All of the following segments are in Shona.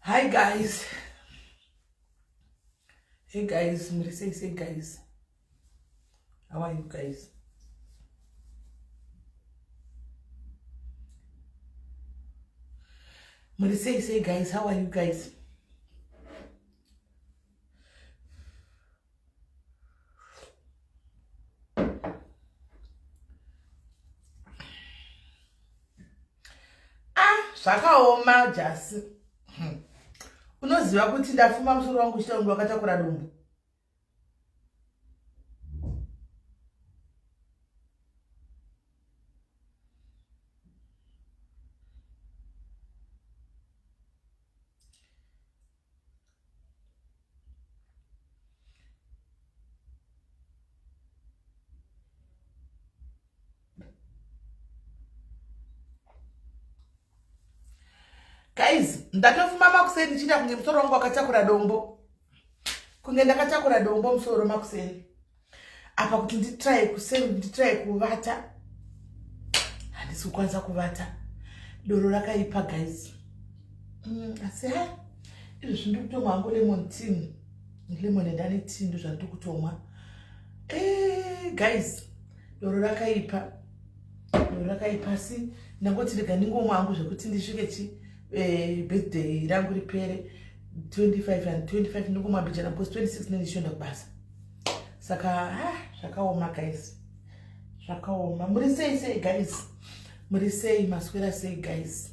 Hi guys. Hey guys, say guys. How are you guys? Say guys, how are you guys? Zvakaoma jasi. Unoziva kuti ndafuma musoro wangu chitaundi wakatakura dumbu. Guys, ndatofuma makuseni ndichida kunge musoro wangu wakatakura dombo. Kunge ndakatakura dombo musoro makuseni. Apa kuti nditry kuseni, nditry kuvata. Handisi kukwanisa kuvata. Doro rakaipa guys. Asi izvo ndikutomwa hangu lemon tea. Lemon ndani tea ndo zvandikutomwa. Guys, doro rakaipa. Doro rakaipa si ndangoti rega ndingomwa hangu zvekuti ndisvike birthday rangu ripere 25 ndingomwa bichana post 26 ndishonda kubasa. Saka zvakaoma guys. Zvakaoma. Muri sei guys? Muri sei maswera sei guys?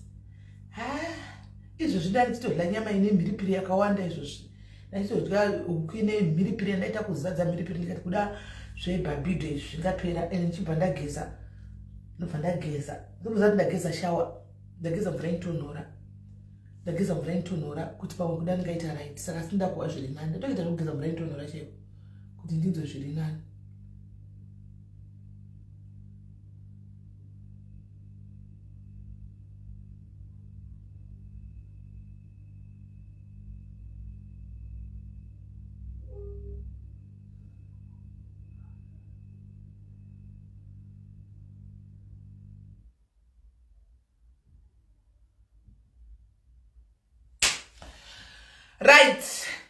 Izvo zvida nditodla nyama ine mhiripiri yakawanda izvozvi. Nditodla huku ine mhiripiri, ndaita kuzadza mhiripiri ndikati kuda zveBarbido izvi zvingapera ende ndichibva ndageza. Ndobva ndageza. Ndobva ndageza shower. Ndageza mvura inotonhora. Ndageza mvura inotonhora kuti pamwe kuda ndingaita right. Saka sinda kuwa zviri nani. Ndoita kugeza mvura inotonhora chaiko. Kuti ndinzwe zviri nani. Right.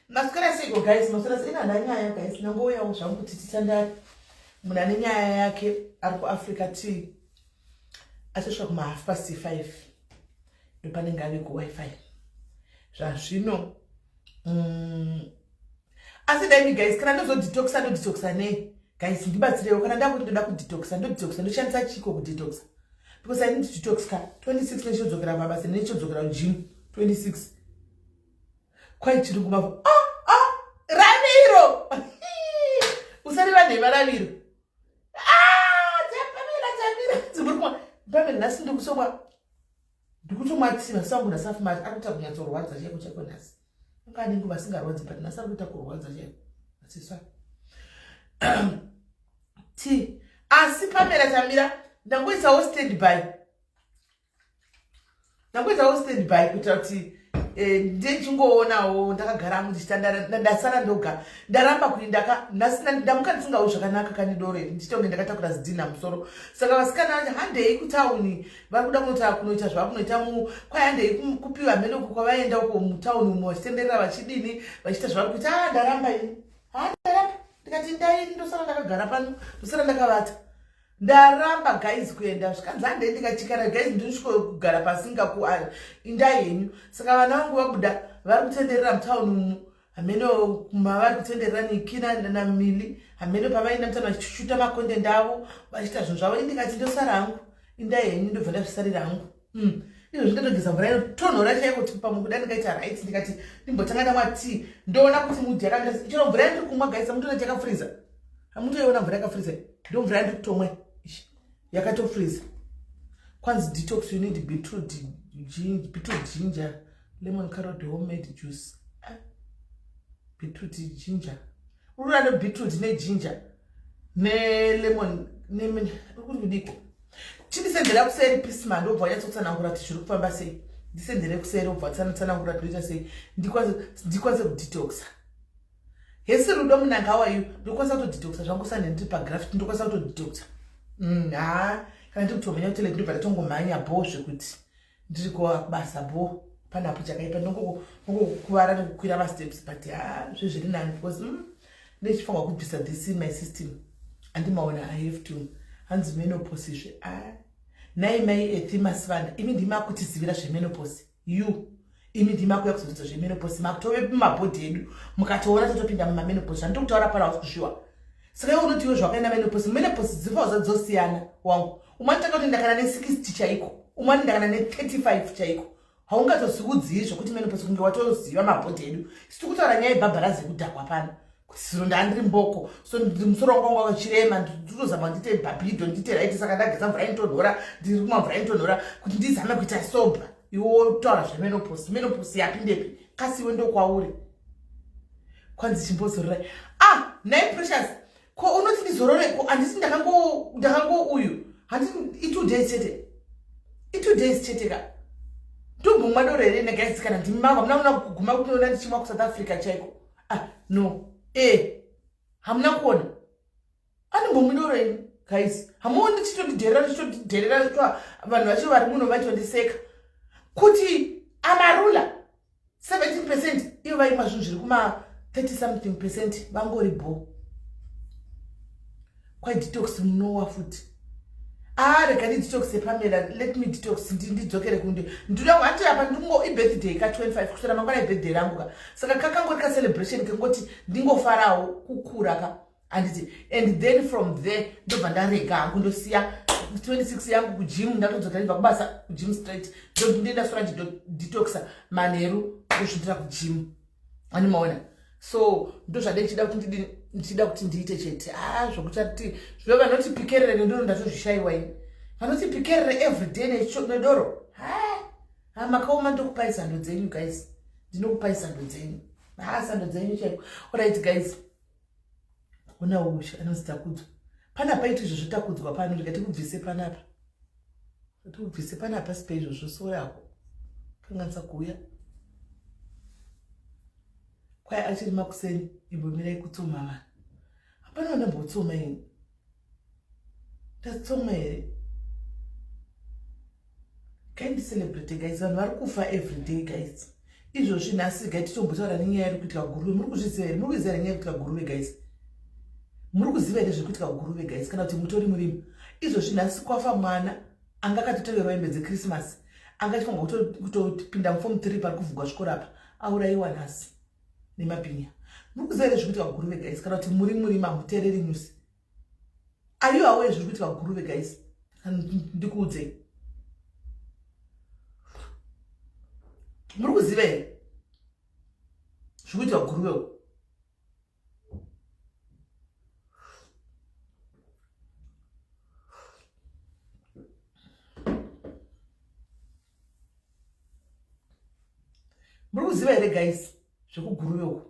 Maswera sei guys, maswera sei nyaya guys. Nangoya zvangu kuti titandari. Muna nenyaya yake ari kuAfrica Tea. Achosvika kuma 5:30. Ndopanenge ave kuWi-Fi. Zvazvino asi dai guys, kana ndozodetoxa nei? Guys, ndibatsirewo kana ndakuti ndoda kudetoxa, ndoshandisa chiko kudetoxa. Because I need to detox ka 26 nechodzokera mabasa nechodzokera gym 26. Quite chiri kumava. Ramiro. Usariva nema Ramiro. Tapamira. Dzimurwa. Pamela nasi ndokusoma. Ndikutomwa tsiva sangu nasafuma akuita kunyatsorwadza cheko cheko nasi. Ngani nguva singarwadzi but nasari kuita kurwadza cheko. Asisa. Asi Pamela Tamira ndangoisawo stand by kuita kuti ndichingowonawo ndakagara muchitandara ndasara ndoga ndaramba kuti ndamuka ndisingawo zvakanaka kani dore ndichitonge ndakatakura zidhina musoro. Saka vasikana vacho handei kutauni vari kuda kunoita kunoita zvavakunoita kwai handei kupiwa mhene uko kwavaenda uko mutauni umo vachitenderera vachidini vachiita zvavari kuita. Ndaramba ini ndaramba ndikati ndaini ndosara ndakagara pano ndosara ndakavata. Ndaramba guys kuenda zvikanzi handei ndikachikana guys ndosvika kugara pasinga inda yenyu. Saka vana vangu vabuda vari kutenderera mutauni umu. Hameno vari kutenderera Nikina naMili. Hameno pavaenda mutauni vachishuta makondendi avo vachiita zvinhu zvavo. Ndikati ndosara hangu inda yenyu ndobva ndazvisarira hangu. Izvo zvindotogeza mvura inotonhora chaiko kuti pamwe kuda ndingaita right. Ndikati ndimbotanga ndamwa tea ndoona kuti mudhi yakamira. Chero mvura yandiri kumwa guys hamutona yakafriza. Hamutoiona mvura yakafriza. Ndo mvura yandiri kutomwa. Yakatofreeze. Kwanzi detox you need beetroot ginger, lemon carrot homemade juice. Beetroot ginger. Urana beetroot ne ginger ne lemon ne ukudiko. Chindisendera kuseri pisma ndobva yatotsanangura kuti zviri kufamba sei. Ndisendere kuseri obva tsanangura kuita sei. Ndikwanze kudetoxa. Hesi rudo munanga how are you? Ndokwanza kudetoxa zvangu sane ndiri pa graph ndokwanza kudetoxa. Kana ndikutomenya kutele ndibva tongomhanya bo zvekuti ndiri kubasa bo panapo chakaipa ndongokuvara nekukwira masteps but zvezviri nani because ndechifanwa kubvisa this in my system andimaona I have to hanzi menopause izve nai mai ethimas vana imi ndima kutizivira zvemenopause imi ndima kuya kuzodza zvemenopause makutove mumabhodhi edu mukatoona totopinda mumamenopause zvandikutaura pana uskusviwa saka iwe unotiwo zvakaenda menopause dzifauza dzosiyana wangu umwani takati ndakana ne60 chaiko umwani ndakana ne35 chaiko haungatozviudzii zvokuti menopause kunge watoziva mabhodhi edu sitikutaura nyaya yebhabharazi yekudhakwa pana kuti ziro ndandiri mboko so musoro wangu wanga wachirema nditozama ndite bhabhidho ndite raiti saka ndageza mvura inotonhora ndiri kumwa mvura inotonhora kuti ndizame kuita sobha iwo taura zvemenopause yapindepi kasi iwe ndokwauri kwanzi chimbozororai nai precious ko unoti ndizororeko handisi ndakango uyu handisi i2 days chete ka ndombomwa doro here negaisi kana ndimava muna kuguma kunoona ndichimwa kuSouth Africa chaiko no hamuna kuona anombomwa doro ini guys hamuoni ndichitodherera vanhu vacho vari muno vachondiseka kuti amarula 17% ivo vaimwa zvinhu zviri kuma 30 something percent vangori bo kwai detox munowa futi rega detox yepamela let me detox ndidzokere kunde ndinoda hati apa ndingo ibirthday ka 25 kusvika mangwana ibirthday rangu ka saka kakangori ka celebration kengoti ndingofarawo kukura ka anditi and then from there ndobva ndarega hangu ndosiya 26 yangu kugym ndatodzokera ndibva kubasa kugym straight ndinda sora detoxa manheru kusvindira kugym animaona so ndozvade ndichida kuti ndiite chete zvokuti zvive vanoti pikerere nedoro ndatozvishayiwa ini vanoti pikerere everyday nedoro makaoma ndokupai sando dzenyu guys ndinokupai sando dzenyu sando dzenyu chaiko alright guys una usha anozitakudzwa panapa itu izvo zvotakudzwa pano ndikatikubvise panapa tikubvise panapa sipe izvozvo sorako kanganisa kuuya kwai achiri makuseni imbomirai kutsoma vanhu hapana ndambotsoma ini ndatsoma here kaindicelebrate guys vanhu vari kufa everyday guys izvozvi nhasi gai titombotaura nenyaya iri kuitika guruve muri kuzviziva here muri kuziva here nyaya iri kuitika guruve guys muri kuziva here zviri kuitika guruve guys kana kuti mutori murimi izvozvi nhasi kwafa mwana anga akatoteverwa hembe dzekrismasi anga achifanwa kutopinda mufomu 3 pari kuvhugwa zvikoro apa aurayiwa nhasi nemapinya muri kuziva here zviri kuitika guruve guys kana kuti muri murima mutereri nyusi are you aware zviri kuitika guruve guys ndikuudzei muri kuziva here zviri kuitika guruve muri kuziva here guys zvekuguruve uku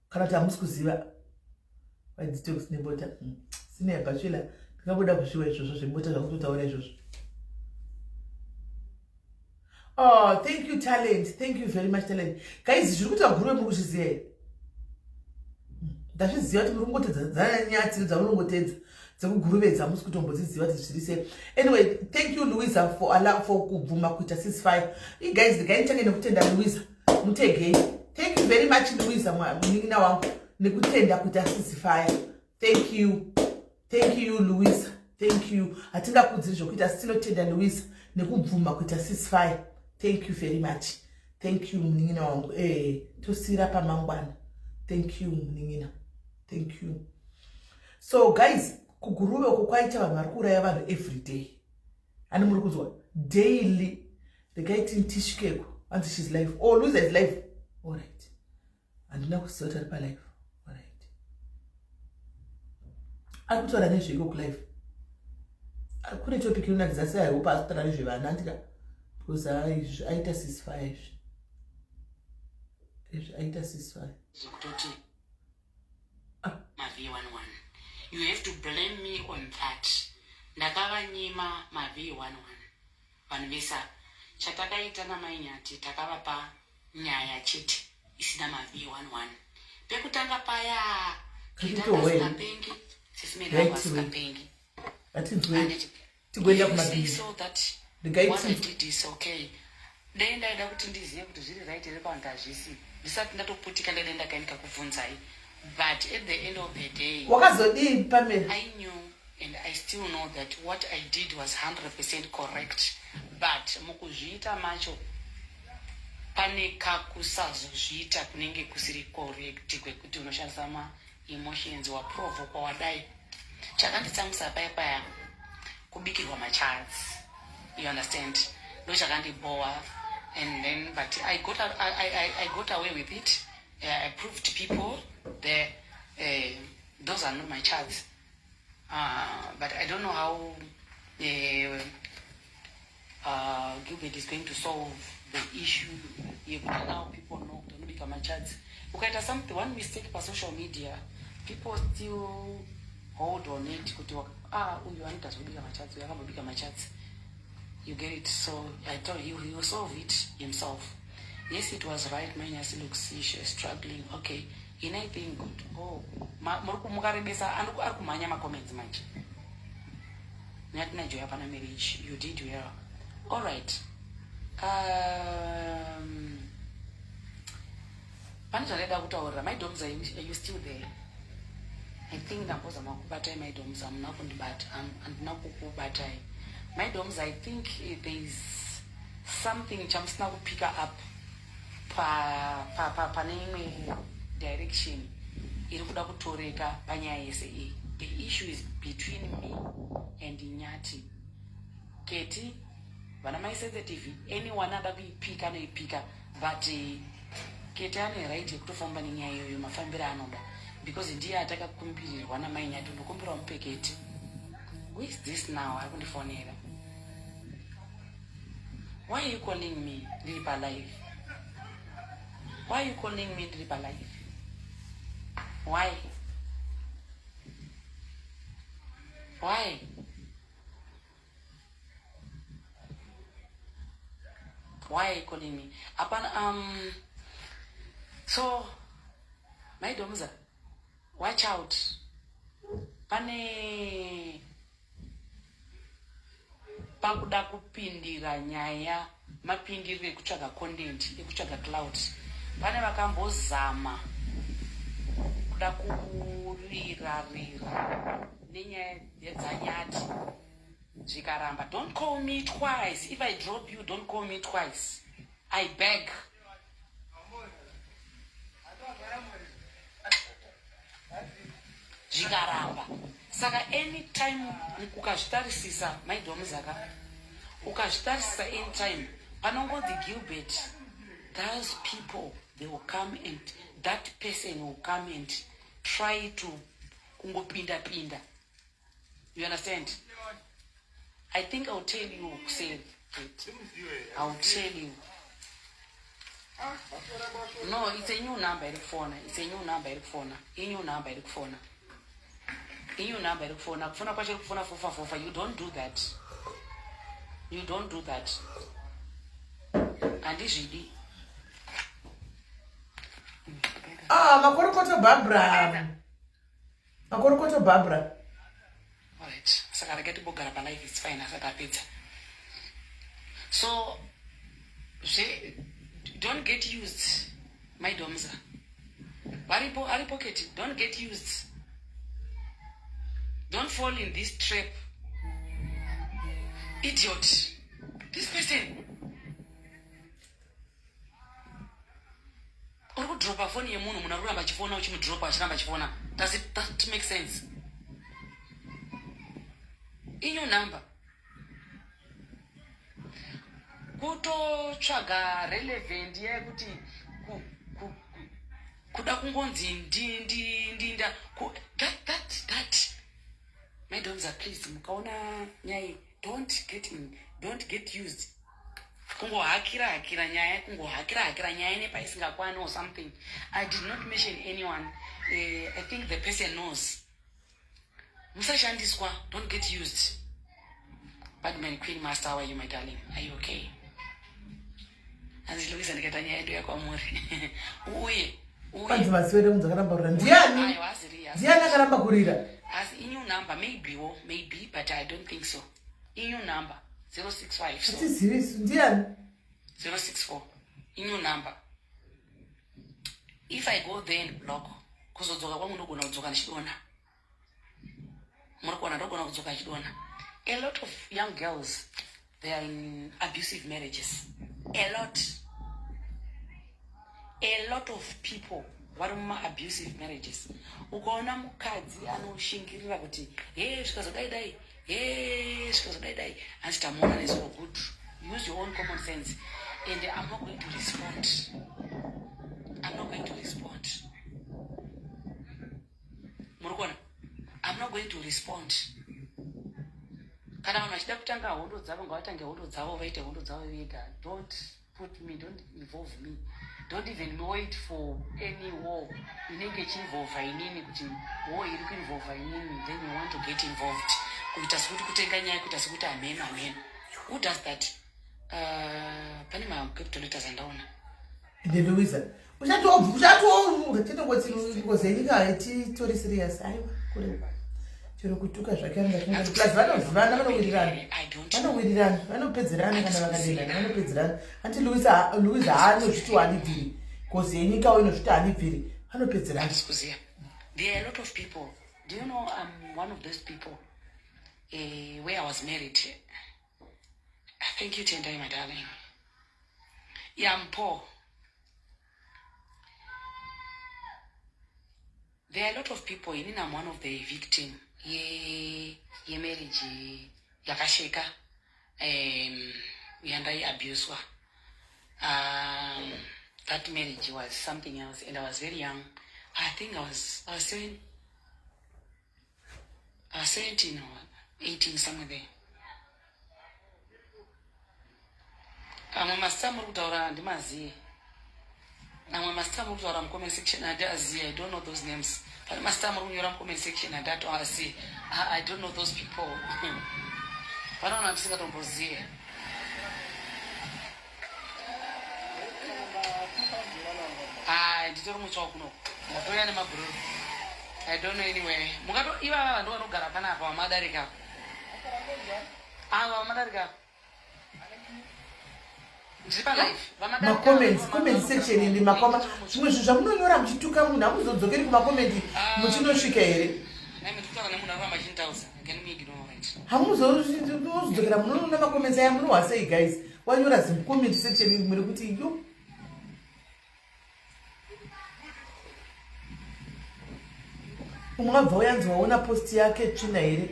kana kuti hamusi kuziva detox nebota sine yapachila ndingabuda kuzviwa izvozvo zvebota zvakutotaura izvozvo thank you talent, thank you very much talent guys zviri kuitika guruve muri kuzviziva here ndazviziva kuti muri kungotedzana nyatsi dzamunongotedza dzekuguruve dzamusi kutombodziziva kuti zviri sei anyway thank you Louisa for kubvuma kuita ceasefire guys ndikainitange nekutenda Louisa mutegei thank you very much Louisa munin'ina wangu nekutenda kuita ceasefire thank you Louisa thank you hatingakudziri zvokuita asi tinotenda Louisa nekubvuma kuita ceasefire thank you very much thank you munin'ina wangu tosira pamangwana thank you munin'ina thank you so guys kuguruve uko kwaita vanhu vari kuuraya vanhu everyday ani muri kuzwa daily regaiti ntishikeko anzi she's life Louisa is life alright handina kuziva kuti ari palife alright ari kutaura nezveiko kulife kune topic inonakidza sei I hope asitaura nezvevana ndika because aita ceasefire izvi aita ceasefire zokutoti mav11 you have to blame me on that ndakavanyima mav11 vanhu vesa chatakaita namainyati takavapa nyaya chete isina mav11 pekutanga paya kitakasingapengi sesimenavasikapengi tigwenda kumabhizi so that what I did is okay dai ndaida kuti ndizive kuti zviri right here kana kuti hazvisi ndisati ndatoputika ndai ndakaendeka kubvunzai. But at the end of the day, wakazodii Pamela? I knew and I still know that what I did was 100% correct. But mukuzviita macho pane kakusazozviita kunenge kusiri correct kwekuti unoshandisa ma-emotions waprovoke wadai. Chakanditsamisa paya kubikirwa machats. You understand? Ndo chakandiboa. And then, but I got away with it. I proved to people that those are not my chats. But I don't know how Gilbert is going to solve the issue. You can allow people know don't become my chats. Okay, there's something, one mistake for social media. People still hold on it. You want us to become my chats. We have to become my chats. You get it? So I told you he will solve it himself. Yes, it was right. My Nyasi looks struggling. Okay, in anything good. Oh, mukaribesa arikumanya ma comments manje. Nyatina joya pana marriage. You did well. All right. Panizaleda kutaura. My dogs, are you still there? I think namboza makubatai my dogs. I'm not going to bat. I'm not going to batai. My dogs, I think there is something chamsna to pick up pa neimwe direction iri kuda kutoreka panyaya yese iyi. The issue is between me and Nyati. Keti vana mai sensitive, anyone ada kuipika anoipika, but Keti ane right yekutofamba nenyaya iyoyo mafambiro anoda, because ndiye atakakumbirirwa namai Nyati. Ndokumbira mupe Keti. Who is this now? Ari kundifonera. Why are you calling me Lipa Life? Why are you calling me Lipa Life? Why? Why? Why are you calling me? So, my domza, watch out. Pane pakuda kupindira nyaya mapindiriro ekutsvaga content ekutsvaga cloud. Pane vakambozama kuda kurira nenyaya yedzanyati zvikaramba. Don't call me twice. If I drop you, don't call me twice. I beg. Zvikaramba. Saka anytime ukazvitarisisa my domzaka ukazvitarisisa anytime panongonzi Gilbert, those people, they will come and that person will come and try to kungopinda. You understand? I think I'll tell you, say it. I'll tell you. No, it's a new number at the phone. It's a new number at the phone. A new number at the phone. A new number at the phone. You don't do that. You don't do that. And this really. Makorokoto Barbara. Alright. So I get to book up life. It's fine. I got pizza. So, don't get used, my domza. Ari pocket. Don't get used. Don't fall in this trap. Idiot. This person. Or drop a phone yemuno munarura machifona uchimu drop achiramba chifona. Does it make sense? In your number. Kuto chaga relevant yekuti kuda kungonzi ndinda that my domza, please mukaona nyai, don't get used. Kungo hakira nyaya, kungo hakira nyaya nepa isingakwana or something. I did not mention anyone. I think the person knows. Musa Shandiswa, don't get used. Badman Queen Master, how are you, my darling? Are you okay? As Louisa and Catania, do you come with? Kwanzi maswede mzakaramba kurira. Ndiani? Ndiani akaramba kurira? As in your number, maybe, but I don't think so. In your number, 065. Ati serious, ndiani? 064 in your number. If I go there and block, because of the one who go to Chidona, a lot of young girls, they are in abusive marriages. A lot of people what are abusive marriages. Ukaona mukadzi anoshingirira kuti hey zvikazodai and stamona is so good. Use your own common sense. And I'm not going to respond. Murukona, I'm not going to respond. Kana vanhu vachida kutanga hondo dzavo ngavatange hondo dzavo vaite hondo dzavo vega. Don't put me, don't involve me. Don't even wait for any war. Inenge chiinvolva inini kuti war iri kuinvolva inini, then you want to get involved. Kuita sekuti kutenga nyaya kuita sekuti amen. Who does that? Pane capital letters andaona. Inde Louisa. Uchatovuka tete kuti ngozenyika tori serious aiwa kule. Chero kutuka zvakanga plus vanowirirana vanopedzerana kana vakadenda vanopedzerana anti Louisa anozviti wanibviri kozi yenyika inozviti hanibviri vanopedzerana. There are a lot of people. Do you know I'm one of those people where I was married? Thank you, Tendai, my darling. Yeah, I'm poor. There are a lot of people, I'm one of the victims. Ye marriage yakasheka yandai abuswa. That marriage was something else, and I was very young. I think I was 17 or 18, somewhere there. I'm a master murutaura ndimaziye. I'm a master murutaura comment section adaziye. I don't know those names. But master murutaura comment section adaziye. I don't know those people. But I don't know tomboziye. Nditoro mutsva kuno. Ndatoya nemabhuru. I don't know anyway. Mukato iva vanhu vanogara panapa vamadarika. Vamadarika. Comment section indi makoma zvimwe zvinhu zvamunonyora muchituka munhu hamuzodzokeri kumakomenti muchinosvika here hamuzodzokera munoona makomenti aya munohwasei guys wanyora zimcomment section iri muri kuti yo umwabva uyanzi waona post yake tsvina here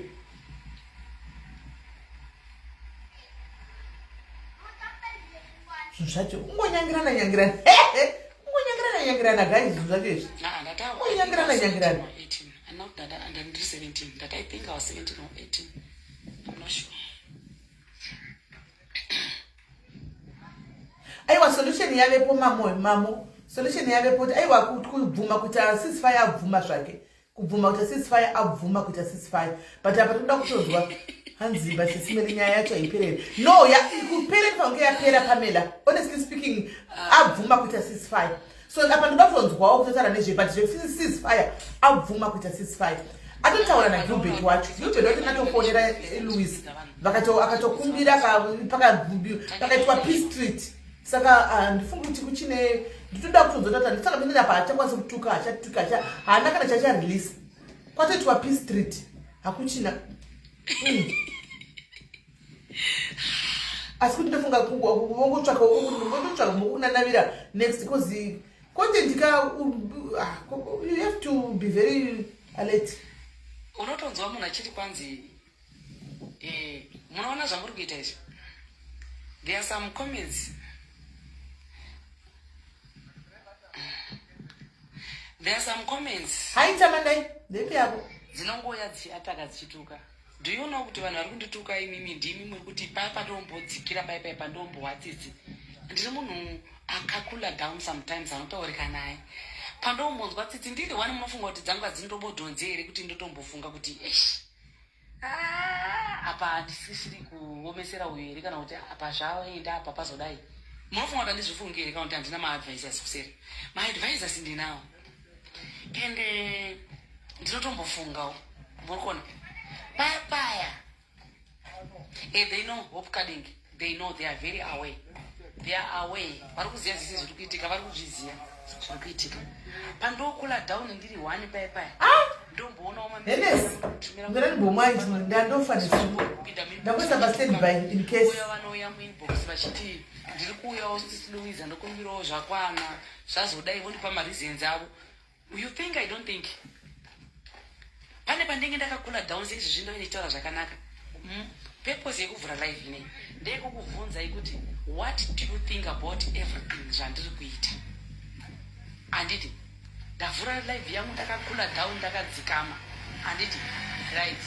zvacho ungonyangirana guys zvinhu zvacho izvi ungonyangirana And not that I'm 17. That I think I was 17 or 18. I'm not sure. Aiwa solution yavepo mamo. Solution yavepo aiwa kubvuma kuti ceasefire abvuma zvake. Kubvuma kuti ceasefire abvuma kuti ceasefire. But apa toda kutozwa hanzi basi simele nyaya yacho iperere. No, ya kuperere pange yapera Pamela. Honestly speaking, abvuma kuti ceasefire. So apa ndoda kuzonzwawo kutotara nezve but ceasefire abvuma kuti ceasefire. Atotaura na Gilbert wacho. Gilbert wati natofonera Louis. Akatokumbira pakaitwa Peace Street. Saka ndifunga kuti kuchine nditoda kuzonzota ndisaka mine apa achakwanisa kutuka haana kana chacha release. Kwatoitwa Peace Street. Hakuchina. Asi kuti ndofunga kungotsvaka mukunanavira next because content you have to be very alert. Unotonzwa munhu achiti kwanzi munoona zvamuri kuita izvi. There are some comments. Haita mandai ndepi yako dzinongoya dzichiataka dzichituka. Do you know kuti vanhu vari kundituka imimi ndimi muri kuti papa ndombodzikira paipa ndombowatsitsi. Ndiri munhu akakula down sometimes anotaurika naye. Pandombonzwa tsitsi ndiri wani munofunga kuti dzangu dzinotobodhonze here kuti ndotombofunga kuti apa handisisiri kuomesera uyu here kana kuti apa zvaenda apa pazodai. Munofunga kuti handizvifungi here kana kuti handina maadvisors kuseri. Maadvisors ndinawo. And ndinotombofungawo. Murikona. Paya. They know hope cutting. They know they are very aware. they are aware vari kuziva zvese zviri kuitika vari kuzviziva zviri kuitika pandokula down ndiri 1 paipai ndomboonawo ndakwesa pastandby in case uya vanouya muinbox vachiti ndiri kuuyawo sisi louisa ndokumbirawo zvakwana zvazodai vondipa mareasons avo. You think I don't think? Pane pandenge ndakakula down seizvi zvindove ndichitaura zvakanaka. Purpose yekuvhura live inei ndeyekukubvunzai kuti what do you think about everything zvandiri kuita. Handiti ndavhura live yangu ndakakula down ndakadzikama. Handiti right.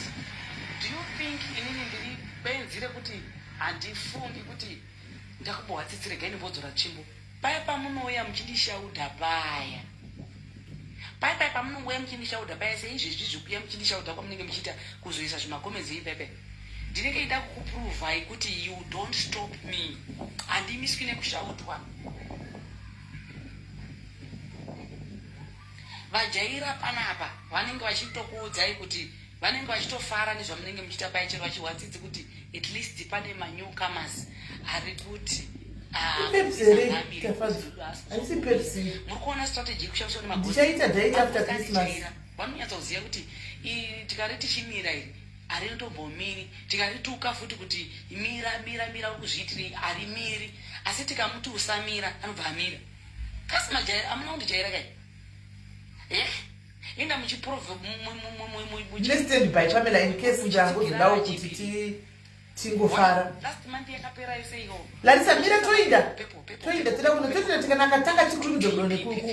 Do you think inini ndiri benzire kuti handifungi kuti ndakubohatsitsiregai nimbodzora tsvimbo paya pamunouya muchindishaudha paya paipai pamunouya muchindishaudha paya seizvezvi zvikuya muchindishaudha kwamunenge muchiita kuzoisa zvimakomezi ipaipai ndinenge ida kukupuruvhai kuti you don't stop me handimiswi nekushaudwa. Vajaira panapa vanenge vachitokuudzai kuti vanenge vachitofara nezvamunenge muchiita paya chero vachiwatsitsi kuti at least pane manewcomers ari kuti muri kuona strategy yekushaviswa vanonyatsoziva kuti tikari tichimira iri harindombomiri tikarituka futi kuti mira uri kuzviitiri harimiri asi tikamuti usamira anobva amira kasi majaira amuna kundijaira kai enda muchistandby pamela in case njangozodawo kuti tingofara last month yakapera yose iyo larisa mira toinda toda kunototina tikanaka tanga tikurumidza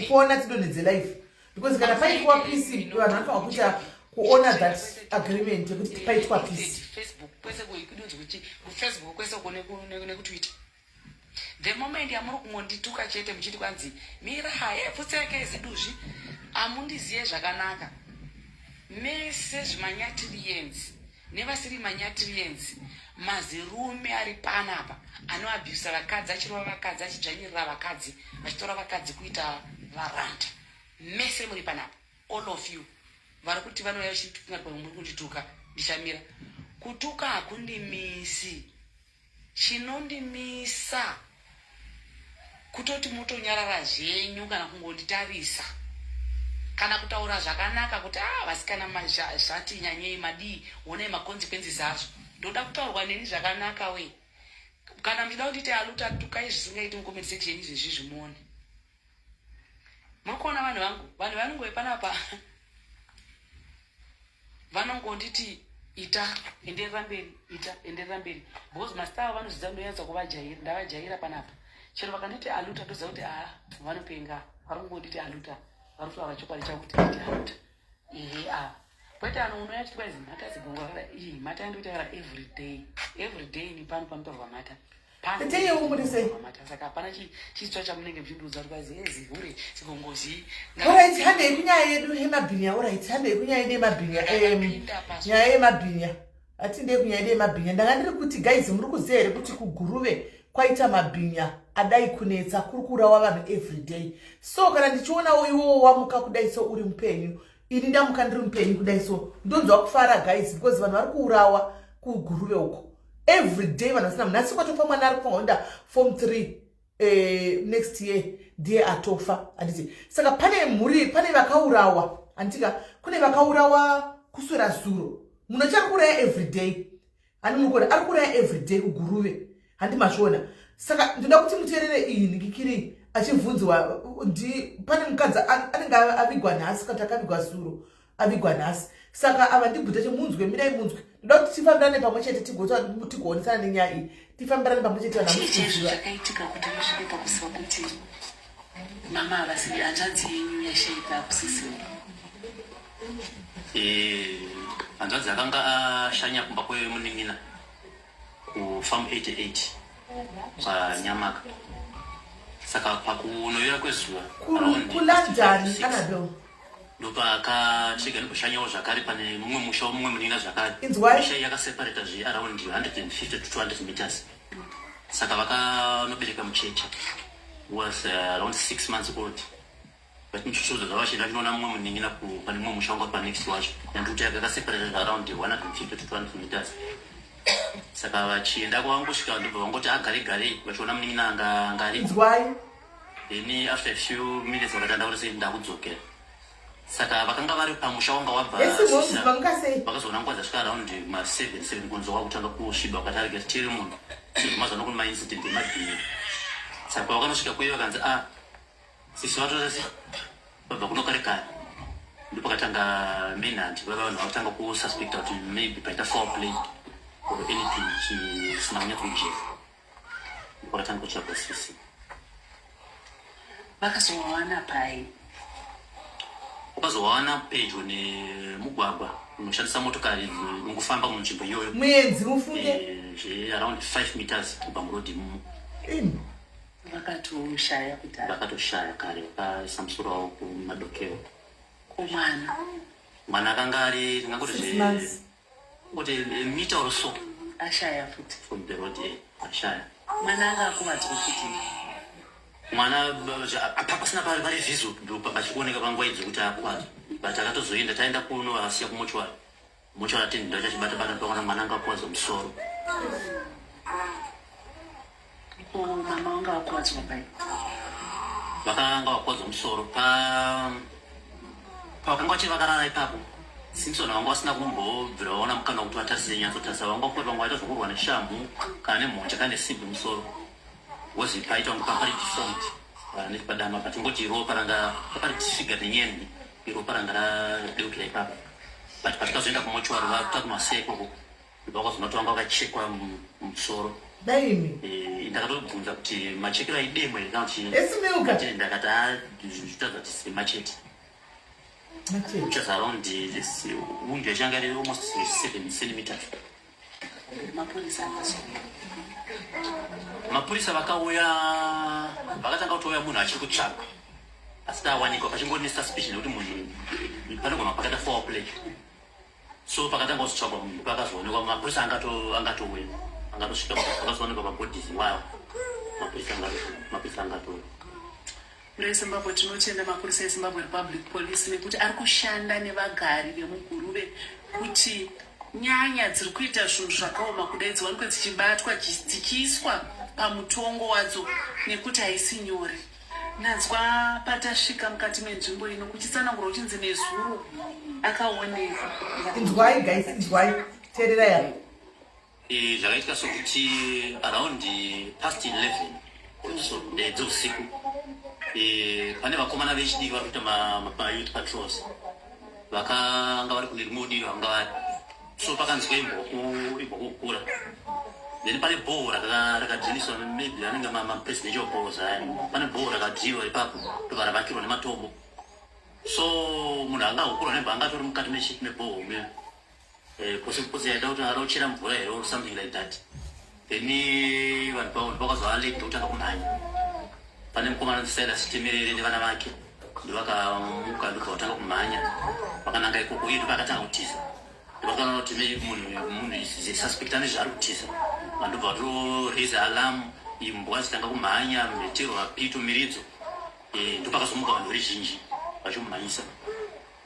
kuona tidonedze life because kana paitwa peace vanhu vanofanwa kuita kuona that agreement yekuti paitwa peace. Facebook kwese Facebook kwese nekutwitter the moment yamuri kungondituka chete muchiti kwanzi mira haye pfutseke ziduzvi amundiziye zvakanaka mese zvimanyatirians nevasiri manyatirians mazirume ari panapa anoabhusa vakadzi achirova vakadzi achidzvanyirira vakadzi vachitora vakadzi kuita varanda mese muri panapa all of you vari kuti vanouya vachituka muri kundituka ndichamira kutuka hakundimisi chinondimisa kutoti motonyarara zvenyu kana kungonditarisa kana kutaura zvakanaka kuti vasikana zvati nyanyei madii onai makonsekwensi azvo ndoda kutaurwa neni zvakanaka we kana muchida kunditi aluta tukai zvisingaiti muconversation izvezvi zvimuone muri kuona vanhu vanongove panapa vanongonditi ita enderera mberi because masita avo vanozvidza ndoyanza kuvajaira ndavajaira panapa chero vakanditi aluta toziva kuti vanopenga vari kungonditi aluta vari kutaura chokwadi chakuti nditi aluta kwete ano unoya chiti kwaizi mata zigongora mata yandoitakara everyday ni pano panotorwa mata saka hapana chiitwa chamunenge muchindudza kuti kwaizi zivhure zigongozi orit handei kunyaya yedu yemabhinya orit handei kunyaya yedu yemabhinya nyaya yemabhinya hatindei kunyaya yedu yemabhinya ndanga ndiri kuti guys muri kuziva here kuti kuguruve kwaita mabhinya adai kunetsa kuri kurawa vanhu everyday so kana ndichionawo iwowo wamuka kudai so uri mupenyu ini ndamuka ndiri mupenyu kudai so ndonzwa kufara guys because vanhu vari kuurawa kuguruve uko everyday vanhu vasina munhasi kwatofa mwana ari kufonda form 3 next year ndiye atofa handiti saka pane mhuri pane vakaurawa handitika kune vakaurawa kuswera zuro munhu achari kuraya everyday handi munokona ari kuraya everyday kuguruve handi mazviona saka ndoda kuti muteerere iyi ndikikiri achibvunzwa pane mukadzi anenge avigwa nhasi kana akavigwa zuro avigwa nhasi saka ava ndibvuta chimunzwe midai munzwe ndoda kuti tifambirane pamwe chete tigoonesana nenyaya iyi tifambirane pamwe chete vanamuziva zvakaitika kuti musvike pakuziva kuti mama havasiri hanzvadzi yenyu yashaika kusisiwa hanzvadzi akanga ashanya kumba kwemunin'ina kufarm 88 zvanyamaka saka pakunoyera kwezuva kulandani anado ndopakasvika nekushanyao zvakare pane mumwe musha womumwe munin'ina zvakare misha yakaseparata zvearound 150 to 200 meters saka vakanobereka muchecha was around 6 months old but muchuchudzo zvavachida vachinoona mumwe munin'ina pane mumwe musha wanga panext wacho nyanduti yakaseparata zvearound 150 to 200 meters saka vachienda kwavangosvika ndobva vangoti agare gare vachiona munin'ina angari then after a few minutes vakatanda kuti sei ndakudzokera saka vakanga vari pamusha wanga wabva vakazoona nguva dzasvika around ma7 kunzwa kwakutanga kusviba vakati arege tiri munhu mazana kuni maincident emabhini saka pavakanosvika kwei vakanzi sisi vatosasi vabva kuno kare kare ndopakatanga mainhunt vava vanhu vakatanga kususpecta kuti maybe paita foul play or anything chisina kunyatsokujeka ndopakatanga kutsvagwa sisi vakazovawana pai ukazovawana pedyo nemugwagwa unoshandisa motokari ungofamba munzvimbo iyoyo muenzi mufunge around 5 meters kubva murodhi mumo vakatoshaya kare vakaisa musoro wavo kumadokero mwana akanga ari tingangoti mita or so ashaya futi from the road ashaya mwana anga akuvadzwa kuti mwana apapasina vari vhizo pachikuoneka panguva idzi kuti akuvadzwa but akatozoenda taenda kuno vakasiya kumochwari mochwari atendinda chachibata-bata pakaona mwana anga akuvadzwa musoro mama wanga wakuvadzwa pai vakanga vakuvadzwa musoro pavakanga vachiri vakarara ipapo simpson vanga vasina kumbobvira vaona mukana kuti vatarisire nyatsotarisa vanga kuti vanga vaita zvokurwa neshamhu kana nemhonja kana nesimbi musoro wozi paita kunge pari deformed nechipadama patingoti ropa ranga pari disfigured nenyeni ropa ranga radeukira ipapo but patikazoenda kumochwari vakuta kumasea ikoko vakazona kuti vanga vakachekwa musoro ndakatobvunza kuti machekero aidemwe ndakati zvitadza kuti semachete which was around this wound yachanga iri almost 7 centimeters. Mapurisa vakauya vakatanga kutoya munhu achiri kutsvaka asi tawanikwa pachingori suspicion yekuti munhu panogona pakata foul play so pakatanga kuzotsvagwa munhu pakazoonekwa mapurisa angatouya angatosvika pakazoonekwa mabodies wavo mapurisa angatouya. rezimbabwe tinotenda mapurisa ezimbabwe republic police nekuti ari kushanda nevagari vemuguruve kuti nyanya dziri kuita zvinhu zvakaoma kudai dziwanikwe dzichibatwa dzichiiswa pamutongo wadzo nekuti haisi nyore. Nanzwa patasvika mukati menzvimbo ino kuchitsanangura uchinzi nezuro akaoneka. Inzwai guys, inzwai teerera yaro. Zvakaitika sokuti around past 11 so dzeusiku pane vakomana vechidiki vari kuita ma-youth patrols vakanga vari kune rimwe divi vanga vari so pakanzwa imbokukura then pane bhoho rakadhiniswa maybe anenge mapresidential balls aya pane bhoho rakadhiwa ipapo ndobva ravakirwa nematombo so munhu angahukura nebva angatori mukati mebhoho me posi yaita kuti arochera mvura here or something like that then vanhu pavo vakazovaleto kutanga kumhanya pane mukomana Silas Temerere nevana vake ndovakamuka ndokutanga kumhanya vakananga ikoko iye ndopakatanga kutiza ndopakaona kuti munhu suspecta nezvaari kutiza vandobva vatoreza alarm imbwa dzitanga kumhanya mhetero vapito miridzo ndopakazomuka vanhu verizhinji vachimumhanyisa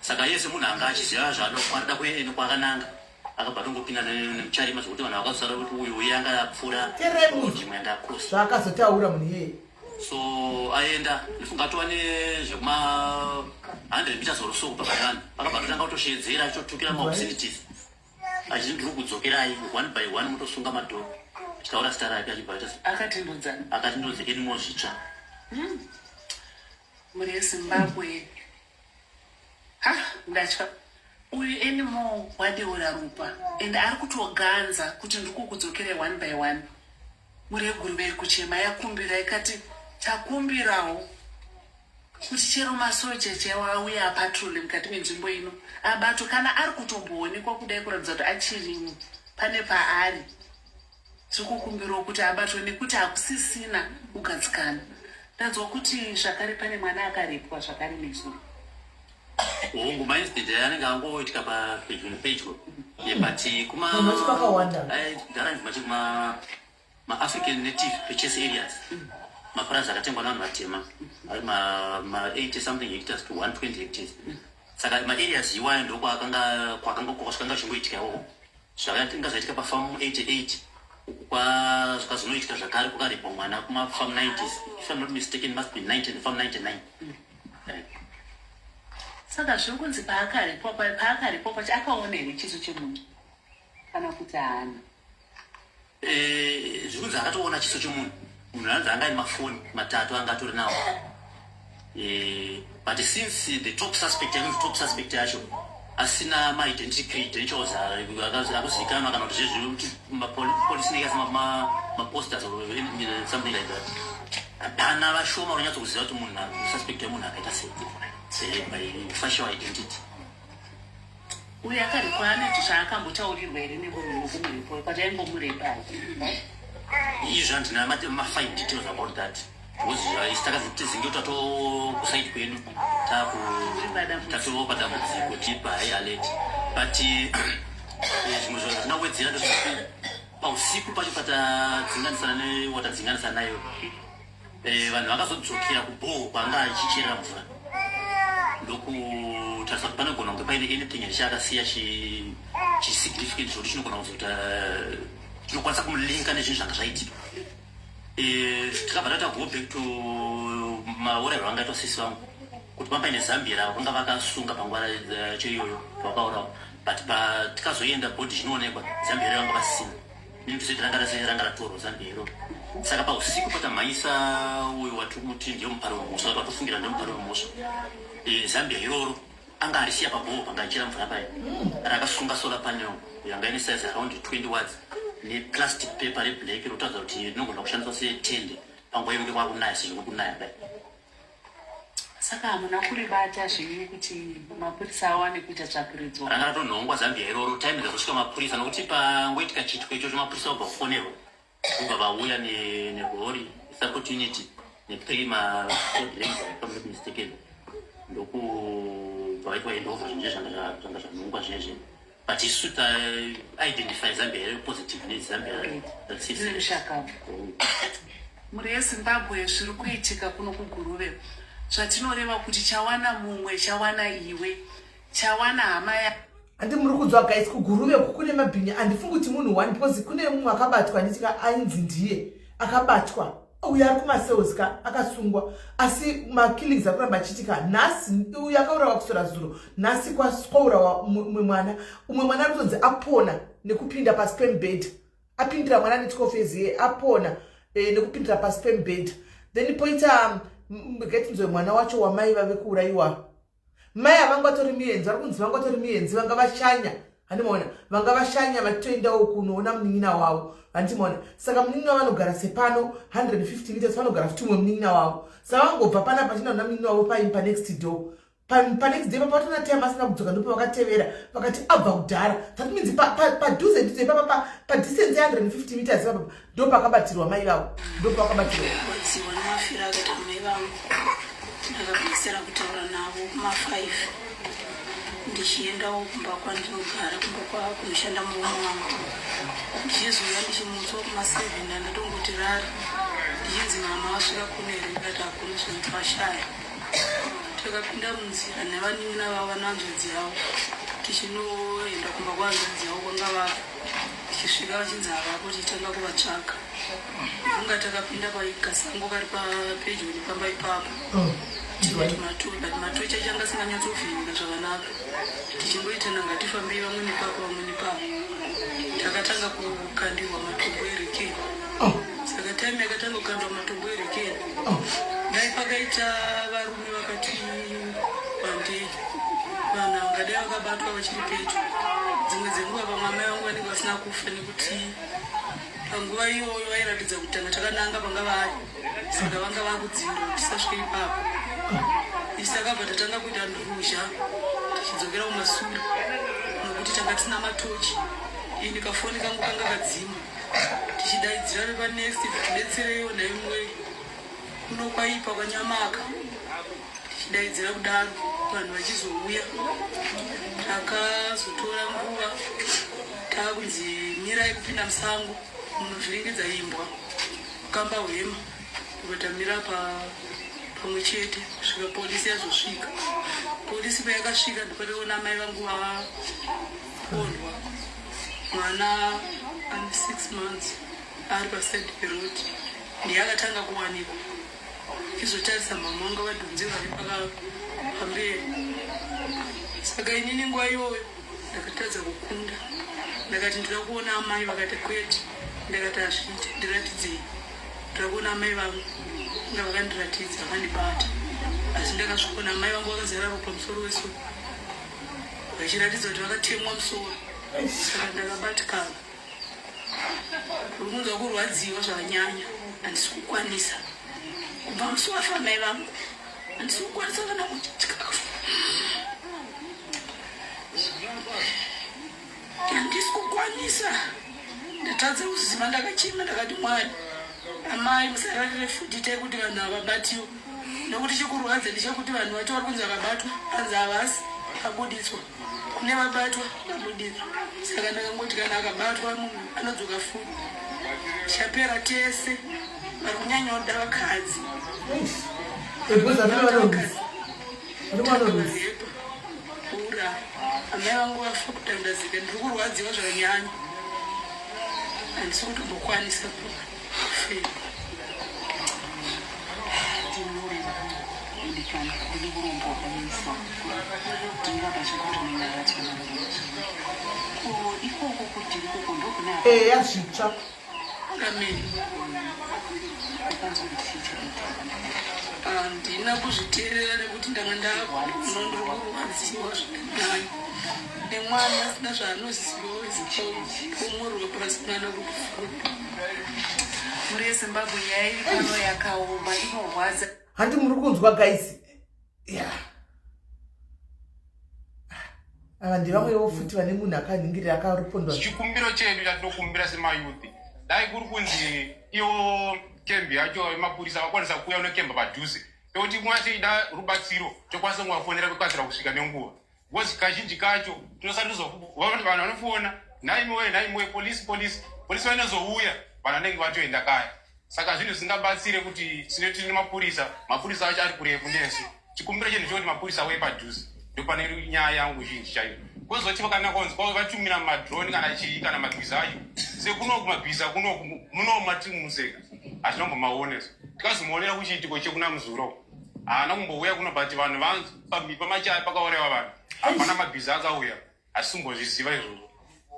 saka yese munhu anga achiziva zvaanoda kuenda kwakananga akabva tongopinda nemucharima zvokuti vanhu vakazosara kuti uyu anga apfuura jimwe anga akosa zvaakazotaura munhu iyeye so aenda ndifunga tova nezvekuma 100 meters or so kubva pavanhu akabva totanga kutoshedzera achitotukira maopportunities achiti ndiri kudzokerai one by one mutosunga madhoro achitaura zita rake achibva akatindodzeka enimo zvitsva muri yezimbabwe ndatya uyu enimo wadeura ropa ende ari kutoganza kuti ndiri kukudzokerai one by one. Muri yeguruve iri kuchema yakumbira ikati takumbirawo kuti chero masoja chewauya apatroli mukati menzvimbo ino abato kana ari kutomboonekwa kudai kuratidza kuti achirimo pane paari tiri kukumbirawo kuti abatwe nekuti hakusisina kugadzikana. Ndanzwa kuti zvakare pane mwana akarepwa zvakare nezuro hongu maincident anenge angoitika papedyo nepedyo but kumagara machiri ma-African native purchase areas mapurazi akatengwa navanhu vatema ari ma-80 something hectares to 120 hectares saka ma-areas iwayo ndo kwakanga kwakanga kuchingoitika iwowo zvakatingazaitika pafamu 88 kwa zvakazonoitika zvakare kukaripwa mwana kumafamu 90s. If I'm not mistaken, must be 90 and farm 99. Saka zvokunzi paakaripo pacho akaonei chiso chemunhu kana kuti haana? Zvikunzi akatoona chiso chemunhu. Munhu anzi anga ane mafoni matatu anga atori nawo. But since the top suspect yacho asina ma-identity credentials akuzikanwa kana kuti zvezvi mapolisi neke asina ma-posters or something like that, hapana vashoma vanonyatsokuziva kuti munhu suspect wemunhu akaita sei by facial identity. Uye akaripwa aneti zvaakambotaurirwa here nekumuripo kuti aimbomurepa? Izvo handina ma-fine details about that. Because takazitizinge kuti kusaiti kwedu tatopa dambudziko tipa high alert. But zvimwe zvinhu zvinawedzera ndozvikuti pausiku pacho watadzinganisana nayo vanhu vakazodzokera kubhoho kwanga achicherera mvura ndokutarisa kuti panogona kunge paine anything yachiakasiya chisignificant zvokuti chinogona kuzota chinokwanisa kumulinka nezvinhu zvanga zvaitika. Tikabva taita go back to maurayiro angaitwa sisi vangu kuti pampaine Zambia vakanga vakasunga panguva cheiyoyo pavakaurawo, but tikazoenda bhodhi zvinoonekwa Zambia vanga vasina nekuti ranga ratorwa Zambia iro. Saka pausiku patamhanyisa uyo watumuti ndiyo muparo wemhosva patofungira ndiyo muparo wemhosva, Zambia iroro anga arisiya pabhoho panga achira mvura paya rakasunga solar panel yanga ine size around 20 watts neplastic paper reblack rotaza kuti rinogona kushandiswa setende panguva yonge kwakunaya sezvinokunaya kudai. Saka hamuna kuribata zvinhu kuti mapurisa awane kuita tsvakurudzo? Ranga ratonhongwa Zambia iroro time ikazosvika mapurisa nokuti pangoitika chitiko ichocho mapurisa obva kufonerwa kubva vauya nerori support unit ne3 mistaken ndokubva vaitwa endova zvinje zvanga zvanhongwa zvezve. But isu ta-identify Zambia positive neZambia shaka. Muri yeZimbabwe zviri kuitika kuno kuGuruve zvatinoreva kuti chawana mumwe, chawana iwe, chawana hama ya andi muri kudzwa guys kuGuruve kune mabhinya andifungi kuti munhu one because kune mumwe akabatwa nditika ainzi ndiye akabatwa uyu ari kumaseuska akasungwa asi makillings akuramba achiitika nhasi. Uyu akaurawa kusora zuro nhasi kwaurawa umwe mwana ari kutonzi apona nekupinda pasi pemubhedha, apindira mwana netikofezi apona nekupindira pasi pemubhedha. Then poita getinzwe mwana wacho wamai vave kuurayiwa, mai havangatori mienzi, vari kunzi vangatori mienzi vanga vashanya, handimaona vanga vashanya vachitoendawo kunoona munin'ina wavo, handimaona. Saka munin'ina vanogara sepano 150 meters vanogara futi munin'ina wavo, saka vangobva pana pachinaona munin'ina wavo paimpa next door panext day papatona time asina kudzoka ndipo vakatevera vakati abva kudhara. That means padhuze ndizo ipapa padistance 150 meters ipapa ndo pakabatirwa mai vavo, ndo pakabatirwa mafira akati mai vangu ndakapedzisira kutaura navo kuma5 ndichiendawo kumba kwandinogara kumba kunoshanda murume wangu. Ndichizoya ndichimutswa kuma7 ndatongoti rari ndichinzi mama wasvika kunere ndikati hakuna zvinhu twashaya. Takapinda munzira nevanin'ina vavo nanzodzi yavo tichinoenda kumba kwanzodzi yavo kwanga vavo. Tichisvika vachinzi havapo tichitanga kuvatsvaka. Vunga takapinda paigasango kari papedyo nepamba ipapo tikati matochi achanga asinganyatsovhinika zvakanaka tichingoitana ngatifambei vamwe nepapo vamwe nepapo. Takatanga kukandirwa matombo erekeni. Saka time yakatanga kukandwa matombo erekeni dai pakaita varume vakati pandei vanhu vangadai vakabatwa vachiri pedyo. Dzimwe dzenguva vamwe amai vangu vanenge vasina kufa nekuti panguva iyoyo vairatidza kuti tanga takananga panga vari, saka vanga vakudzivirwa kuti tisasvike ipapo. Isi takabva tatanga kuita nduruzha tichidzokera kumashure nokuti tanga tisina matochi. Ini kafoni kangu kanga kadzima tichidaidzira vepanext vitidetsereyo naimwe kuno kwaipa kwanyamaka tichidaidzira kudaro vanhu vachizouya. Takazotora nguva takunzi mirai kupinda musango munovhiringidza imbwa kukamba hwema ukatamira pamwe chete kusvika polisi yazosvika. Polisi payakasvika ndopatoona mai vangu vapondwa mwana ane 6 months ari paside peroti ndiyakatanga kuwanikwa izotarisa mama wanga vadhunzi vari pamberi. Saka inini nguva iyoyo ndakatadza kukunda, ndakati ndira kuona amai vakati kwete, ndakati hazviite ndiratidzei, ndira kuona amai vangu nga vakandiratidza vakandibata, asi ndakasvikona amai vangu vakazara ropa musoro wesoro vachiratidza kuti vakatemwa musoro. Saka ndakabatikana rukunzwa kurwadziwa zvakanyanya, handisi kukwanisa kubva musi wafa amai vangu, handisi kukwanisa kana kuti chikafu, handisi kukwanisa. Ndatadza kuziva ndakachema, ndakati Mwari, amai musararire futi tekuti vanhu havabatiwa, nokuti chikurwadza ndechekuti vanhu vacho vari kunzi vakabatwa anzi havasi abuditswa, kune vabatwa vabuditswa. Saka ndakangoti kana akabatwa munhu anodzoka futi, chapera tese vari kunyanya kuda vakadzi ura. Amai vangu vafa kutandazika, ndiri kurwadziwa zvakanyanya, handisi kutombokwanisa kufema. Yasvitsva. Amen. Handina kuzviteerera nekuti ndanga ndakundiri kurwadziwa zvakanyanya, nemwana asina zvaanoziva pomuri wepurasimana kuti muri yezimbabwe yairi pano yakaoma inorwadza. Handi muri kunzwa guys? Yeah. Ava ndivamwewo futi vane munhu akanhingirira akarupondwa. Chikumbiro chedu chatinokumbira semayuthi, dai kuri kunzi iyo kembi yacho mapurisa vakwanisa kuuya unokemba padhuze pekuti mwacheida rubatsiro tokwanisa kuvafonera kukasira kusvika nenguva. Because kazhinji kacho vanhu vanofona nhaimwe polisi vanozouya vanhu vanenge vatoenda kaya. Saka zvinhu zvingabatsire kuti tine mapurisa acho ari kurefu nesu. Chikumbiro chenhu chekuti mapurisa auye padhuze ndopane nyaya yangu zhinji chaiyo. Kwozoti kana konzi kwavo vatumira madroni kana chii kana mabhiza acho, sekunoku mabhiza kunoku munomatirimuseka hatinombomaoneso. Tikazomuonera kuchiitiko chekuna Muzuro haana kumbouya kuno, but vanhu pamachaya pakauraiwa vanhu hapana mabhiza akauya, hasisimbozviziva izvozvo.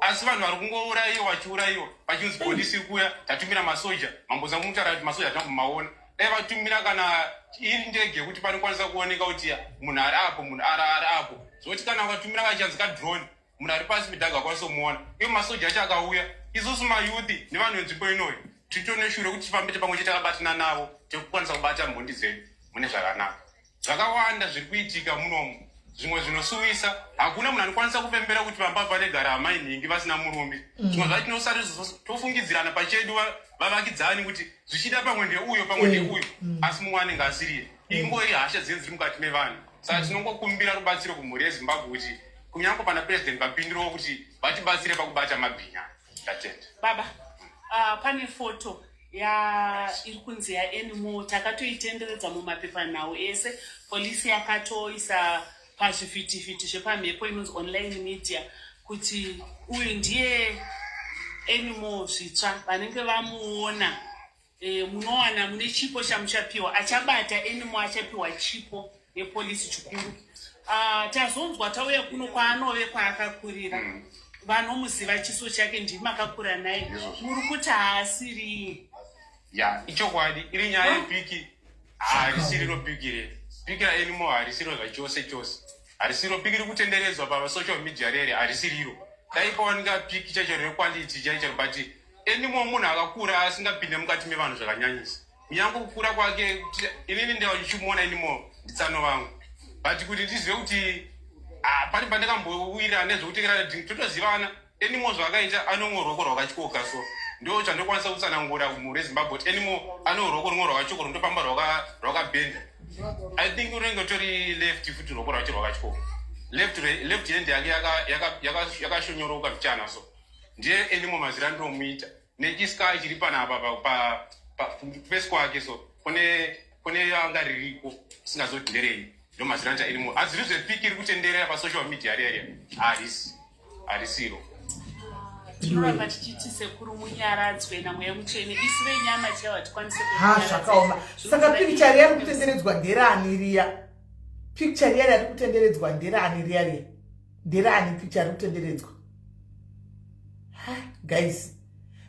Asi vanhu vari kungourayiwa vachiurayiwa vachinzi polisi kuya tatumira masoja, mamboza kumutaura kuti masoja hatinambomaona. Dai vatumira kana iri ndege yekuti panokwanisa kuoneka kuti munhu ari apo, munhu ari apo, zvokuti kana vakatumira kachanzi kadroni munhu ari pasi pedhaga akwanisa kumuona. Iyo masoja acho akauya, isusu mayuthi nevanhu venzvimbo inoyi titone shure kuti tifambe pamwe chete takabatana navo tekukwanisa kubata mhondi dzedu mune zvakanaka. Zvakawanda zviri kuitika munomu, zvimwe zvinosuvisa. Hakuna munhu anokwanisa kupembera kuti pamba panegara amai nhingi vasina murume. Zvimwe zvacho tinosari tofungidzirana pachedu vavakidzani kuti zvichida pamwe ndeuyo pamwe ndeuyo, asi mumwe anenge asiriye. Ingori hasha dzinenge dziri mukati mevanhu. Saka tinongokumbira rubatsiro kumhuri yeZimbabwe kuti kunyange pana president vapindirawo kuti vatibatsire pakubata mabhinya. Tatenda baba. Pane foto iri kunzi yaAnimal takatoitenderedza mumapepanhau ese. Polisi yakatoisa pazvivhitivhiti zvepamhepo inonzi online media kuti uyu ndiye Animal zvitsva. Vanenge vamuona munowana mune chipo chamuchapiwa, achabata Animal achapiwa chipo yepolisi chikuru. Tazonzwa tauya kuno kwaanove kwaakakurira, vanomuziva chiso chake ndimi akakura naye, muri kuti haasiri. Ya ichokwadi, iri nyaya yepiki harisiriro pikire. Piki raAnimal harisiro zvachose chose, harisiro piki riri kutenderedzwa pasocial media rere, harisiriro. Dai pawanika piki chacho requality chaicho, but Animal munhu akakura asingapinde mukati mevanhu zvakanyanyisa. Kunyange kukura kwake, inini ndichimuona Animal nditsano vangu, but kuti ndizive kuti pane pandakambowira nezvekutekera totozivana. Animal zvakaita anomoroko rwakatyoka, so ndo chandokwanisa kutsanangura kumhuri yeZimbabwe kuti Animal anoroko rumwe rwakatyoka rundofamba rwakabhenda. I think unenge tori left futi rwoko rwacho rwakatyoka. Left hand yake yakashonyoroka mchana, so ndiye Animal mazira ndomuita nechiska chiri panapa face kwake, so kune anga ririko singazoti nderei ndo mazira nja Animal. Azviri zvepiki iri kutenderera pasocial media rere harisiro. tinoramba tichiti sekuru munyaradzwe namweya mutsvene isu venyama chaiva tikwanise zvakaoma. Saka picture yari kutenderedzwa nderani riya? Picture yari ari kutenderedzwa nderani riya riya? Nderani picture ari kutenderedzwa? Guys,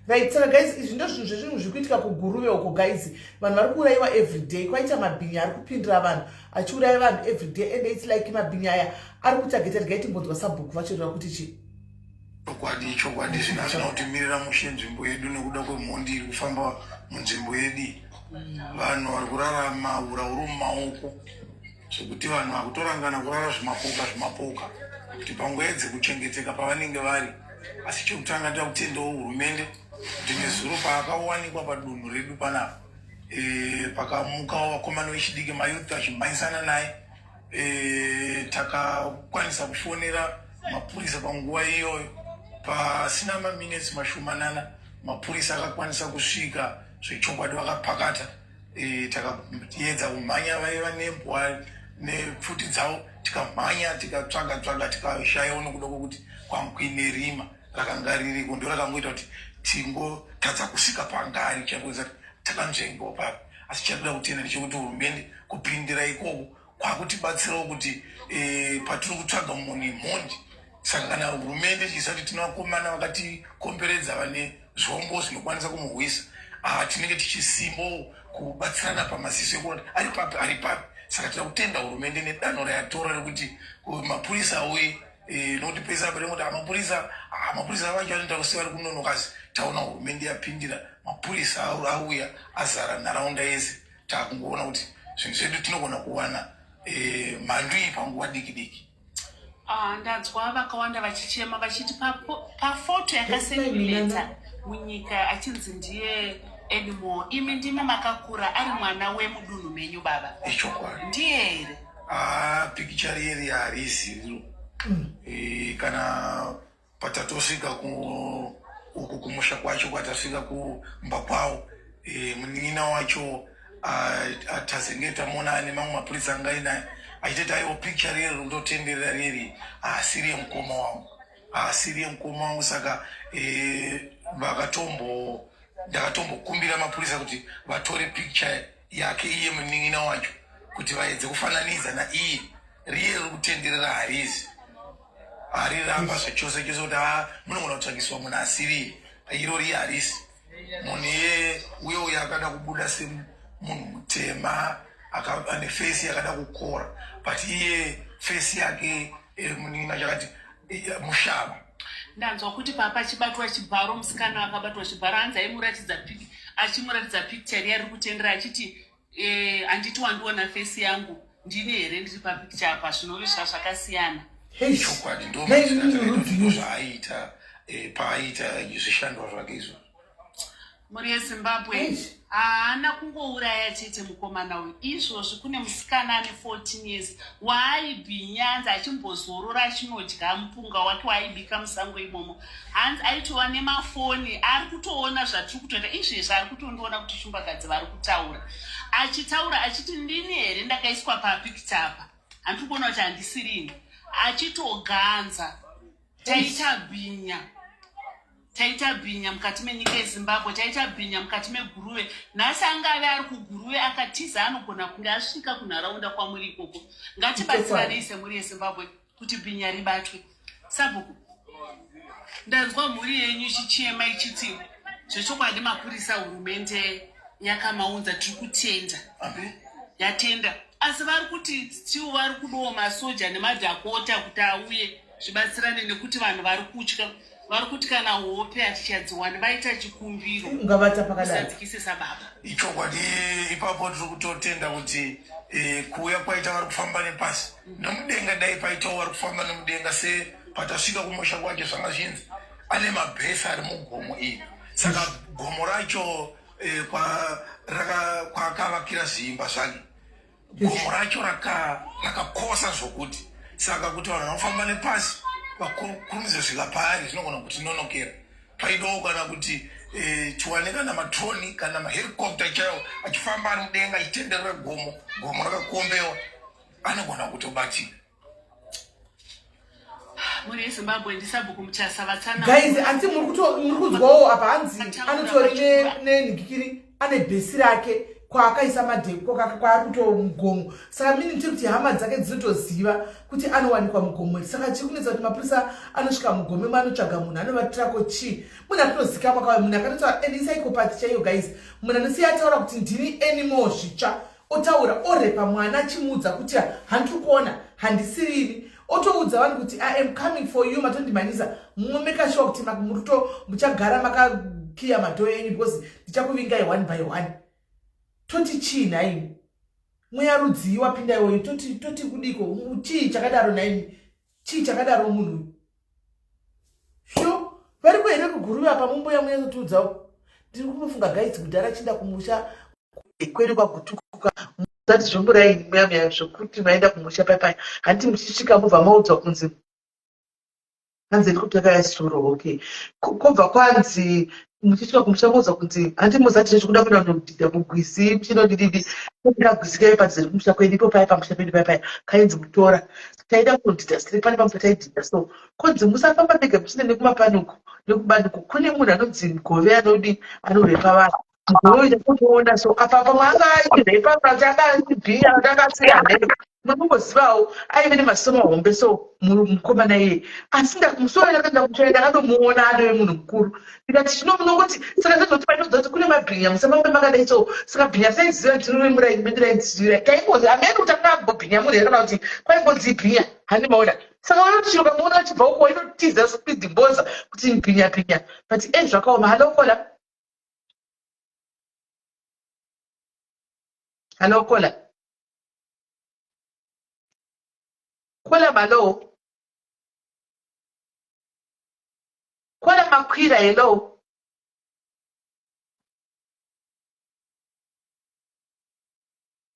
right, saka guys, izvi ndo zvinhu zvezvinhu zviri kuitika kuGuruve uko guys. Vanhu vari kuurayiwa everyday. Kwaita mabhinya ari kupindira vanhu achiuraya vanhu everyday, and it's like mabhinya aya ari kutageta timbonzwa sabhuku vachireva kuti chi chokwadi zvinazvina kutimirira mushe nzvimbo yedu nekuda kwemhondi iri kufamba munzvimbo yedu. Vanhu vari kurarama urauru mumaoko zvekuti vanhu vakutorangana kurara zvimapoka kuti panguva dzekuchengeteka pavanenge vari. Asi chokutanga toda kutendawo hurumende kuti nezuro paakawanikwa padunhu redu panapa pakamukawo vakomana vechidiki mayouth achimhanyisana naye, takakwanisa kufonera mapurisa panguva iyoyo. Pasina maminutes mashomanana mapurisa akakwanisa kusvika zvechokwadi vakapakata. Takaedza kumhanya vaiva nembwa nepfuti dzavo, tikamhanya tikatsvaga tikashayawo nokuda kwokuti kwamkuine rima rakanga ririko ndo rakangoita kuti tingotadza kusvika pangari chakuza takanzvengawo papo. Asi chatoda kutenda ndechekuti hurumende kupindira ikoko kwakutibatsirawo kuti patiri kutsvaga mhondi. Saka kana hurumende ichisa kuti tina vakomana vakatikomberedza vane zvombo zvinokwanisa kumuhwisa, tinenge tichisimbawo kubatsirana pamaziso ekuona ari papi. Saka tinoda kutenda hurumende nedanho rayatora rekuti mapurisa auye, nokuti pesa pere kuti mapurisa vacho anoita kusiya vari kunonokasi. Taona hurumende yapindira, mapurisa auya azara nharaunda yese. Takungoona kuti zvinhu zvedu tinogona kuwana mhandu iyi panguva diki. Ndanzwa vakawanda vachichema vachiti pafoto yakasendimeta munyika achinzi ndiye Edmo, imi ndimi makakura ari mwana wemudunhu menyu baba. Ichokwadi. Ndiye here? Picture yeri harisi kana patatosvika uku kumusha kwacho kwatasvika kumba kwawo, munin'ina wacho tazenge tamona ane mamwe mapurisa anga inaye achitoti aiwo picture reri rikutotenderera reri haasiri yemukoma wangu. Saka ndakatombokumbira mapurisa kuti vatore picture yake iye munin'ina wacho kuti vaedze kufananidza naiye. Riye riri kutenderera harizi, hariramba zvachose kuti munogona kutsvagiswa munhu asiri iro riye harisi. Munhu uyo akada kubuda semunhu mutema ane fesi yakada kukora, but iye fesi yake munin'ina chakati mushava. Ndanzwa kuti papa achibatwa chibharo, musikana akabatwa chibharo, hanzi achimuratidza picture yari kutendera achiti handiti wandiona fesi yangu ndine here ndiri papicture apa, zvinovisva zvakasiyana. Chokwadi ndo zvaaita paaita zvishandwa zvake izvo. Mhuri yeZimbabwe haana kungouraya chete mukomana uyu. Izvozvi kune musikana ane 14 years waaibhinyanza achimbozorora achinodya mupunga wake waaibika musango imomo. Hanzi aitova nemafoni ari kutoona zvatiri kutoita izvezvi, ari kutondiona kuti shumbakadzi vari kutaura, achitaura achiti ndini here ndakaiswa papicture apa, handiri kuona kuti handisirini, achitoganza. Taita bhinya mukati menyika yeZimbabwe, taita bhinya mukati meGuruve. Nhasi angave ari kuGuruve akatiza, anogona kunge asvika kunharaunda kwamuri ikoko. Ngatibatsirane semhuri yeZimbabwe kuti bhinya ribatwe. Sabhuku, ndanzwa mhuri yenyu ichichema ichiti zvechokwadi mapurisa hurumende yakamaunza, tiri kutenda. Yatenda. Asi vari kuti still vari kudawo masoja nemadhakota kuti auye zvibatsirane nekuti vanhu vari kutya. Vari kuti kana hope hatichadziwani vaita chikumbiro usadzikise sababa. Ichokwadi ipapo tiri kutotenda kuti kuuya kwaita vari kufamba nepasi nomudenga, dai paitawo vari kufamba nomudenga. Se patasvika kumusha kwake zvanga zvinzi ane mabhesi ari mugomo iyi. Saka gomo racho kwakavakira zviimba zvake, gomo racho rakakosa zvokuti, saka kuti vanhu vanofamba nepasi vakurumidze svika paari zvinogona kuti nonokera. Paidawo kana kuti tiwane kana matroni kana mahelicopter chaiwo achifamba ari mudenga achitenderera gomo rakakombewa, anogona kutobatika. muri Zimbabwe ndisabhuku muchasa vatsana guys anti muri kudzwawo apa hanzi anotori nenhikiri ane bhesi rake kwaakaisa madheko kwaari kuto mugomo saka mini ndiri kuti hama dzake dzinotoziva kuti anowanikwa mugomo saka chiri kunetsa kuti mapurisa anosvika mugomo manotsvaga munhu anovatirako chii munhu atinozikamwa kava munhu akanotaura and isaikopati chaiyo guys munhu anosiya ataura kuti ndini animal zvitsva otaura orepa mwana achimuudza kuti handiri kuona handisiriri otoudza vanhu kuti I am coming for you matondimhanyisa momeka sure kuti muchagara makakiya madhoo enyu because ndichakuvingai one by one toti chii naimi mweya rudzii wapinda iwoyo toti kudiko chii chakadaro naimi chii chakadaro munhu sho vari kuhere kuguruva apa mumboya munyazotiudzawo ndiri kunofunga guys kudhara chinda kumusha kwedu kwagutukuka zati zvomborai mweya zvokuti maenda kumusha paipai handiti muchisvika mubva maudzwa kunzi hanzi ndiri kutakaya suro okay kobva kwanzi muchisvika kumusha maudzwa kunzi handi muzati nezvekuda kuenda kundodhidha mugwizi muchinodididi ndagwizi kai padziri kumusha kwedu ipo pai pamusha pedu paipai kainzi mutora taida kundodhidha siri pane pamusha taidhidha so konzi musafamba ndege muchinde nekumapanuko nekubanduko kune munhu anonzi mugove anodi anorepa vanhu ngoita kutoona so apa pamanga airepa patakazibhiya takasiyana munongozivawo aive nemasomo hombe so mukomana iye asi ndakumusoro ndakaenda kutsvaira ndakatomuona adove munhu mukuru ndikati chinomunongoti saka ndazoti painoudza kuti kune mabhinya musamambe makadai so saka bhinya saiziva ndinoremurai kaingozi amene kuti akambobhinya munhu here kana kuti kwaingozi bhinya handimaona saka vanotichiruka muona achibva uko inotiza spidi mboza kuti bhinya but zvakaoma halokola Hello, Kola. Kola malo. Kola makwira hello.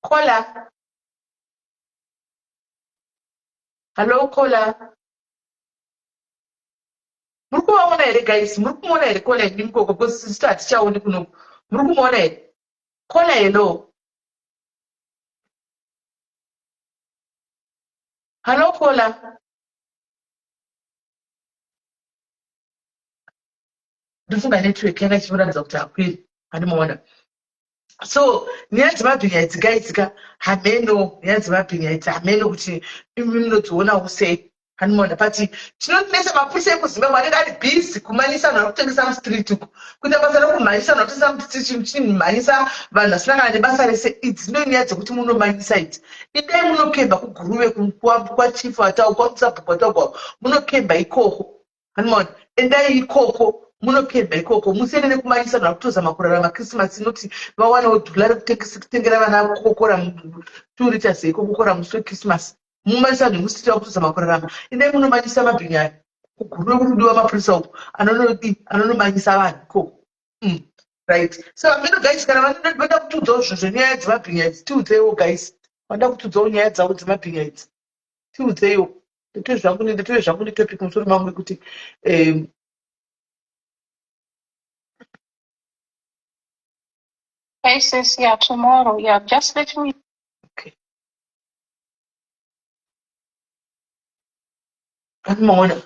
Kola. Hello, Kola. Murikuona here guys, murikuona here Kola ndimukoko because sister atichaoni kuno. Murikuona here. Kola hello. Hello, Kola. Ndofunga network yanga ichimuratidza kuti hakwiri handimaona so nyaya dzemabhinya idzi gaidzika hameno nyaya dzemabhinya idzi hameno kuti imi munodzionawo sei handimaona but chinonesa mapurisa ekuzimbabwe anenge ari bhizi kumhanyisa vanhu vari kutengesa mustreet uku kuita basa rokumhanyisa vanhu vatengesa mustreet chimhanyisa vanhu vasinangana nebasa rese idzi ndo nyaya dzekuti munomhanyisa idzi idai munokemba kuguruve kwachifu atau kwamusabhuku atagwa munokemba ikoko handimaona endai ikoko munokemba ikoko musiende nekumhanyisa vanhu vari kutozama kurarama krismasi inoti vawanawo dhula rekutengera vana kokora 2 liters ikokokora musi wekrismasi mumanyisa nemusiti wakutozama kurarama endai munomanyisa mabhinya kuguruve kurudiwa mapurisa uku anonomanyisa vanhu ikoko right so ameno guys kana vanoda kutudzawo zvinhu zvenyaya dzemabhinya idzi tiudzeiwo guys vanoda kutudzawo nyaya dzavo dzemabhinya idzi tiudzeiwo ndetove zvangu netopic musoro mangu ekuti Hey sis, yeah, tomorrow. Yeah, just let me. okay handimaona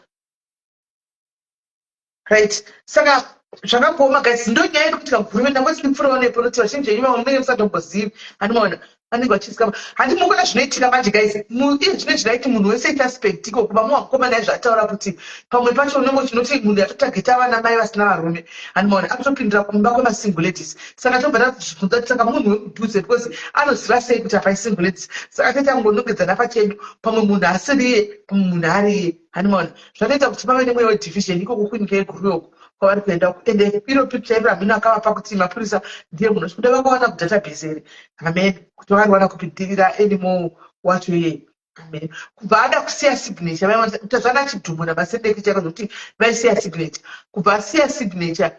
right saka zvakaoma guys ndo nyaya yekuti kagurumende angosindipfurawo nepo noti vazhinji venyu vamwe munenge musatombozivi handimaona vanenge vachisikama handimukona zvinoitika manje guys iye zvino zvinaiti munhu wese itaspect iko kuba muwamukomana izvaataura kuti pamwe pacho unenge chinoti munhu yatotageta vana mai vasina varume handimaona akutopindira kumba kwemasingle ladies saka tobva tazvibvunza kuti saka munhu wekudhuze because anoziva sei kuti hapai single ladies saka toita kungonongedzana pachedu pamwe munhu asiri iye pamwe munhu ari iye handimaona zvanoita kuti pave nemweya wedivision ikoko kunyika yeguruyoku kwavari kuenda ende iro picture iro hamino akavapa kuti mapurisa ndiye munhu zvikuda vakawana kudatabase here amen kuti vakariwana kupitirira animal wacho iye amen kubva ada kusiya signature utazvana chidhumu namasendeki chakazoti vaisiya signature kubva asiya signature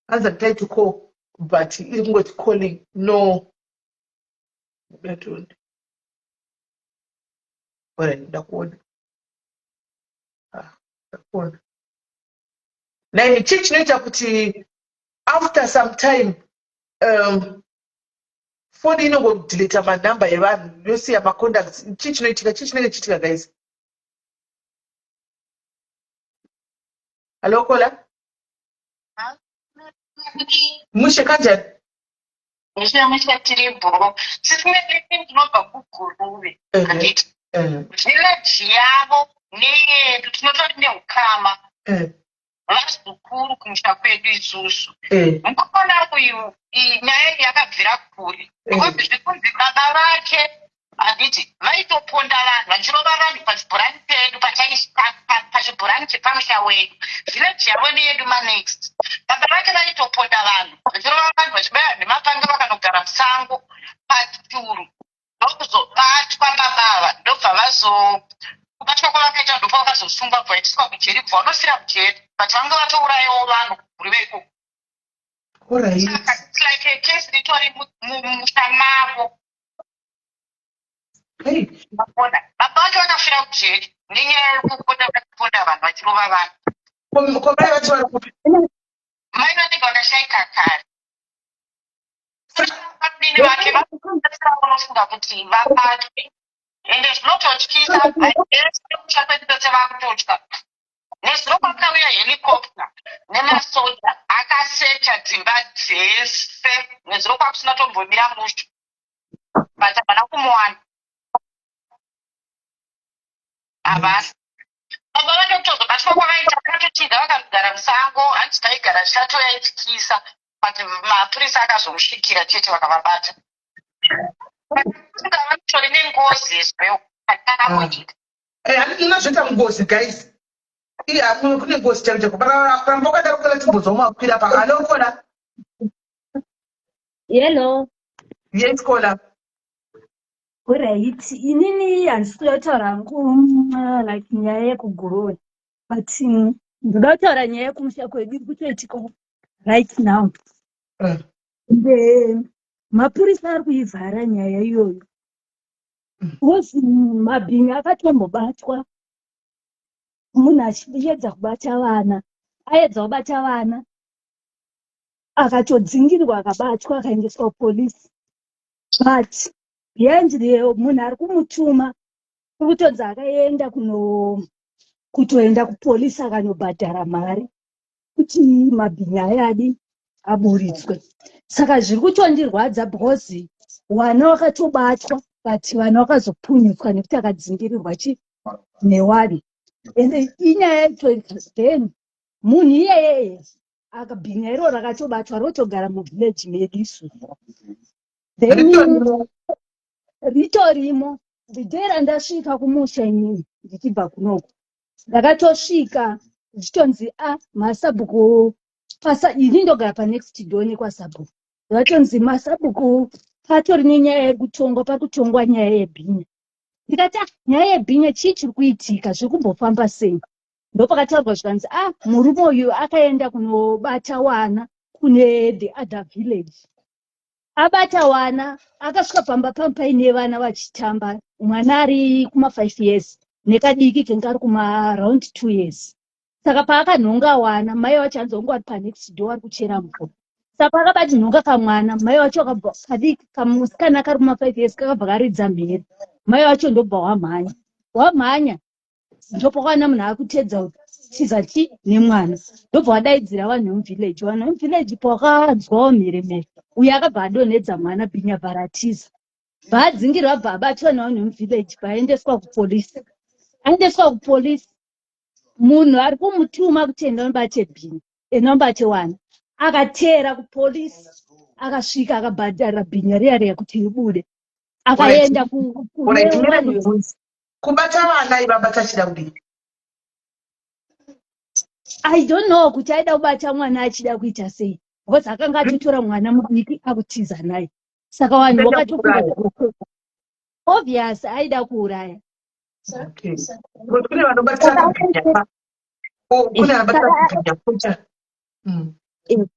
anza nditaiti call but iri kungoti calling no ndatondi ora ndakuona ndakuona naini chii chinoita kuti after some time foni inongodhilita manhamba evanhu yosiya macontacts chii chinoitika chii chinenge chiitika guys Hello, Kola. Mushe kanjani? Mushe tiri bhoro. Sisimene ndinobva kuGuruve. Handiti. Village yavo neyedu tinotori neukama. Vazukuru kumusha kwedu isusu. Mukona uyu nyaya yakabvira kuri. Because zvikunzi baba vake handiti vaitoponda vanhu vachirova vanhu pachibhurani pedu pachibhurani chepamusha wedu. Village yavo neyedu manext. Baba vake vaitoponda vanhu vachirova vanhu vachibaya nemapanga vakanogara musango pachuru. Ndokuzobatwa babava ndobva kubatwa kwavakaita ndopa vakazosungwa bvaiswa kujeri bva vanosira kujeri but vanga vatourayawo vanhu kuri veko. It's like a case ritori mumusha mavo. Baba vacho vakafira kujeri nenyaya yekuponda vanhu vachirova vanhu. Mai vanenge vakashaika kare. Vadini vake vanofunga kuti vabatwe. Ende zvinototyisa vaisha kwedu tose vakutotya. Nezuro kwakauya helicopter nemasoja akasecha dzimba dzese. Nezuro kwakusina tombomira musha. But havana kumuwana. Havasi. Baba vatotozobatwa kwavaita vakatotiza vakagara musango handiti taigara tichatoyaityisa. But mapurisa akazomusvikira chete vakavabata. Vanotori nengozi zveo. Ndinozoita ngozi guys. Kune ngozi chaicho parambokada kukala timbozomwakwira pakalo Kola. Hello. Yes Kola. Alright. Inini handisi kutaura like nyaya yekuGuruve. But ndoda kutaura nyaya yekumusha kwedu iri kutoitika right now. Mapurisa ari kuivhara nyaya iyoyo. Because mabhinga akatombobatwa. Munhu achiedza kubata vana. Aedza kubata vana. Akatodzingirirwa akabatwa akaendeswa kupolisi. But behind the munhu ari kumutuma kutonzi akaenda kutoenda kupolisi akanobhadhara mari kuti mabhinga ayadi aburitswe. Saka zviri kutondirwadza because vana vakatobatwa but vana vakazopunyutswa nekuti akadzingirirwa newani. Ende inyaya then munhu iyeye akabhinya iro rakatobatwa rotogara muvhileji medu isusu. Then ritorimo the randasvika kumusha inini ndichibva kunoko ndakatosvika zvichitonzi masabhuku ini ndogara panext door nekwasabhuku. Vatonzi masabhuku patori nenyaya yekutongwa pakutongwa nyaya yebhinya. Ndikati nyaya yebhinya chii chiri kuitika zviri kumbofamba sei. Ndopakataurwa zvikanzi murume uyu akaenda kunobata wana kune the other village. Abata wana akasvika pamba paine vana vachitamba. Mwana ari kuma5 years nekadiki kenge ari kuma-around 2 years. Saka paakanhonga wana mai vacho anzongo ari panext door ari kuchera mvura. Saka pakabati nhonga kamwana mai vacho kadiki kamusikana kari kuma5 years kakabva karidza mhere. Mai vacho ndobva wamhanya ndopakwana munhu akutedza tiza nemwana ndobva wadaidzira vanhu vemuvhileji. Vanhu vemuvhileji pavakanzwawo mheremhere uyu akabva adonhedza mwana bhinya bharatiza. Bhaadzingirwa bva abatwa navanhu vemuvhileji bhaendeswa kupolisi. Aendeswa kupolisi munhu ari kumutuma kuti enda unobate bhinya enobate wana akateera kupolisi akasvika akabhadharira bhinya riya riya kuti ibude. Akaenda kubata vana ivabata chida kudini. I don't know kuti aida kubata mwana achida kuita sei. Because akanga atotora mwana mudiki akutiza naye. Saka vanhu vakatokuva obvious aida kuuraya. Kune vanobata kubhinya. Kune vanobata kubhinya.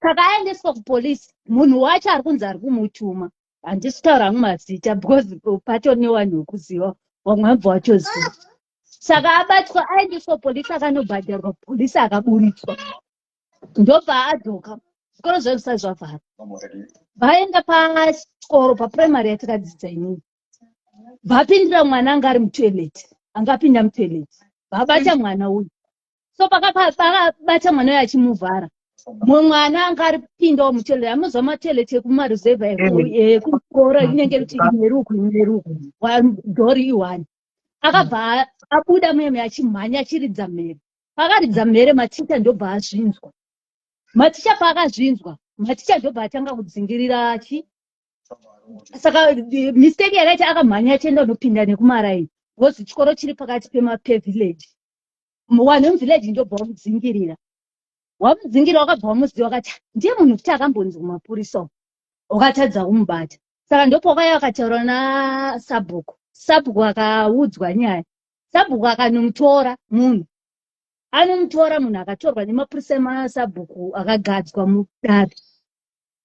Saka aendeswa kupolisi. Munhu wacho ari kunzi ari kumutuma. Handisi kutaura mazita because pato nevanhu vekuziva vamwe vabva vachoziva. Saka abatwa aendeswa polisi akanobhadharwa polisi akaburitswa. Ndobva adzoka zvikoro zvedu zvisati zvavhara. Vaenda pachikoro papuraimari yatakadzidza inini. Vapindira mwana anga ari mutoileti. Angapinda mutoileti. Vabata mwana uyu. so pakabata mwana uyo achimuvhara mumwe mwana anga aripindawo mutelere amuzwa matelete kumaruzevha ekukora inenge kuti ineruku dhori iwani akabva abuda meme achimhanya achiridza mhere pakaridza mhere maticha ndobva azvinzwa maticha paakazvinzwa maticha ndobva atanga kudzingirira achi saka mistake yakaita akamhanya achienda unopinda nekumaraini because chikoro chiri pakati pevillage one wemuvillage ndobva wamudzingirira wakabva wamuziva wakati ndiye munhu kuti akambonzi kumapurisa wakatadza kumubata saka ndopokaya wakataura nasabhuku akaudzwa nyaya sabhuku akanomutora munhu munhu akatorwa nemapurisa emasabhuku akagadzwa mudare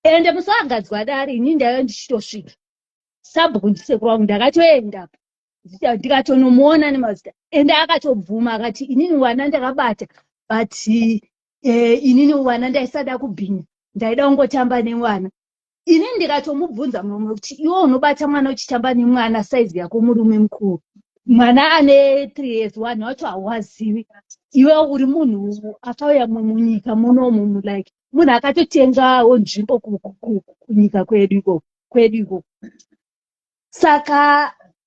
ende musi agadzwa dare ini ndaiyo ndichitosvika sabhuku ndisekuru wangu ndakatoendapo ndikatonomuona nemazita ende akatobvuma akati inini wana ndakabata but inini wana ndaisada kubhinya ndaida kungotamba nemwana inini ndikatomubvunza mumwe kuti iwe unobata mwana uchitamba nemwana saizi yako murume mukuru mwana ane 3 years wanhu wacho hauwazivi iwe uri munhu akauya munyika munomu like munhu akatotengawo nzvimbo kunyika kwedu iko saka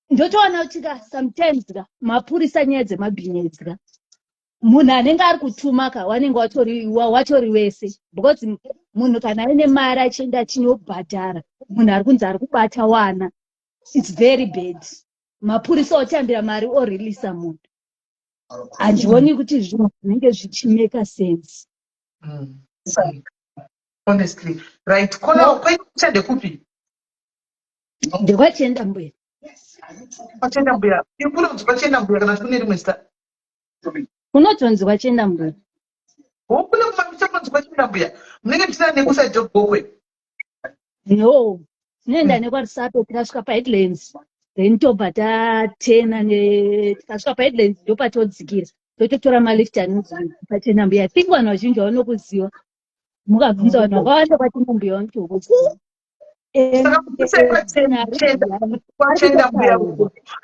ndotoona kuti sometimes mapurisa nyaya dzemabhinya munhu anenge ari kutuma wanenge watori wese because munhu kana aine mari achienda achinobhadhara munhu ari kunzi ari kubata wana it's very bad mapurisa otambira mari oreleasa munhu handioni kuti zvinhu zvinenge zvichimeka sense honestly right kona kwende kupi ndekwachenda mbuya kwachenda mbuya ikunonzi kwachenda mbuya kana kune rimwe zita kunotonzi kwachenda mbuya kune kumamisa kunonzi kwachenda mbuya munenge tisina nekusaidhogokwe no tinoenda nekwarisato tikasvika paheadlands then tobva tatena tikasvika paheadlands ndopatodzikira tototora malifti anonzi kwachenda mbuya think vanhu vazhinji vanokuziva mukabvunza vanhu vakawanda kwachenda mbuya vanotokuziva kwachenda mbuya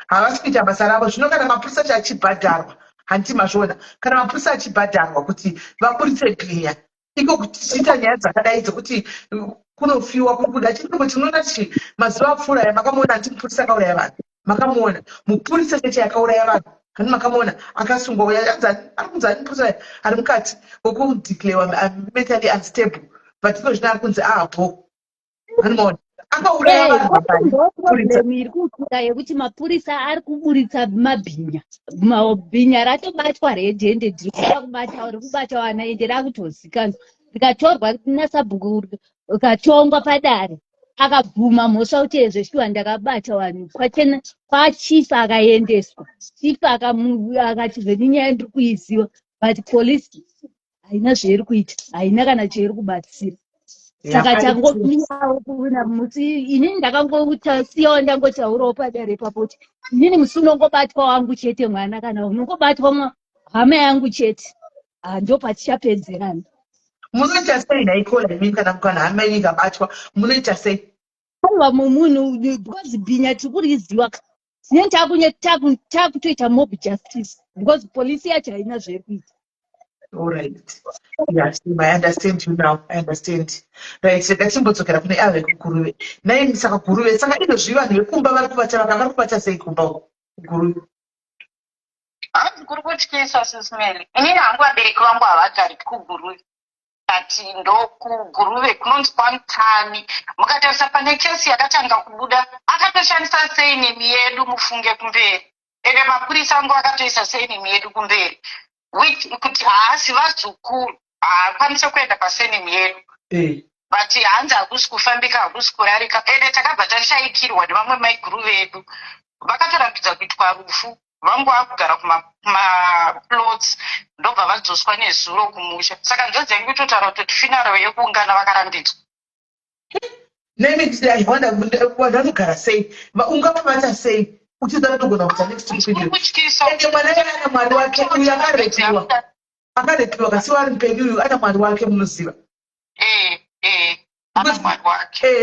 havasi kuita basa ravo zvino kana mapurisa achibhadharwa handiti mazvona kana mapurisa achibhadharwa kuti vaburitse bhinya iko kuti tiita nyaya dzakadai dzekuti kunofiwa kubuda chinomo tinoona kuti mazuva apfuura makamuona handi mupurisa akauraya vanhu makamuona mupurisa cheche akauraya vanhu handi makamuona akasungwa ari kunzi ani mupurisa ari mukati wokudeclarewa mentally unstable but iko zvino ari kunzi apo hanimaona akauraya vanhu iri kukuda yekuti mapurisa ari kuburitsa mabhinya ratobatwa redhende ndiri kuda kubata ri kubata wana ende rakutozikanwa rikatorwa nasabhuku ukatongwa padare akabvuma mhosva kuti ezveshiwa ndakabata vanhu kwachifa akaendeswa chifa akati zveni nyaya ndiri kuiziva but polisi haina zvairi kuita haina kana chairi kubatsira saka tangoiawo kuona musi inini ndakangosiyawo ndangotaurawo padare ipapo kuti inini musi unongobatwa wangu chete mwana kana unongobatwa hama yangu chete ndopatichapedzerana munoita sei naikola imini kana hama yenyu ikabatwa munoita sei aiwa munhu because bhinya tiri kuriziva tinenge takutoita mob justice because polisi yacho haina zvairi kuita all right yes I understand you now I understand right takachimbodzokera kune ave kuguruve naini saka guruve saka izvozvi vanhu vekumba vari kubata sei kumba guruve hanzi kuri kutyisa sisimeri inini hangu vabereki vangu havagari kuguruve kati ndokuguruve kunonzi kwamutani mukatarisa pane kesi yakatanga kubuda akatoshandisa seinemi yedu mufunge kumberi ende mapurisa angu akatoisa seinemi yedu kumberi kuti haasi vazukuru haakwanise kuenda paseinemi yedu but hanzi hakusi kufambika hakusi kurarika ende takabva tashaikirwa nevamwe maiguruve edu vakatorambidza kuitwa rufu vangu vakugara kumaplots ndobva vadzoswa nezuro kumusha saka njodzi yangu itotaura kuti finaro yekuungana vakarambidzwa vanogara sei ungavabata sei uchiza kutogona kuta next week ende mwana iye ana mwari wake uyu akarepiwa kasiwa ari mupenyu uyu ana mwari wake munoziva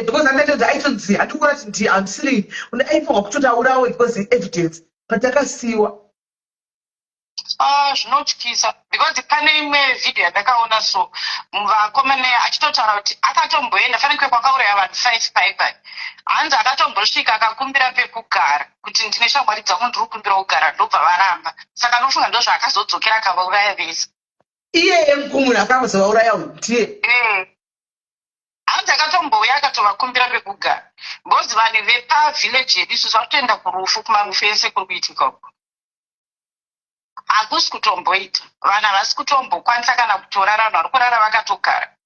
because andaitodzi aitonzi handikurati ndi amsiri aifanwa kutotaurawo because evidence patakasiwa Zvinotyisa because pane imwe vhidhiyo yandakaona so vakomana achitotaura kuti akatomboenda fanike kwakauraya vanhu 5 paipai hanzi akatombosvika akakumbira pekugara kuti ndine shamwari dzangu ndiri kukumbira kugara ndobva varamba saka ndofunga ndo zvaakazodzokera akavauraya vese iyeye munhu akazovauraya ndiye hanzi akatombouya akatovakumbira pekugara because vanhu vepavhileji yedu isu vakutoenda kurufu kumarufu ese kuri kuitika uko hakusi kutomboita vanhu havasi kutombokwanisa kana kutorara vanhu vari kurara vakatogara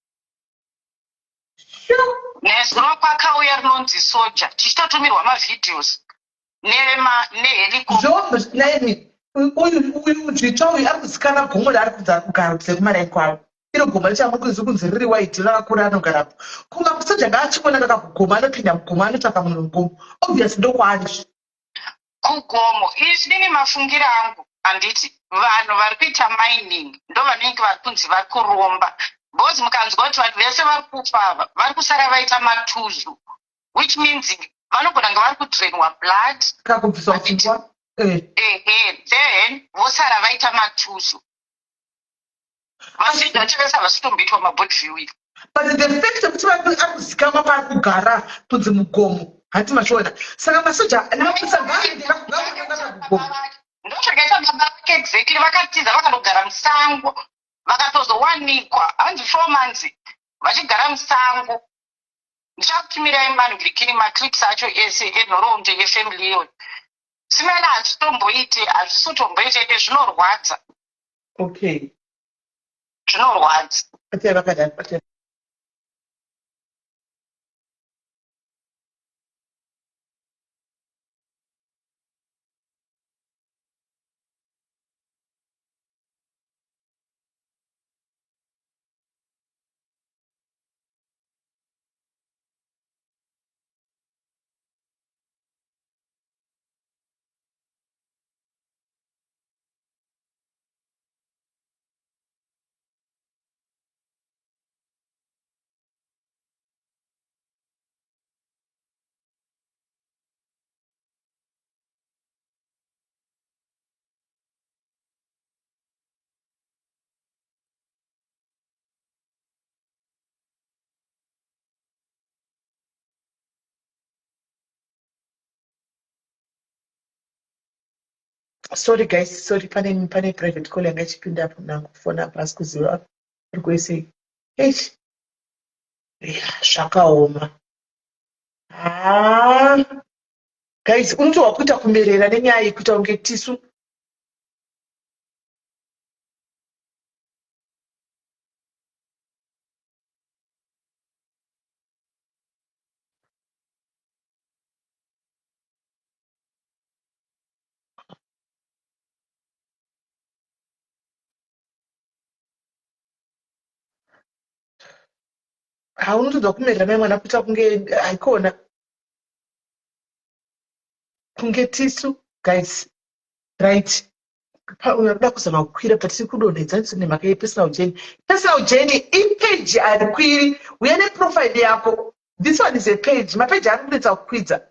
nezuro kwakauya rinonzi soja tichitotumirwa mavhidhios nehelikopteri uyu dzvitsva uyu ari kuzikanwa gomo raari kubva kugara kusekumaraini kwavo iro gomo richamukwizi kunzi riri waiti rakakura anogarapo kunga kusoja ngaachiona kakakugoma anopinda mugomo anotsvaka munhu mugomo obviously ndokwaari kugomo izvini mafungiro angu handiti vanhu vari kuita mining ndo vanenge vari kunzi vari kuromba because mukanzwa kuti vanhu vese vari kufava vari kusara vaita matuzu which means vanogona kunge vari kudrainwa blood kakubviswa pfungwa then vosara vaita matuzu vasvida kuti vese havasi kutomboitwa mabody view iyi but the fact yekuti ari kuzikamwa paari kugara kunzi mugomo hati machiona saka masoja ndochakaita baba vake exactly vakatiza vakandogara musango vakatozowanikwa hanzi 4 months vachigara musango ndichakutumirai manhurikini maclips acho ese enhoroondo yefamily iyoyo simena hazvitomboite hazvisotomboite ende zvinorwadza okay zvinorwadza sorry guys sorry pane private call yanga ichipinda apo nakufona apo asi kuziva uri kuesei zvakaoma guys unotogwa kuita kumberera nenyaya yekuita kunge tisu unotogwa kumerera mai mwana kuita kunge haikona kunge tisu guys right unoda kuzama kukwira but tiri kudonhedza nemhaka yepersonal journey ipeji ari kwiri uya neprofile yako this one is a page mapeji ari kuedza kukwidza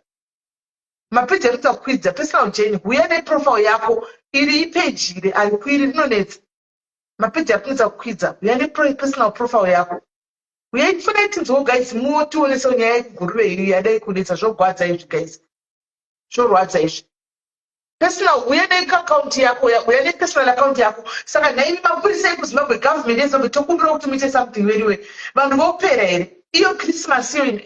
mapeji ari kuedza kukwidza personal journey uya neprofile yako iri ipeji iri ari kwiri rinonetsa mapeji ari kuedza kukwidza uya nepersonal profile yako uya ifuna itinzwo guys muotionesawo nyaya yekuguruve iri yadai kunetsa zvogwadza izvi guys zvorwadza izvi personal uya neakaunti yako uya nepersonal account yako saka nhaini mapurisa ekuzimbabwe government yezimbabwe tokumbira kuti muite something veriwe vanhu vopera here iyo christmas iyo ine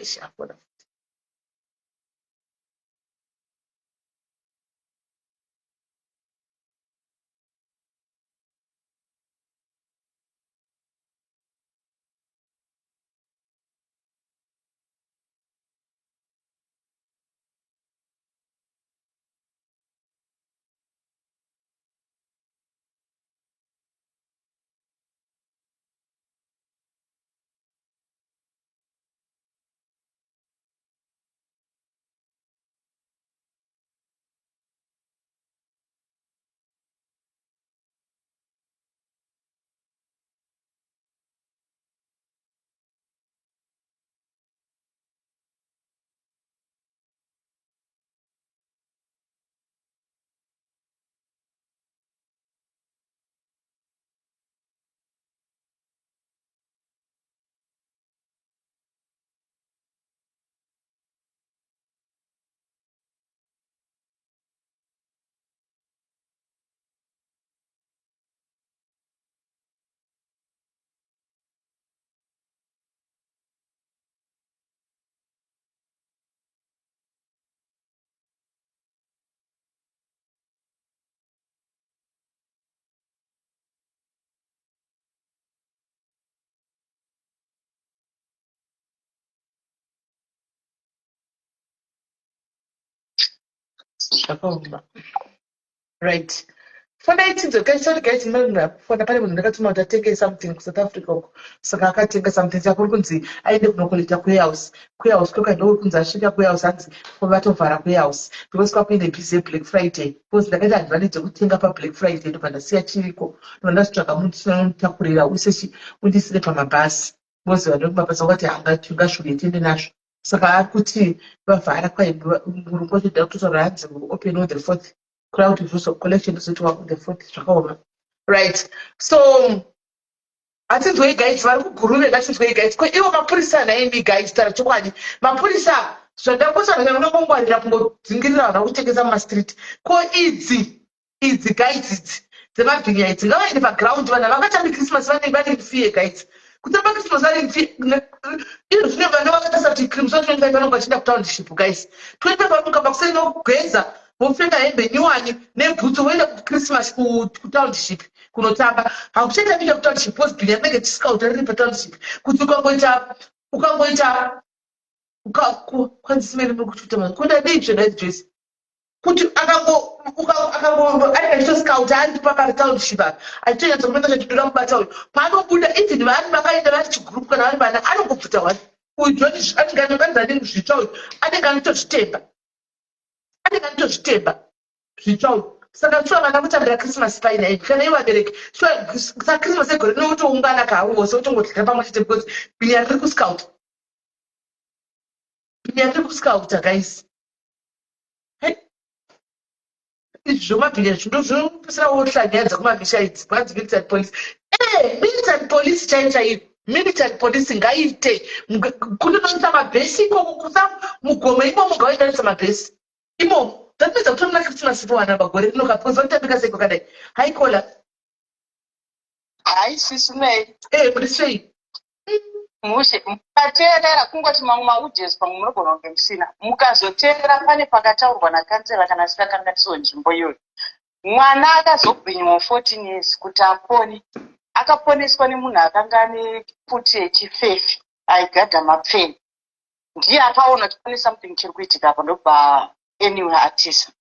Zvakaoma. Right. For 19th, guys, sorry guys, for the parliament, ndakatuma kuti atenge something South Africa uko. Saka akatenga something chakuri kunzi aende kunokoleta queerhouse. Queerhouse kwoka ndo kunzi asvika queerhouse anzi vatovhara queerhouse because kwapinde busy Black Friday. Because ndakaita advantage yekutenga pa Black Friday ndobva ndasiya chiriko. Ndondasvitsvaga mutakurira usechi undisire pamabhasi. Because vanhu kumabhasi vakati hangashuge tiende nazvo. Saka akuti vavhara murungu wachoda kutotaura hanzi open on the 4th. Crowd reversal collection is on the 4th zvakaoma. Right. So atinzwei guys vari kuguruve ngatinzwei guys ko ivo mapurisa naimi guys tara chokwadi mapurisa zvandakosana unongongwarira kungodzingirira vanhu vakutengesa mumastreet ko idzi guys idzi dzemabhinya idzi ngavaende paground vanhu vangatambi christmas vanenge vane fiye guys kutamba christmas vane fiye izvo zvine vanhu vakatasa kuti crimson 25 vanonga vachienda kutownship guys 25 vanokamba kuseri nokugweza vopfeka hembe nyuwani nebhutsu voenda kuchristmas kutownship kunotamba hakuchaita vinde kutownship posbhinya rinenge tisikaute riri patownship kuti ukangoita kwanzisimene mekuchuta kuda dei zvenaizvese kuti akangosikaute ari papa retownship achitonyatsokuenda chachitoda kubata uyu paanobuda even vari vakaenda vari chigroup kana vari vana anongobvuta wani uyu joni anengaanoganizanini zvitsva uyu anenge anotozvitemba zvitsva uyu saka shuwa vana kutambira christmas painai kana ivo vabereki shuwa sa christmas egore nokutoungana kahavo vose votongodyira pamwe chete because bhinya riri kuscouta guys izvi zvomabhinya zvinopisira wohlanyadza kumamisha idzi kwanzi military police military police chaiyo military police ngaite kunonoisa mabhesi ikoko kusa mugome imomo ngawaindanisa mabhesi imomo tatopedza kutomuna christmas ivana bagore rinoka because vanotambika seiko kadai haikola haisisinei muri sei mushe mukateerera kungoti mamwe maudhios pamwe munogona kunge musina mukazoteerera pane pakataurwa nakansela kana sitakangatisiwo nzvimbo iyoyo mwana akazobhinywa 14 years kuti apone akaponeswa nemunhu akanga ane pfuti yechifefi aigadha mapfeni ndiye akaona kuti pane something chiri kuitika apa ndobva anyway atisa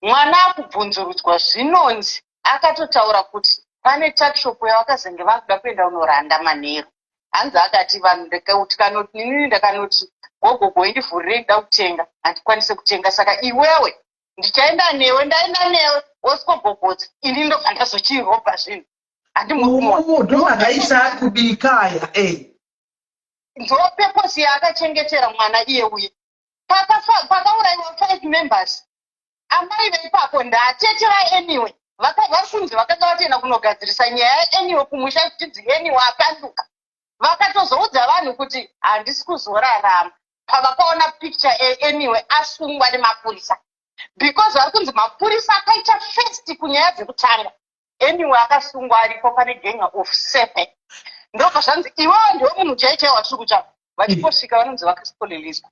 mwana akubvunzurudzwa zvinonzi akatotaura kuti pane takshop yavakazenge vakuda kuenda unoranda manheru hanzi akati vanhu ndakauti kanoti nini ndakanoti gogogo indivhurirei nda kutenga handikwanise kutenga saka iwewe ndichaenda newe ndaenda newe wosikogogodza ini ndobva ndazochirobha zvinhu handimukumunohagaisa kubikaya ndopeposi yaakachengetera mwana iye uye pakaurayiwa 5 members amai veipapo ndatetera anyway vari kunzi vakanga vatoenda kunogadzirisa nyaya yeanyway kumusha kuchidzi anyway akanduka vakatozoudza vanhu kuti handisi kuzorarama pavakaona picture anyway asungwa nemapurisa because vari kunzi mapurisa akaita first kunyaya dzekutanga anyway akasungwa aripo pane gang of 7 ndobva zvanzi iwewo ndiwe munhu chaichai wasvuku chavo vachitosvika vanonzi vakasipoleliswa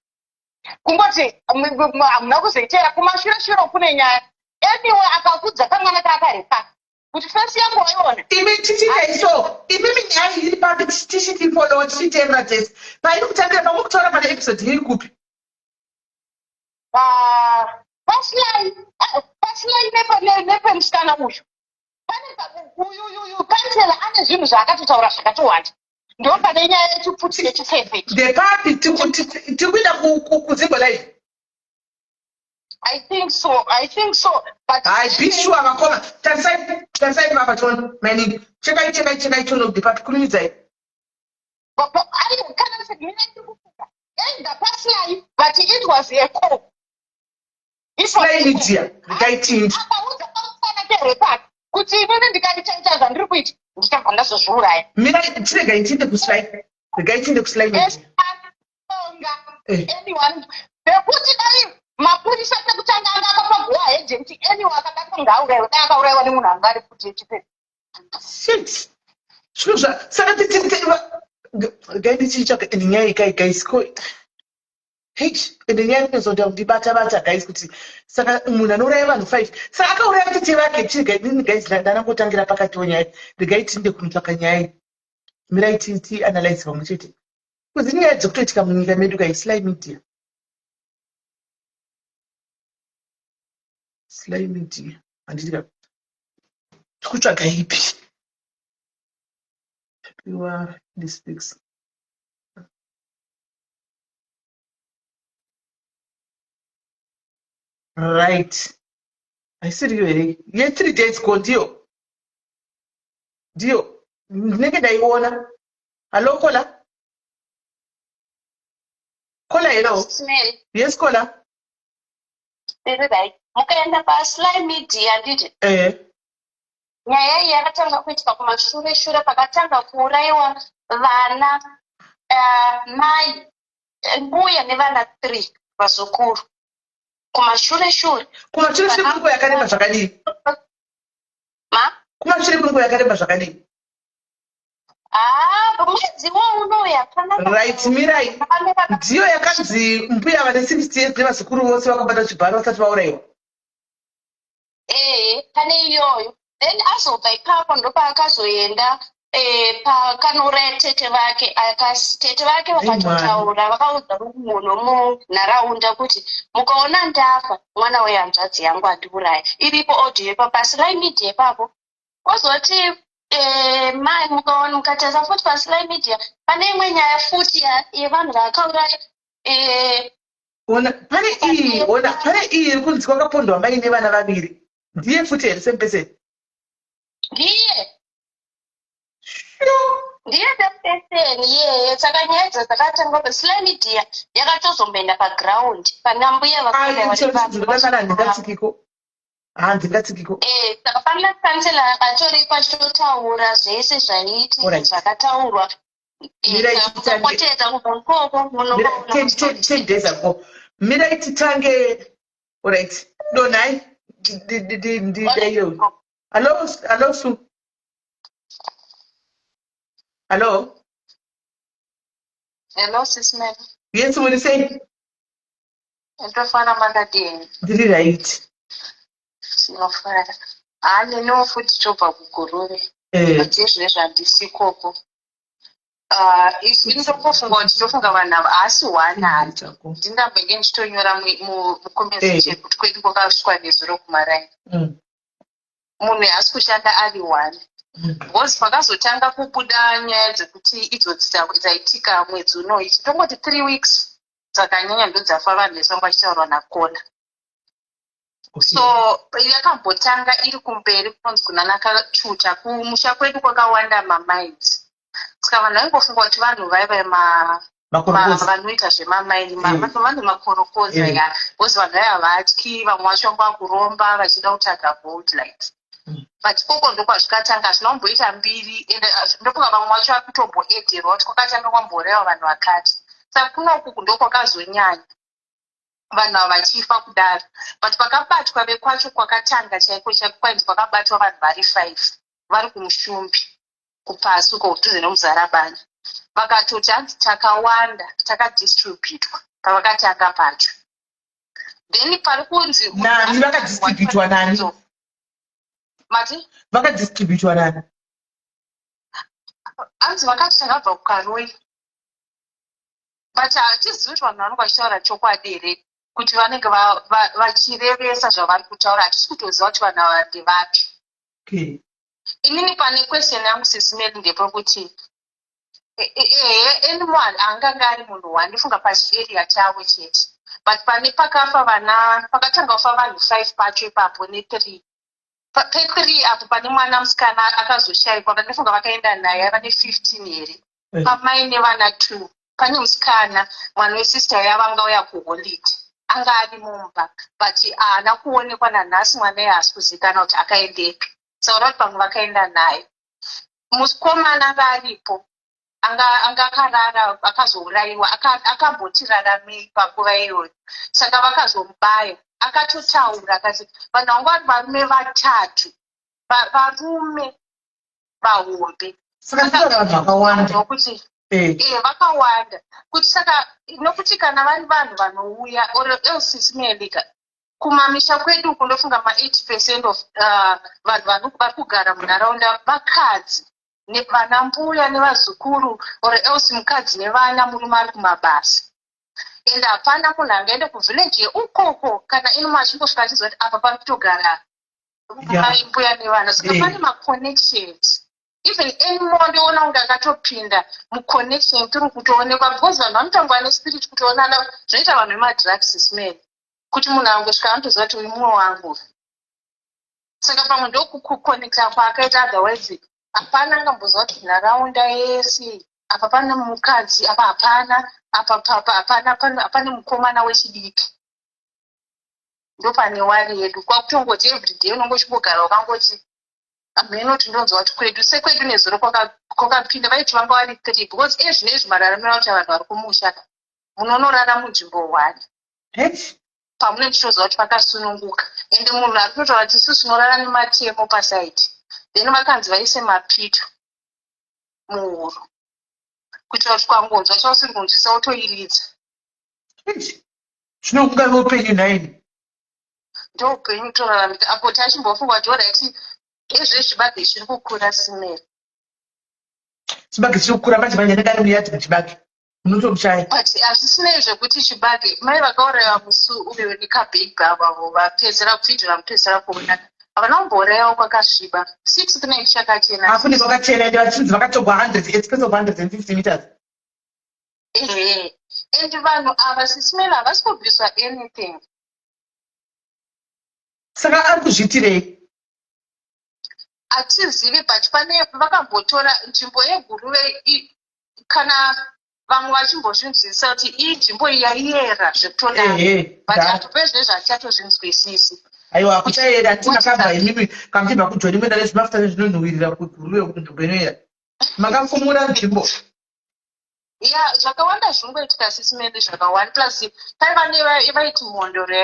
kungoti hamuna kuzoiteera kumashure kune nyaya anyway akakudza kamwana kaakarepa kuti fesi yangu waiona imi tichitaiso imimi nyaya iri papi tichitifollowa tichiteerera tese pairi kutangira pamukutaura pana episode iri kupi pasilai nepemusikana uyu uyu kansela ane zvinhu zvaakatotaura zvakatowanda ndo pane nyaya yechipfuti yechifefe ndepapi tikuida kudzimbo live I think so. But I be sure akakoma tarisai papa tono maningi chekai tono depapi kurumidzai but I kind of said and the person but it was a call. It's like media regaiting kuti inini ndikaitaita zvandiri kuita ndichabva ndazozviuraya mina tiregaitinde kuslide regaitinde kuslide anyone bekuti dai mapurisa pekutanga anga akapagowa heje kuti anyone akada kunga aurayiwa dai akaurayiwa nemunhu anga ari kuti echipe shit shuzva saka gaitichitsvaga nyaya ikai guys ko ende nyaya inozoda kundibata guys kuti saka munhu anouraya vanhu 5 saka akauraya tete vake chiregainini guys ndanangotangira pakati wenyaya regaitinde kunotsvaka nyaya mirai tianalyze pamwe chete kuzi nyaya dzekutoitika munyika medu guys slide media Paslay Media. Andika. Kutsvaga ipi? Tapiwa districts. Right. I said you here 3 days go Dio. Nigga daiona. Hello, Kola. Kola, hello. Yes, Kola. Mukaenda paSly Media nditi nyaya iyi yakatanga kuitika kumashure pakatanga kuurayiwa vana mai mbuya nevana 3 vazukuru kumashure kwenguva yakareba zvakadii? Kumashure kwenguva yakareba zvakadii? mwedzi wounoya right. Mirai ndiyo yakanzi mbuya vane 60 years nevazukuru vose vakabata chibharo vasati vaurayiwa. pane iyoyo then azobva ipapo ndopaakazoenda pakanuraya tete vake. Tete vake vakatotaura vakaudza munhu munharaunda kuti mukaona ndafa mwana wehanzvadzi yangu andiuraya. Iripo audio ipapo paSly Media ipapo. Kwozoti mai mukatarisa futi paSly Media pane imwe nyaya futi yevanhu vakauraya pane iyi iri kunzi kwakapondwa mai nevana vaviri. Ndiye futi here same person? Ndiye pepeseni yeye. Saka nyaya dzakatangwa paSly Media yakatozomboenda paground pana mbuya ndingatsikiko. Saka pana kansela atoripo achitotaura zvese zvaiitika zvakataurwa. Mirai titange. Alright. Donai. Hello, Su. Hello. Hello, Sis Mary. Yes, what you say? Ndofana mandadini. Ndiri right. Sinofara. No futi tobva kugorore. But izvizvi zvandisikopo. Ndinofunga kuti ndofunga vanhu ava asi one ndingambenge ndichitonyora mukomezi kuti kwedu kwakasvika nezuro kumaraini. Munhu haasi kushanda ari one. Because pakazotanga kubuda nyaya dzekuti idzodzi dzaitika mwedzi uno ichi tongoti 3 weeks dzakanyanya ndo dzafa vanhu vesanga vachitaurwa naKola. So yakambotanga iri kumberi kunonzi kunanaka chuta kumusha kwedu kwakawanda mamainzi. Saka vanhu vaingofunga kuti vanhu vaiva vanoita zvemamaini vanhu makorokoza ya. Because vanhu vaiva vatyi vamwe vacho vanga kuromba vachida kutsvaga vote like. But koko ndokwazvikatanga zvinomboita mbiri ende ndofunga vamwe vacho vakutomboederwa kuti kwakatanga kwamborewa vanhu vakati. Saka kunoku ndokwakazonyanya vanhu ava vachifa kudaro. But pakabatwa vekwacho kwakatanga chaiko kwainzi kwakabatwa vanhu vari 5 vari kumushumbi kupasi uko kudhuze nomuzarabani. Vakatoti hanzi takawanda takadistributwa pavakatanga pacho. Then pari kunzi nani vakadistributwa nani? Mati? Vakadistributwa nani? Hanzi vakati takabva kukaroi. But hatizivi kuti vanhu vanenge vachitaura chokwadi here kuti vanenge vachirevesa zvavari kutaura. Hatisi kutoziva kuti vanhu ava ndevapi. Inini pane question yangu sisimeli ndepekuti anyone anganga ari munhu one ndifunga pachiarea chavo chete. But pane pakafa vana pakatanga kufa vanhu 5 pacho ipapo ne3 pe3 apo pane mwana musikana akazoshayikwa vandifunga vakaenda naye ava ne15 here pamai nevana 2. Pane musikana mwana wesister yavo anga uya kuholiday anga ari mumba but haana kuonekwa nanhasi mwana iye haasi kuzivikanwa kuti akaendepi. Saka kuti pamwe vakaenda naye. Mukomana anga aripo anga akarara akazourayiwa akambotiraramei panguva iyoyo. Saka vakazomubaya akatotaura akati vanhu vangu vari varume 3 varume vahombe. Nokuti vakawanda kuti saka nokuti kana vari vanhu vanouya elsisimelika kumamisha kwedu kundofunga ma80% of vanhu vari kugara munharaunda vakadzi nevana mbuya nevazukuru or else mukadzi nevana murume ari kumabasa. ende hapana munhu angaende kuvhileji yeukoko kana ino achimbosvika achizoti apa pari kutogara mbuya nevana saka pane maconnections even anymore ndioona kunge akatopinda muconnection tiri kutoonekwa because vanhu vanotangwa nespirit kutoonana zvinoita vanhu vemadrugs smell kuti munhu angosvika anotoziva kuti uyu mumwe wangu saka pamwe ndokuconnecta kwaakaita otherwise hapana angamboziva kuti nharaunda yese apa pane mukadzi apa hapana hapana mukomana wechidiki ndopane wari yedu kwakutongoti everyday unongochimbogara wakangoti ameno tindonzwa kuti kwedu sekwedu nezuro kwakapinda vaiti vanga vari 3 because ezvinezvi mararamiro kuti vanhu vari kumusha munonorara munzvimbo 1 pamune tichoziva kuti pakasununguka ende munhu ari kutotaura kuti isusu tinorara nematemo pasaiti then vakanzi vaise mapito muhuro kuitira kuti kwangonzwa chausiri kunzwisa utoiridza zvinokunga noupenyu naini ndoupenyu toraramika apo tachimbofungwa kuti oraiti ezvezvibage zviri kukura simeri chibage chiri kukura manje manje nekanimuyati kuchibage unotomushaya but hazvisinei zvekuti chibage mai vakaurayiwa musi uyo nekabhega vavo vapedzera kuvhidhira mupedzera kuonana havana kumbourayiwa kwakasviba 6 kunenge chakachena afune kwakachena ende vachinzi vakatogwa 100 expense of 150 meters and vanhu ava sisimeri havasi kubviswa anything saka ari kuzviitirei hatizivi but pane vakambotora nzvimbo yeguruve kana vamwe vachimbozvinzwisisa kuti iyi nzvimbo yaiyera zvekutodaro but hatupezvinezvi hatichatozvinzwisisi aiwa hakuchaera hatina kabva imimi kamuchibva kujoni mwenda nezvimafuta nezvinonhuwirira kuguruve kunzvimbo inoera makafumura nzvimbo ya zvakawanda zvinongoitika sisimende zvakawanda plus paiva nevaiti mhondoro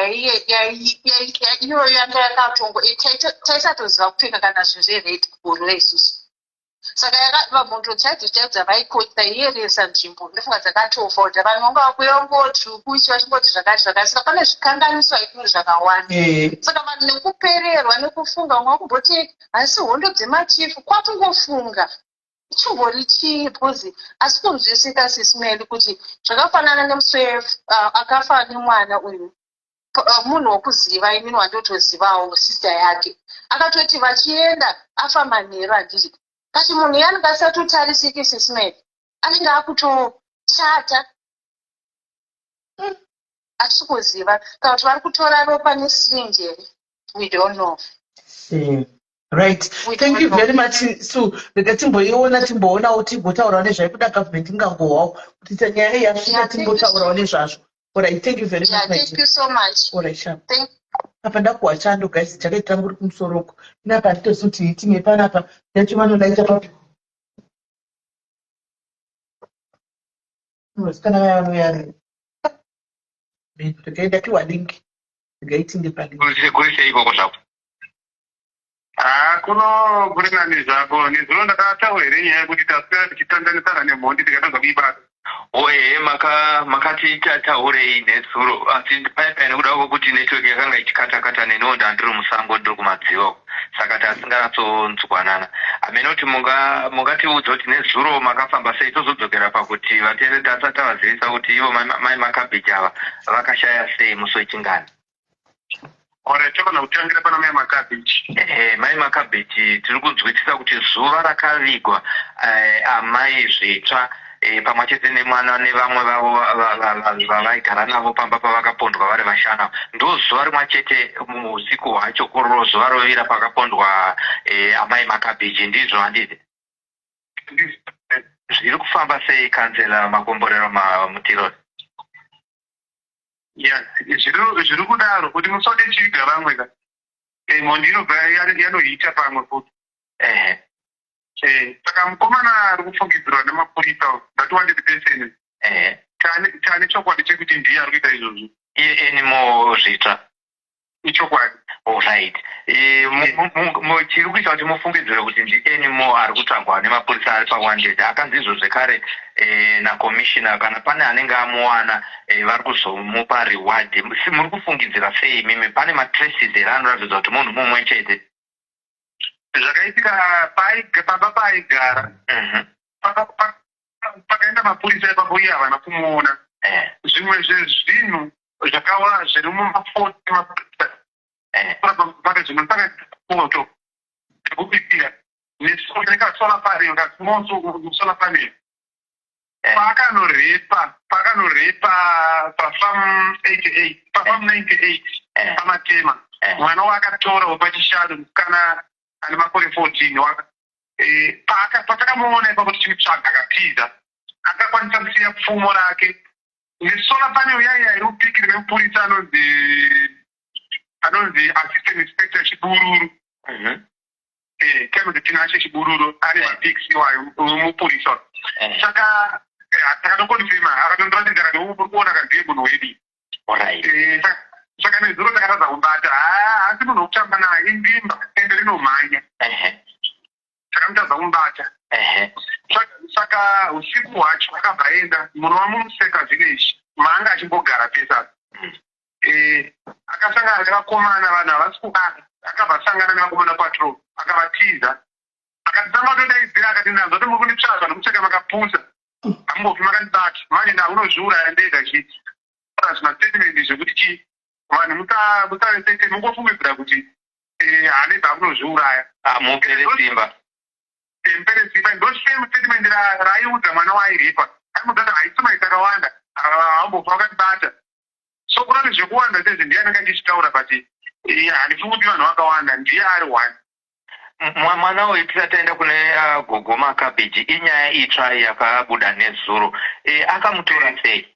iyoyo yanga yakatongo taisatoziva kupfeka kana zvinhu zvered guruve isusu saka vamhondoro dzaidzo dzavaiyeresa nzvimbo ndofunga dzakatofa kuti vanhu vanga vakuya ngotsvuku vachingoti zvakati zvakati saka pane zvikanganiswa ikuru zvakawanda saka vanhu nekupererwa nekufunga umwe wakumboti asi hondo dzemachifu kwakungofunga chimbori chii because asi kunzwisika sisimeli kuti zvakafanana nemuswefu akafa nemwana uyu munhu wokuziva imini wandotozivawo sista yake akatoti vachienda afa manheru handiti kati munhu yanenge asatotarisiki sisimeli anenge akutochata hatisi kuziva kana kuti vari kutora ropa nesirinji here we don't know right thank you very much su rega timboona timbotaurawo nezvaikuda government ingangohwawo kuti nyaya iyi yasvika timbotaurawo nezvazvo alright thank you very much thank you so much alright sharp apa ndakuwa chando guys chakaitira muri kumusoroko inapa handitozivi kuti hitime panapa yacho vanodaita papi vasikana vaya vanoyarira tikaenda tiwa link tigaitinde palikuise ikoko zvapo kuno kuringani zvako nezuro ndakataura here nyaya yekuti taswera tichitandanisana nemhondi tikatanzwa kuibata oye makati tataurei nezuro asi paipai nekuda kwokuti netiweki yakanga ichikata-kata neniwo ndandiri musango ndiri kumadziva saka tasingatsonzwanana amenoti mungatiudza kuti nezuro makafamba sei tozodzokera pakuti vateereri tasati tavazivisa kuti ivo mai makabheji ava vakashaya sei musi wechingani chakona kutangira pana mai makabheji mai makabheji tiri kunzwisisa kuti zuva rakavigwa amai zvitsva pamwe chete nemwana nevamwe vavo vavaigara navo pamba pavakapondwa vari vashanu ndo zuva rimwe chete muusiku hwacho kuriro zuva rovira pakapondwa amai makabheji ndizvo handiti zviri kufamba sei kanzela makomborero mutirori zviri kudaro kuti musode chiviga vamwe ka mhondi inobva yanoita pamwe futi saka mukomana ari kufungidzirwa nemapurisa ngatiwande dipeseni tane chokwadi chekuti ndiye ari kuita izvozvo iye enimo zvitsva ichokwadi allright chiri kuita kuti mufungidzire kuti ndienimo ari kutsvagwa nemapurisa ari pa100 akanzi izvo zvekare nakomishina kana pane anenge amuwana vari kuzomupa reward muri kufungidzira sei mimi pane matraces here anoratidza kuti munhu mumwe chete zvakaitika pamba paaigara pakaenda mapurisa ipapo iye havana kumuona zvimwe zvezvinhu zvakawa zviri mumafoti mapaka zvimwe moto zvekubikira nekasolar panel kasolar panel pakanorepa pafam 98 pamatema mwana wakatora wepachishanu musikana ane makore 14 patakamuona ipapo tichitsvaga akatiza akakwanisa kusiya pfumo rake nesolar panel yaiya iri upikiri vemupurisa anonzi assistant inspector Chibururu kemezi tinashe Chibururu ari mapiksi iwayo mupurisa saka takatokonfirma akatondoratidza kati uri kuona kadziye munhu wedi saka nezuro takatadza kubata hasi munhu wokutamba naye indimba ende rinomhanya takamutadza kumubata saka usiku hwacho akabva aenda munhu wamumuseka village maanga achimbogara pesa akasangana nevakomana vanhu havasi kugara akabva asangana nevakomana patrol akavatiza akatanga kutodaidzira akati ndazoti muri kunditsvaga nomuseka makapusa ambofi makandibata manje ndaunozviuraya ndega chiti zvimastatement zvekuti vanhu musavesete mungofungidzira kuti hanebva amunozviuraya mupere simba ndosame statement raiudza mwana wairipa aimudzati haisumai akawanda ambofa vakandibata so kurati zvekuwanda sezvi ndiye anenge ndichitaura but handifungi kuti vanhu vakawanda ndiye ari one mwana uyu tisataenda kune gogoma cabbage inyaya itsva yakabuda nezuro akamutora sei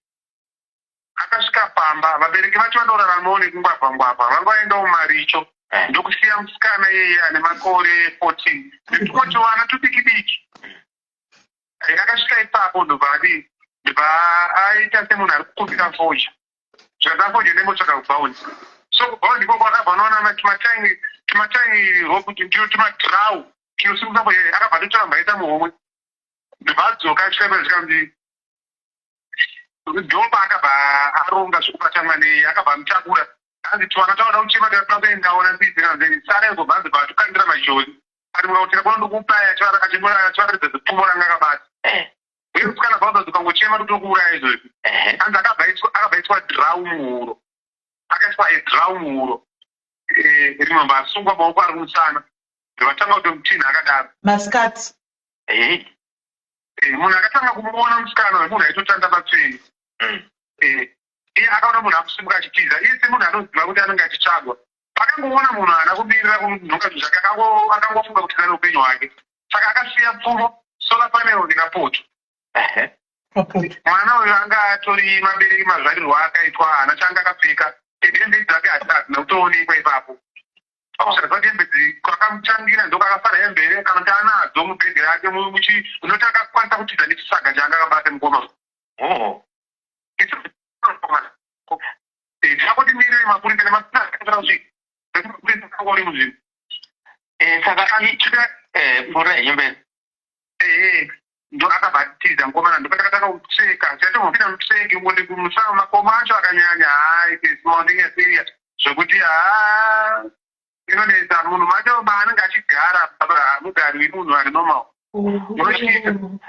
akasvika pamba vabereki vacho vanoraramawo nekungwabva vangoendawo maricho ndokusiya musikana yeye ane makore 14 nekukotovana tudiki akasvika ipapo ndobva aita semunhu ari kukumbira foja zvakada foja nemotsvaka kubhaundi so kubhaundi ikoko akabva anoona timatangi rokuti ndiyo timadhirau tinosimusa foja akabva totoramba aita muhomwe ndobva adzoka asvika pazvikamzi ndopa akabva aronga zvekubata mwanei akabva amutakura anzi twana taoda kuchema takaendaona mbidzi kanzeni sara igobvanzi bva tukandira majoni ari mwa kuti rakona ndokupaya chivaratidza zipfumo ranga akabata uye musikana bvaudza ukangochema totokuuraya izvozvi anzi akabva dhirau muhuro akaiswa dhirau muhuro rimwe mba asungwa maoko ari kumusana ndovatanga kuti mutini akadaro masikati munhu akatanga kumuona musikana wemunhu aitotanda mapfeni iye akaona munhu akusimuka achitiza iye semunhu anoziva kuti anenge achitsvagwa pakangoona munhu haana kubirira kunhonga zvake akangofunga kuti ane upenyu hwake saka akasiya pfumo solar panel nekapoto mwana uyu anga atori mabereki mazvarirwa akaitwa hana changa akapfeka hembe dzake hadzina kutoonekwa ipapo pakusara hembe kwakamutangira ndokakafara hembe kana kuti anadzo mubhedhi rake unoti akakwanisa kutiza nechisaga changa akabata mukoma takoti mirei mapurisa nemauri muzvinhu saka pfurai hembe ndo akabhatiza mukomana ndopatakataka kupfeka chatomupinda mupfeki ngoti kumusana makoma acho akanyanya haisismaundinge serious zvekuti inonetsa munhu macho maanenge achigara mugari wemunhu ari normal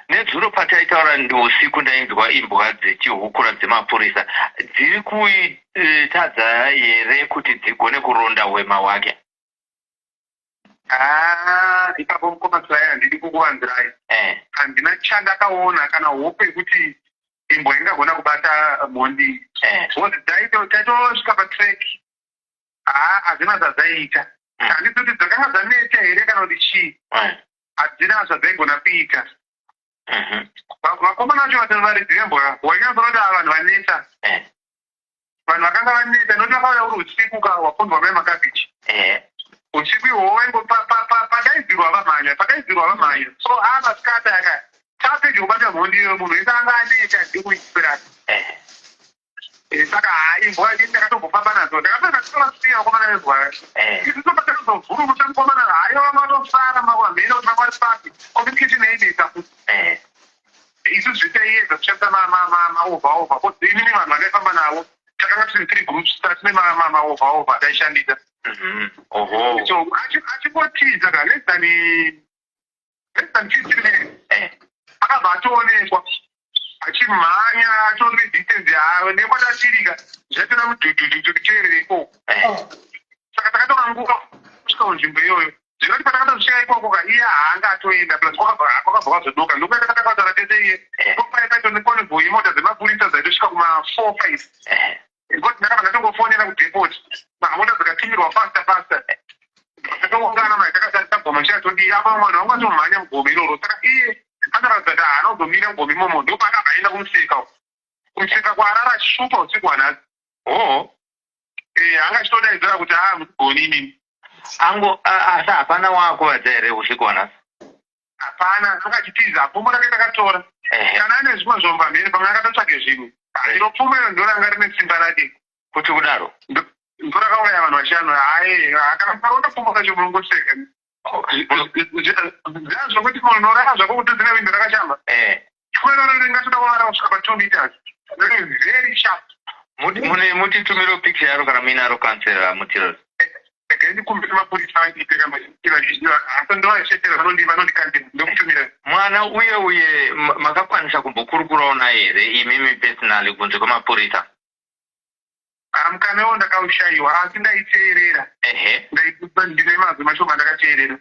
nedzuro pataitaura ndousiku ndainzwa imbwa dzechihukura dzemapurisa dziri kuitadza here kuti dzigone kuronda hwema wake ipapo mukoma tsvaya handidi kukuvanzirai handina chandakaona kana hope yekuti imbwa ingagona kubata mhondi taitosvika patrack hazvina zvadzaita handisi kuti dzakanga dzaneta here kana kuti chii hadzina zvadzaigona kuita vakomana vacho vatavaridzi vembwa wainyanzorota vanhu vaneta vanhu vakanga vaneta noti vakauya uri usiku wapondwa mai makabichi usiku ihwowo padaidzirwa vamhanya so masikata aka tapedyo kubata mhondi iyo munhu wese anga aneta ndikuispirati saka imbwa ndakatombofamba nadzo ndakapedza titorasiya vakomana vembwa isu tobata tozovhurumusa mukomana hayo vamatosara mavamhena kuti vakwari pasi ofikiti neideta futi isu zvitaiedza kushandisa maovhaovha kodzinini vanhu vakaifamba navo takanga tine 3 groups tatine maovhaovha taishandisa so achipotiza ka less than 15 minutes akabva atoonekwa achimhanya atori distance yawo nekwatatirika zvatona mudhudhudhu kuteerera ikoko saka takatora nguva kusvika kunzvimbo iyoyo zvinoti patakatosvika ikoko iye haanga atoenda plus kwakabva kwazodoka ndokuya takatakwadzana tese iye kopaitacho nekonebho imota dzemapurisa dzaitosvika kuma4-5 ngoti ndakabva ndatongofonera kudepoti mota dzikatimirwa fasta tatongongana mai takagoma chiratondi apa mwana wangu atomhanya mugome iroro saka iye anoratidza kuti haana kuzomira mugome imomo ndo paakaenda kumuseka kwaarara achishupa usiku hwanhasi anga achitodaidzira kuti musigoni inini asi hapana waakuvadza here usiku hwanhasi? hapana, anga achitiza pfumbo rake takatora kana ane zvimwe zvomba mhiri pamwe akatotsvake zvinhu iro pfumbo iro ndoranga rine simba rake kuti kudaro ndorakauraya vanhu vashanu kana mukaona pfumbo kacho munongoseka zvokuti munorara zvako kuti dzine windo rakashamba chikweroro ringatoda kuvara kusvika pa2 meters very sharp. Mutitumiro picture yaro kana muinaro kansera mutiro ndikumbira mapurisa aipeka machira asi ndoashetera vanondikandira ndokutumira mwana uye makakwanisa kumbokurukurawo naye here imimi personally kunze kwamapurisa? Mukanewo ndakaushayiwa asi ndaiteerera ndine mazwi mashoma ndakateerera.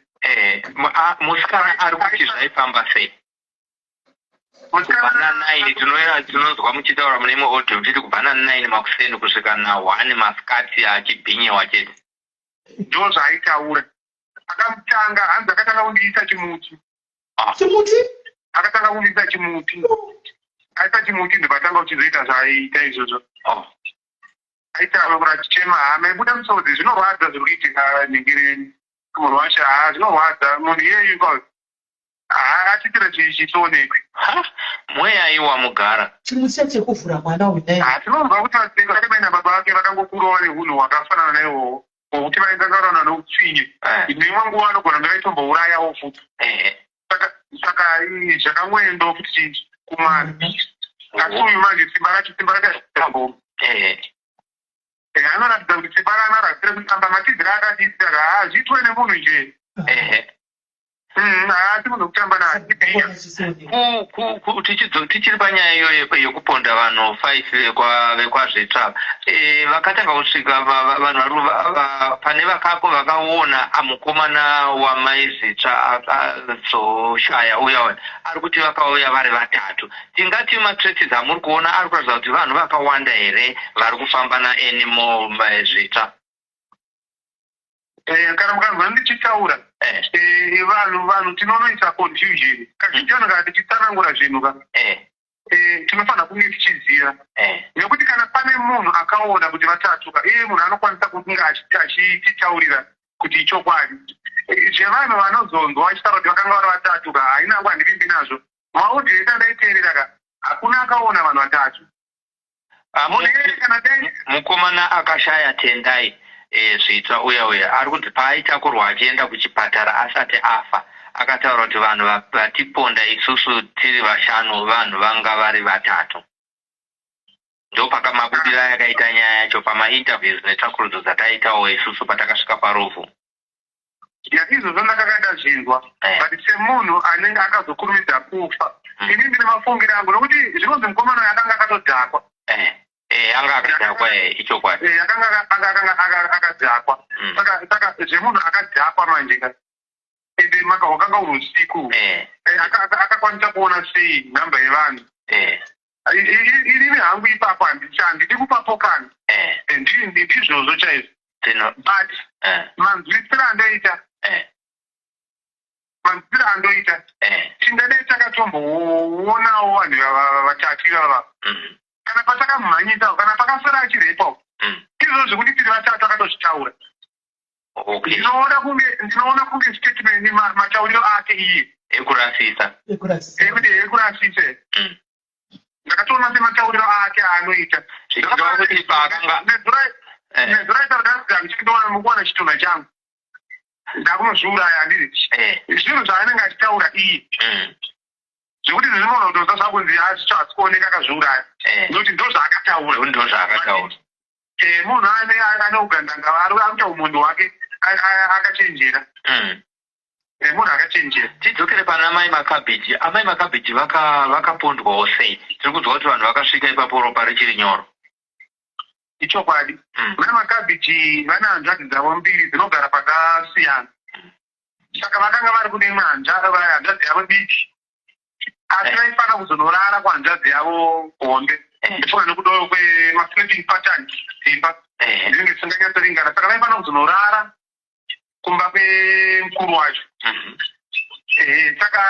Musikana ari kuti zvaifamba sei? Kubva na9 tinonzwa muchitaura mune imwe audio muchiti kubva na9 makuseni kusvika na1 masikati achibhinyewa chete. Ndo zvaaitaura. Akamutanga hanzi akatanga kundiisa chimuti. Akatanga kundiisa chimuti. Aisa chimuti ndipatanga kuchizoita zvaaita izvozvo. Aitaura kuti achichema hama ibuda musodzi zvinorwadza zviri kuitika nhingirini. Munhu wacho zvinorwadza munhu iyeyu achitira chisionekwe. Mweya iwa mugara. Chimuti chekuvhura mwana uyu. Tinobva kuti vasenga vakabaina baba vake vakangokurawo neunhu hwakafanana naiwowo. Kuti vaingangarana noutsinye. Imwe nguva anogona ndakaitombourayawo futi. Saka zvakangwendo kuti kumwana. Asi uyu manje simba rakaamboma. Anoratidza kuti simba ranarasire kutamba matidziro akatidzira zviitwe nemunhu njee. Asi munhu kutamba naatiiya. Tichiri panyaya iyoyo yekuponda vanhu 5 vekwazvitsva vakatanga kusvika vanhu pane vakako vakaona mukomana wamaizvitsva azoshaya uya ari kuti vakauya vari vatatu. Tingati matreti amuri kuona ari kuratidza kuti vanhu vakawanda here vari kufamba naanimal zvitsva? Kana mukanzwa ndichitaura vanhu tinonoisa confusion kazvitano kana tichitsanangura zvinhu tinofanira kunge tichiziva nekuti kana pane munhu akaona kuti vatatuka iye munhu anokwanisa kunge achititaurira kuti ichokwadi zvevanhu vanozonzwa vachitaura kuti vakanga vari vatatuka haina ngo handivimbi nazvo maudhi ese andaiteerera hakuna akaona vanhu vatatu. Mukomana akashaya tendai zvitsva uya ari kuti paaitakurwa achienda kuchipatara asati afa akataura kuti vanhu vatiponda isusu tiri vashanu vanhu vanga vari vatatu. Ndopakamabudira yakaita nyaya yacho pamainterviews netsvakurudzo dzataitawo isusu patakasvika parovhu. Izvozvo ndakakaita zvinzwa but semunhu anenge akazokurumidza kufa ini ndine mafungiro angu nokuti zvinonzi mukomana uyu akanga akatodhakwa. Anga akadhakwa ichokwadi. Akanga akadhakwa. Saka zvemunhu akadhakwa manje ende wakanga uri usiku akakwanisa kuona sei nhamba yevanhu. Iri hangu ipapo handidi kupapokana. Ndizvozvo chaizvo. But manzwisiro andoita tingadai takatomboonawo vanhu vatatu ivava kana patakamhanyisa kana pakasara achirepawo izvo zvekuti tiri vatatu akatozvitaura. Ndinoona kunge statement matauriro ake iye ekurasisa ekuti ekurasisa ndakatoona sematauriro ake anoita nezvuraita rudazira ndichidowana mukuwana chitunha changu ndakunozviuraya handiti zvinhu zvaanenge achitaura iye zvekuti zvinogona kutoza zvakunzi asikuoneka akazviuraya nokuti ndo zvaakataura munhu ane ugandanga ari akuita umhondo hwake akachenjera munhu akachenjera. Tidzokere pana Mai Makabichi. Amai Makabichi vakapondwawo sei? Tiri kudzwa kuti vanhu vakasvika ipapo ropa richiri nyoro. Ichokwadi. Mai Makabichi vane hanzvadzi dzavo mbiri dzinogara pakasiyana. Saka vakanga vari kune imwe hanzvadzi yavo diki. Asi vaifana kuzonorara kuhanzvadzi yavo hombe. Ndifunga nekudawo kwema-sleeping pattern dzimba. Dzinenge dzisinganyatsoringana. Saka vaifana kuzonorara kumba kwemukuru wacho. Saka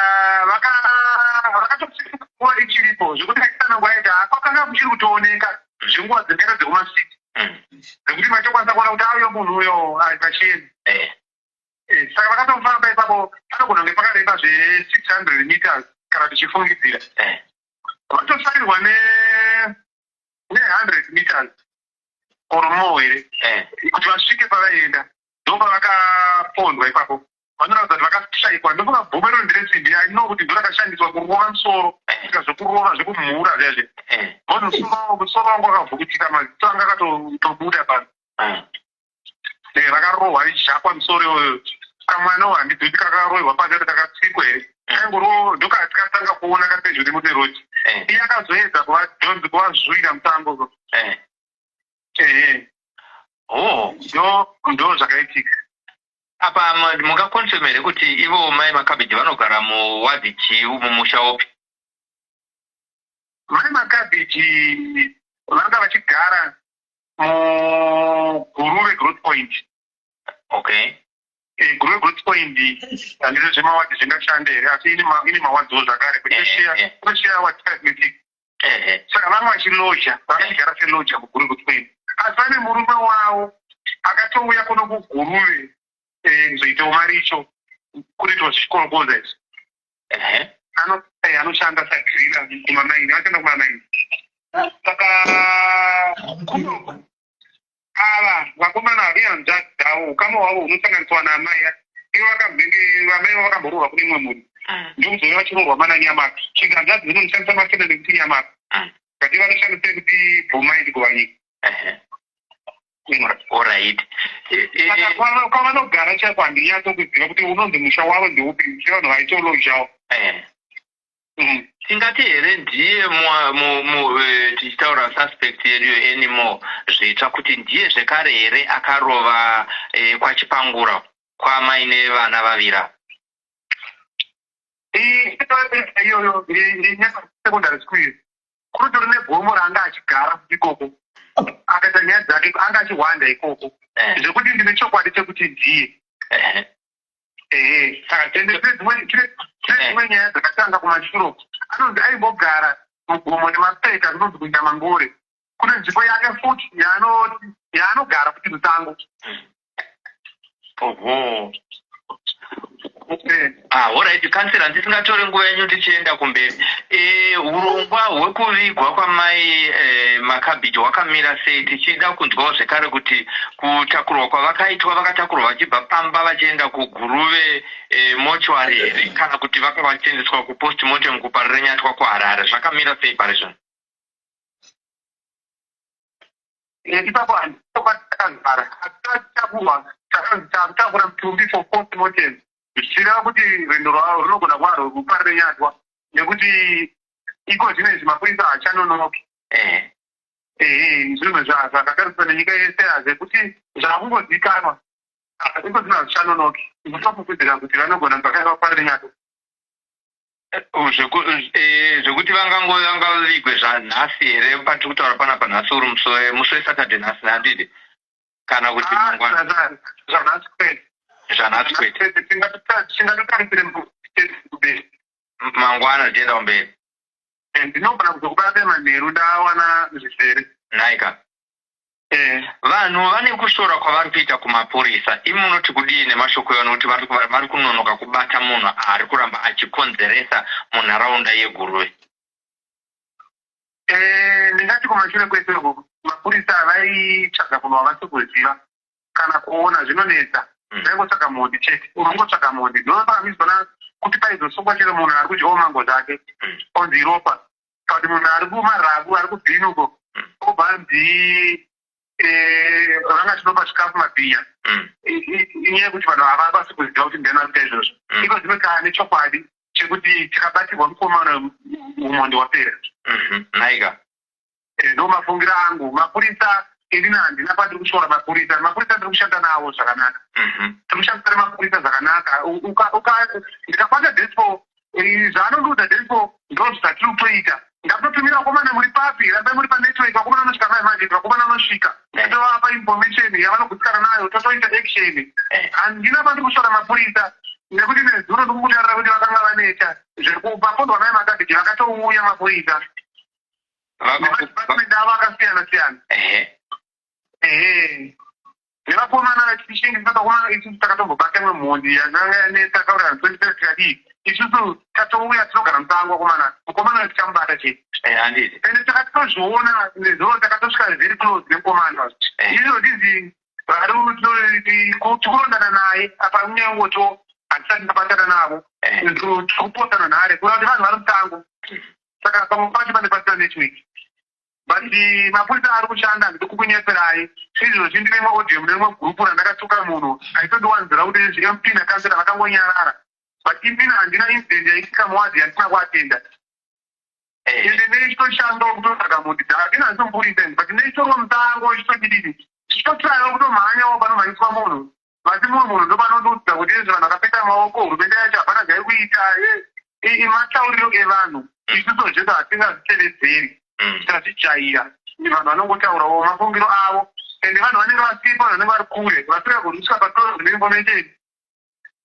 vakatosvika nguva ichiripo zvekuti vaisana nguva iti kwakanga kuchiri kutooneka zvenguva dzengero dzekumasviki dzekuti vachokwanisa kuona kuti auyo munhu uyo ari pacheni. Saka vakatofamba ipapo panogona kunge pakareba zve600 meters kana tichifungidzira. Vatosarirwa ne100 meters or more here kuti vasvike pavaienda. Ndopa vakapondwa ipapo. Vanoratidza kuti vakashayikwa ndofunga bhombo iro nderesimbi kuti ndo rakashandiswa kurova musoro saka zvekurova zvekumhura zvezve. Musoro wangu wakavhukutika maziso anga akatobuda pano. Vakarohwa richakwa musoro iyoyo. Kamwana handidzi kuti kakarohwa pasi kuti kakatsikwa here. Kangoro ndokatanga kuona kapedyo nemuteroti. Iye akazoedza kuvazvuvira mutambo. Ndo zvakaitika. Apa mungakonfirma here kuti ivo Mai Makabichi vanogara muwadhi chii mumusha upi? Mai Makabichi vanga vachigara muGuruve Growth Point. Okay. Guruve Growth Point handizvo zvemawadhi zvingashanda here asi ine mawadziwo zvakare kunoshiya wadhi 5. Saka vanga vachiloja vakachigara seloja muGuruve Growth Point. Asi pane murume wavo akatouya kuno kuGuruve kuzoitawo maricho kunoitwa zvichikorokoza izvi. Anoshanda sagirira kumamaini anoshanda kumamaini. Saka kunoko ava vakomana vavehanzvadzi dzavo ukama hwavo hunosanganiswa naamai ivo vamai vavo vakambororwa kune imwe mhuri ndokuzove vachirorwa mana Nyamaka. Chiganzvadzi dzinonoshandisa mafena nekuti Nyamaka kati vanoshandisa kuti bhomaidi kuvanyika. Alright. Saka kwavanogara chako handinyatsokuziva kuti unonzi musha wavo ndeupi sevanhu vaitolojawo. Tingati here ndiye tichitaura suspect yedu anymore zvitsva kuti ndiye zvekare here akarova kwachipangura kwamai nevana vavira. Iyoyo ndinyaka secondary school kunotori negomo raanga achigara ikoko akaita nyaya dzake anga achihwanda ikoko zvekuti ndine chokwadi chekuti ndiye. Saka tine dzimwe nyaya dzakatanga kumashure anonzi aimbogara mugomo nemapeta kunonzi kuita Mangore. Kune nzvimbo yake futi yaanogara kuti Musango. Alright, kansela ndisingatori nguva yenyu tichienda kumberi. Urongwa hwekuvigwa kwamai Makabichi hwakamira sei tichida kunzwawo zvekare kuti kutakurwa kwavakaitwa vakatakurwa vachibva pamba vachienda kuGuruve mochwari here kana kuti vakavachiendeswa kupostmortem kuParirenyatwa kuHarare zvakamira sei pari zvino? Ipapo handikagara takura mutumbi for postmortem zvichireva kuti rwendo rwavo runogona kuva rwekuParirenyatwa nekuti iko zvinezvi mapurisa hachanonoki. Zvinhu zvakagariswa nenyika yese hazvekuti zvakungozikanwa iko zvinhu hazvichanonoki. Zvinofukudzira kuti vanogona zvakaita kuParirenyatwa. Zvekuti vangavigwe zvanhasi here patiri kutaura panapa nhasi uri musi weSaturday nhasi handidi kana kuti mangwana zvanhasi kwete. Zvanhasi kwete tingatotarisire mberi mangwana tienda kumberi. Ndinogona kuzokubata manheru ndawana zvizere nhaika. Vanhu vane kushora kwavari kuita kumapurisa. Imi munoti kudii nemashoko evanhu kuti vari kunonoka kubata munhu ari kuramba achikonzeresa munharaunda yeGuruve? Ndingati kumashure kwese mapurisa vaitsvaga kunhu havasikuziva kana kuona zvinonetsa. Vaingotsvaga mhodi chete. Unongotsvaga mhodi. Ndopamizona kuti paizosungwa chero munhu ari kudyawo mango dzake onzi ropa. Kuti munhu ari kumarabu ari kubhinuko obva anzi vanga tinopa chikafu mabhinya inyaya yekuti vanhu havabasi kuziva kuti ndiyani ari kuita izvozvo iko dzinogara nechokwadi chekuti tikabatirwa mukomana umhondi wapera. Naika ndo mafungiro angu. Mapurisa ini handina pandiri kushora mapurisa tiri kushanda nawo zvakanaka. Tiri kushandisira mapurisa zvakanaka. Ndikafanda despo zvaanondiudza despo ndo zvatiri kutoita. Ndakutotumira vakomana muri papi, rambai muri panetwork, vakomana vanosvika mai manje, vakomana vanosvika. Ndovapa information yavanogutsikana nayo, totoita action. Handina pandiri kushora mapurisa nekuti nezuro ndikukutarira kuti vakanga vaneta zvekupapondwa mai makadhiji vakatouya mapurisa nemadhipatimende avo akasiyana siyana. Nevakomana vachishingisa takomana isusu takatombobata imwe mhondi yakanga yanetsa kaura 20 tikadii isusu tatouya tinogara musango vakomana mukomana wetichamubata chete ende takatozviona nezuro takatosvika very close nemukomana izvo ndizi vari tikurondana naye apa unyangoto hatisati ndabatana navo tikupotana nhare kuva kuti vanhu vari musango saka pamwe pacho pandebatira network but mapurisa ari kushanda handidi kukunyeperai izvo zvindine imwe audio neimwe gurupu randakatuka munhu aitondiwanzira kuti zvemp nakansera vakangonyarara but impina handina incident yaisika muwadhi yandisina kuatenda ende neichitoshanda kutotsvaga mhundi dzake handinomburisenzi but neitorwa musango ichitodididi chichitotsvaga kutomhanyawo panomhanyiswa munhu vasi mumwe munhu ndopanondiudza kuti izvo vanhu vakapeta maoko hurumende yacho hapana zvai kuita matauriro evanhu isusu zvedu hatingazvitevedzeri tazvichaira vanhu vanongotaurawo mafungiro avo ende vanhu vanenge vasipo vanhu vanenge vari kure vasika kurusika patoro zvine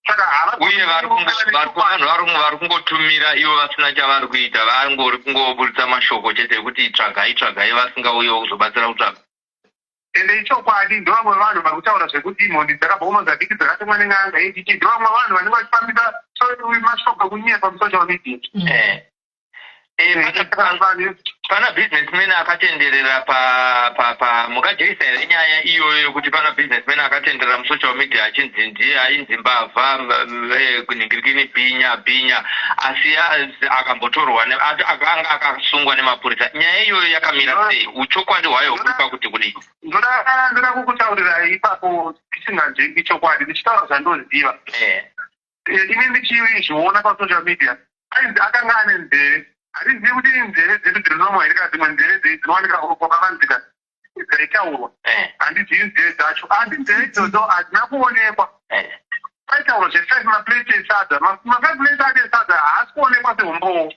saka uye vanhu vari kungotumira ivo vasina chavari kuita vangori kungoburitsa mashoko chete ekuti tsvagai vasingauyewo kuzobatsira kutsvaga. Ende ichokwadi ndo vamwe vanhu vari kutaura zvekuti mhondi dzakabvauma dzadiki dzakatemwa nen'anga ichichi ndo vamwe vanhu vanenge vachifambisa mashoko kunyepa pamusocial media. Pana businessman akatenderera mukajeisa here nyaya iyoyo yokuti pana businessman akatenderera musocial media achinzi ndiye ainzi mbavha kuningirikini bhinya asi akambotorwa akanga akasungwa nemapurisa. Nyaya iyoyo yakamira sei? Uchokwadi hwayo huri pakuti kudii? Ndoda kukutaurira ipapo tisinganzvengi chokwadi ndichitaura zvandoziva. Ini ndichizviona pasocial media ainzi akanga ane nzeve hatizivi kuti nzeve dzedu dzirinomwa here kana dzimwe nzeve dzinowanika kwakavanzika dzaitaurwa handizivi nzeve dzacho handi nzeve idzodzo hadzina kuonekwa. Paitaurwa zve5 maplate esadza ma5 plate esadza haasi kuonekwa sehombowo.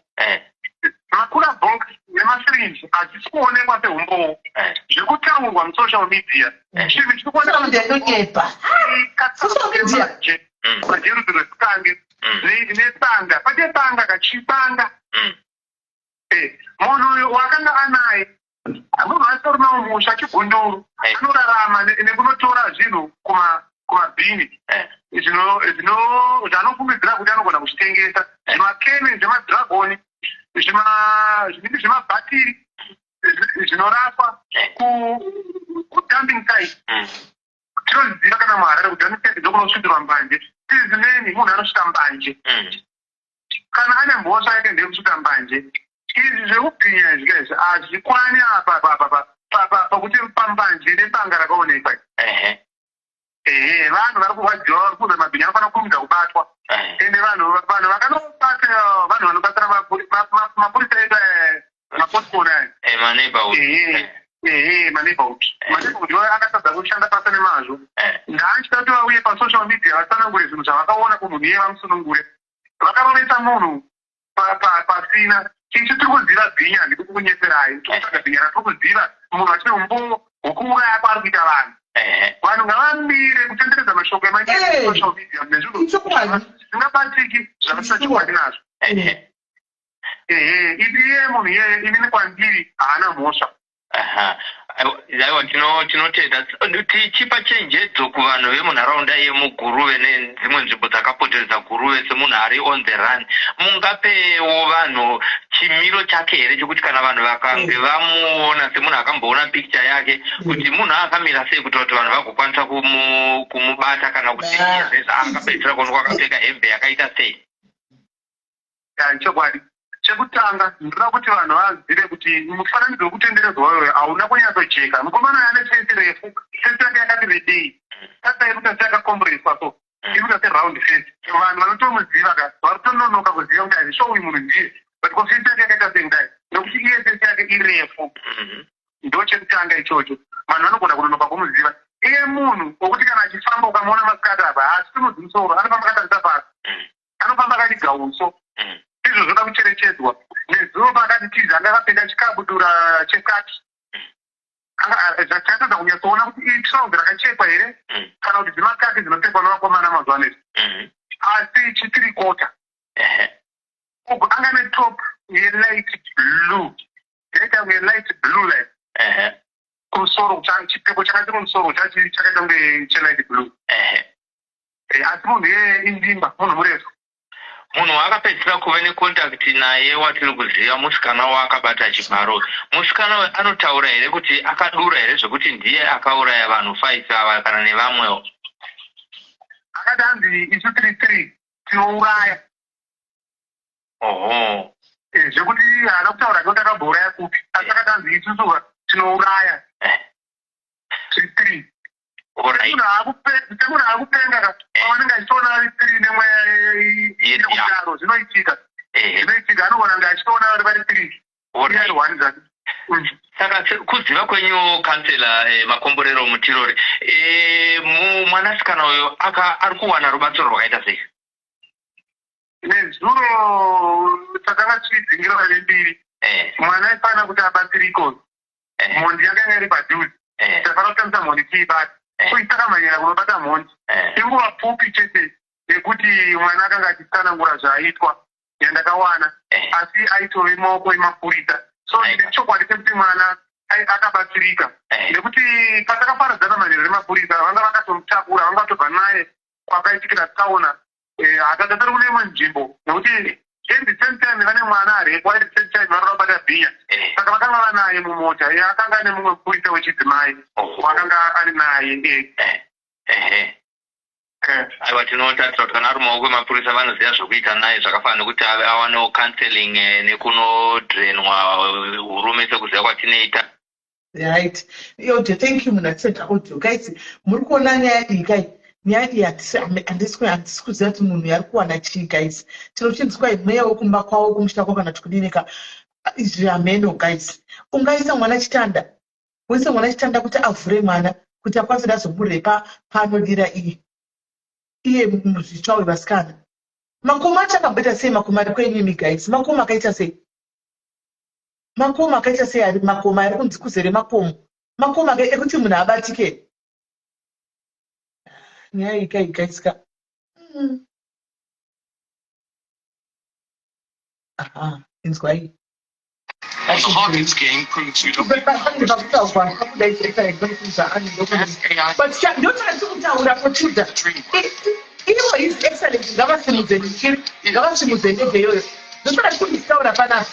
Makura box nemasirinji hadzisi kuonekwa sehombowo. Zvekutaurwa musocial media chinhu chirikuoneka majerudzo rwesikange netsanga pate tsanga kachitsanga munhu wakanga anaye munhu asitori nawo musha chigunduru anorarama nekunotora zvinhu kumabhini zvanofungidzira kuti anogona kuchitengesa zvimakene zvemadhiragoni zvinenge zvemabhatiri zvinoraswa kudumping site. Tinoziva kana muharare kuti anosvika dzokunosvitirwa mbanje tizimeni munhu anosvika mbanje kana ane mhosva yake ndekusvika mbanje. Izvi zvekubhinya izvi hazvikwani apa pakuti pambanje nebanga rakaonekwa. Vanhu vari kurwadziwa vari kuuza mabhinya anofanira kurumidza kubatwa ende vanhu vakanobata vanhu vanobatsira mapurisa edu mapostcode aya maneighborhood akatadza kushanda pasa nemazvo. Ndaachida kuti vauye pasocial media vatsanangure zvinhu zvavakaona kumunhu iye vamusunungure vakaronesa munhu pasina isu tiri kuziva bhinya handidi kukunyeserai tikutsvaga bhinya ratiri kuziva munhu achine umbo hwokuuraya kwaari kuita vanhu. Vanhu ngavamire kutenderedza mashoko emasocial media nezvinhu zvisingabatiki zvavasina chokwadi nazvo. Iye munhu iyeye inini kwandiri haana mhosva. Aiwa tinotenda tichipa chenjedzo kuvanhu vemunharaunda yemuguruve nedzimwe nzvimbo dzakapoteredza guruve semunhu ari on the run, mungapewo vanhu chimiro chake here chekuti kana vanhu vakange vamuona semunhu akamboona pikicha yake kuti munhu akamira sei kuti vanhu vagokwanisa kumubata kana kuti zvaangapedzera kuonekwa akapfeka hembe yakaita sei? Chokwadi chekutanga ndinoda kuti vanhu vazive kuti mufananidzo wekutenderedzwa iyoyo hauna kunyatsojeka. Mukomana ane chesi refu, chesi yake yakati rebei, tata iri kuti yakakomboreswa so iri kuti seraundi fesi. Vanhu vanotomuziva ka vari kutononoka kuziva kuti hazvisho uyu munhu ndiye, but ko chesi yake yakaita sendai nokuti iye chesi yake irefu. Ndo chekutanga ichocho vanhu vanogona kunonoka kumuziva. Iye munhu wokuti kana achifamba ukamuona masikati apa haasi kunodzi musoro, anofamba akatarisa pasi, anofamba akati gauso. Izvo zvoda kucherechedzwa. Nezuva pakati tiza anga akapfeka chikabudura chekaki, zvachatadza kunyatsoona kuti itrauzi rakachekwa here kana kuti dzimakaki dzinopfekwa navakomana mazuva anezi, asi chitirikota. Anga netop yelight blue, yaita kunge light blue light kumusoro, chipfeko chakati kumusoro chakaita kunge chelight blue. Asi munhu iye indimba, munhu murefu. Munhu akapedzisira kuva nekontakti naye watiri kuziva musikana waakabata chibharo. Musikana we anotaura here kuti akadura here zvekuti ndiye akauraya vanhu 5 ava kana nevamwewo? Akati hanzi isu 3 tinouraya. Oho. Zvekuti haana kutaura kuti akaboraya kupi, asi akati hanzi isusu tinouraya 3. Munhu akupenga ka vanenge achitoona vari 3 nemweya nekudaro zvinoitika. Anogona kunge achitoona vari 3. Saka kuziva kwenyu kansela Makomborero Mutirori, mwanasikana uyo ari kuwana rubatso rwakaita sei? Nezuro takanga tichidzingira vane 2. Mwana aifanira kuti abatsiriko. Mhondi yakanga iri padhuze. Tafanira kutambisa mhondi tiibata. Takamhanyira kunobata mhondi. Inguva pfupi chete yekuti mwana akanga achitsanangura zvaaitwa yandakawana, asi aitove maoko emapurisa. So chokwadi chekuti mwana akabatsirika nekuti patakaparadzana manheru remapurisa vanga vakatomutakura, vanga vatobva naye kwakaitikira tsaona. Akatatari kune imwe nzvimbo nekuti the same time vane mwana arepo, the same time vari kubata bhinya. Saka vakanga vanaye mumota, akanga ane mumwe mupurisa wechidzimai wakanga ari naye. Aiwa, tinotarisira kuti kana ari maoko emapurisa vanoziva zvokuita naye, zvakafanira nekuti awanewo counseling nekunodrenwa hurume sekuziva kwatinoita. Right. Thank you munhu atisati audio. Guys, muri kuona nyaya iyi kai. Nyaya iyi handisi kuziva kuti munhu ari kuwana chii guys. Tinochinzwa mweya wekumba kwawo kumusha kwavo kana tikudineka. Izvi hameno guys. Ungaisa mwana chitanda. Uise mwana chitanda kuti avhure mwana kuti akwanise kuzomurepa paanodira iye muzvitsva wevasikana. Makoma achakamboita sei makoma ari kwenyimi guys? Makoma akaita sei? Makoma akaita sei ari makoma ari kunzi kuzere makomo? Makoma ekuti munhu abatike. Nyaya iyi kai guys ka. Aha, inzwa iyi. The Hawkins game proves you don't. But ndotadzokutaura pochuda iwo is excellent ngavasimudzendebheyoyo ndosati kunditaura panapa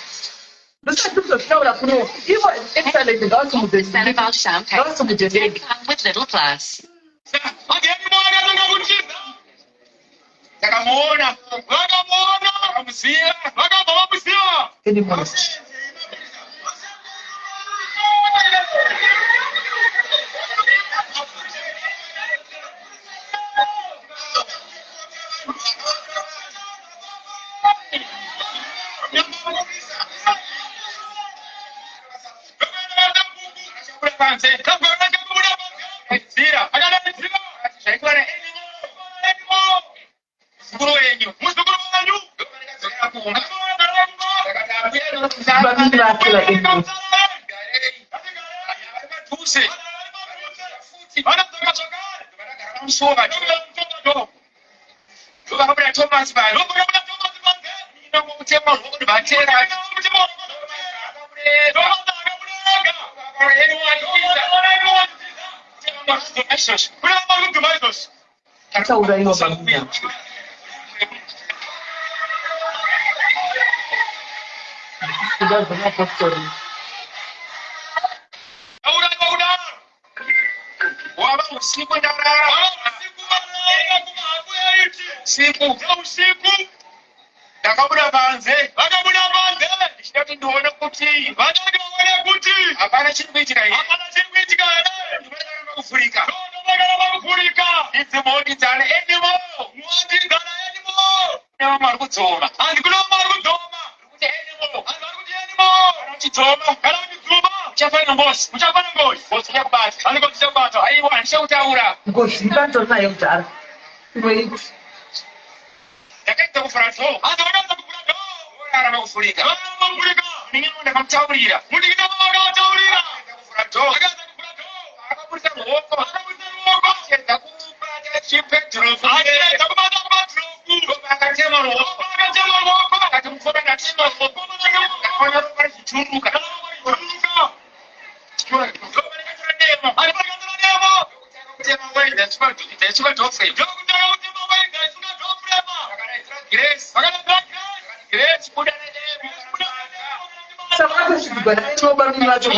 ndosati kuzotaura kuno iwo excellent ngavasimudzendebe Vakamuona, vakamuziva, vakabva vamuziva. Ndakabuda panze. Vakabuda panze. Ndichiti ndione kuti. Vanenge kuti. Hapana chiri kuitika here. Hapana chiri kuitika here. Ndinoda kufurika. Ndinoda kufurika. Idzi moti dzane anymore. Moti dzane anymore. Ndava mari kudzoma. Handikuna mari kudzoma. Kuti anymore. Handari kuti anymore. Kana uchidzoma. Kana uchidzoma. Uchafana ngozi. Uchafana ngozi. Ngozi yakubata. Handiko ndichakubata. Haiwa ndichakutaura. Ngozi ibanto nayo kudhara. Ndakaita kufurato. Handikaita kufurato. Arama kufurika. Arama kufurika. Ndinge ndakamutaurira. Mundikita mavakataurira. Kufurato. Akaza kufurato. Akapurisa ruoko. Akapurisa ruoko. Cheza kubata chipetro. Acheza kubata patro. Akatema ruoko. Akatema ruoko. Akatimufora ngatema ruoko. Akaona ruoko richichuruka. Ruoko. Ruoko. Aripakatira demo. Kutema wenda chipa tofe. Ndokutaka kutema wenda chipa tofe. Akanaitira grace. Akanaitira grace. Buda demo. Sabatu chibana etoba mwacho.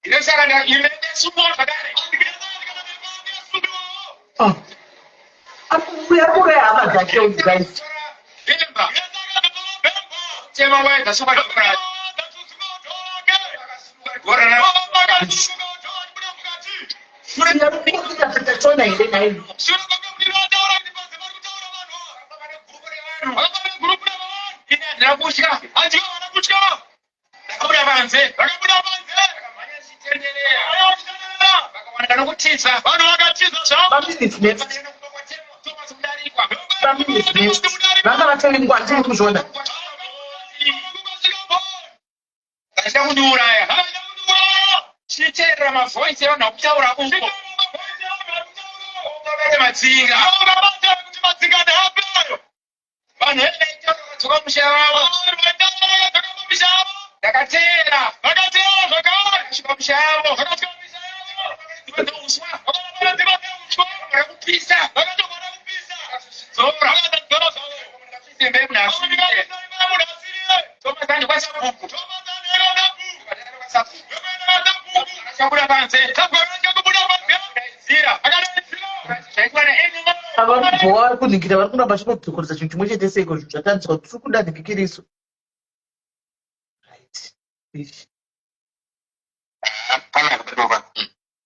Ile saka ile support kadare. Akuya kuya amazake guys. Bemba. Tema wenda super tofe. Gorana. Chichera mavoice yana kutaura uko. Matsinga. Matsinga ndahapeyo. Vanhu veita kutoka mushawa. Ndakatera. Vakatera zvakawanda. Kusvika mushawa. Vakasvika mushawa. Ndivana uswa. Vakatera uswa. Vakupisa. Vakatobara kupisa. Zora. Vakatadzora zvawo. Ndakapisa munhu asiriye. Thomas andikwanisa bhuku. Thomas andikwanisa bhuku. Vandakwanisa bhuku. Akabuda panze. Akabuda panze. Zira. Abantu vari kunhikira vari kuramba chinotukurisa chinhu chimwe chete seiko zvatanzwa kuti tiri kuda nhikikiriso. Pana kudova.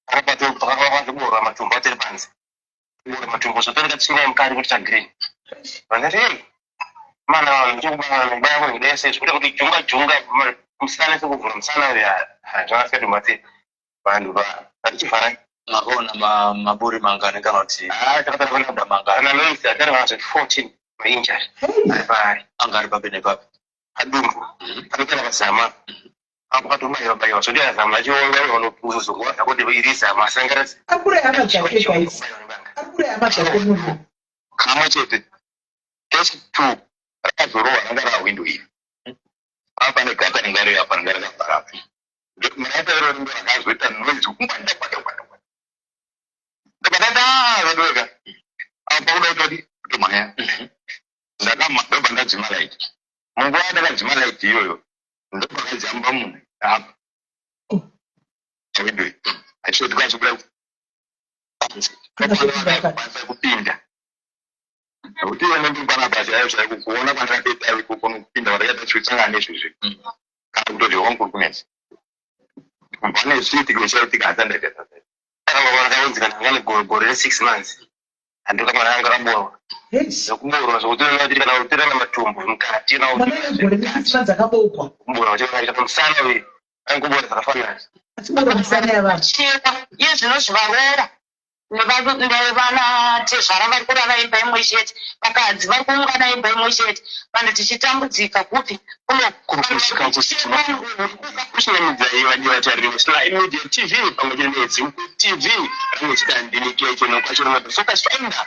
Akabato pakavazvibora matumbu atiri panze. Bora matumbu zopereka tsinga mukati kuti green. Vanati mana njumba mbaya ngese zvikuda kuti junga musana sekuvhura musana ya zvakafetu mati vanhu vachifara Magona maburi mangani kana kuti takataona mangana noisi atari vana 14 mainjari ari angari papene papi adumbu akatara kazama akatomaira bayo so dia zama chiwonga unopuzungwa kuti irisa masangaratsi akure amadzake guys akure amadzake munhu kama chete test 2 rakazorowa rangara window iyi apa negata ringari apa ringari kaparapi mnaita ndo rakazwita noise kumbanda kwada Ndakadada apa udaitoti kutomaya ndakamba ndadzima light munguva ndakadzima light iyoyo ndopakadzamba munhu apa chawindo achoti kwachobuda kwanisa kupinda kuti ine ndikwana basi ayo chaiko kuona kwandakaita iko kono kupinda watakata chitsanga nezvizvi kana kutoti wangu kunesi pane switi kwechaitika asandakaita Vakaunzikana ngane gore 6 months. Andika mwana anga rabowa. Yes. Zokumborwa zokuti kana utira na matumbu mukati na gore 6 months akabokwa. Kumbora wachoka kumsana we. Angubora zakafana. Achibora musana yavanhu. Yezvinozvivarwera. Nevana tezvara vari kurara imba imwe chete. Vakadzi vari kuungana imba imwe chete. Vanhu tichitambudzika kupi kunokusika kuchinamidzaiwa ndivatariri sina immediate TV pamwe chete nedzi TV rimwe chitandinike chino kwacho sokasvainda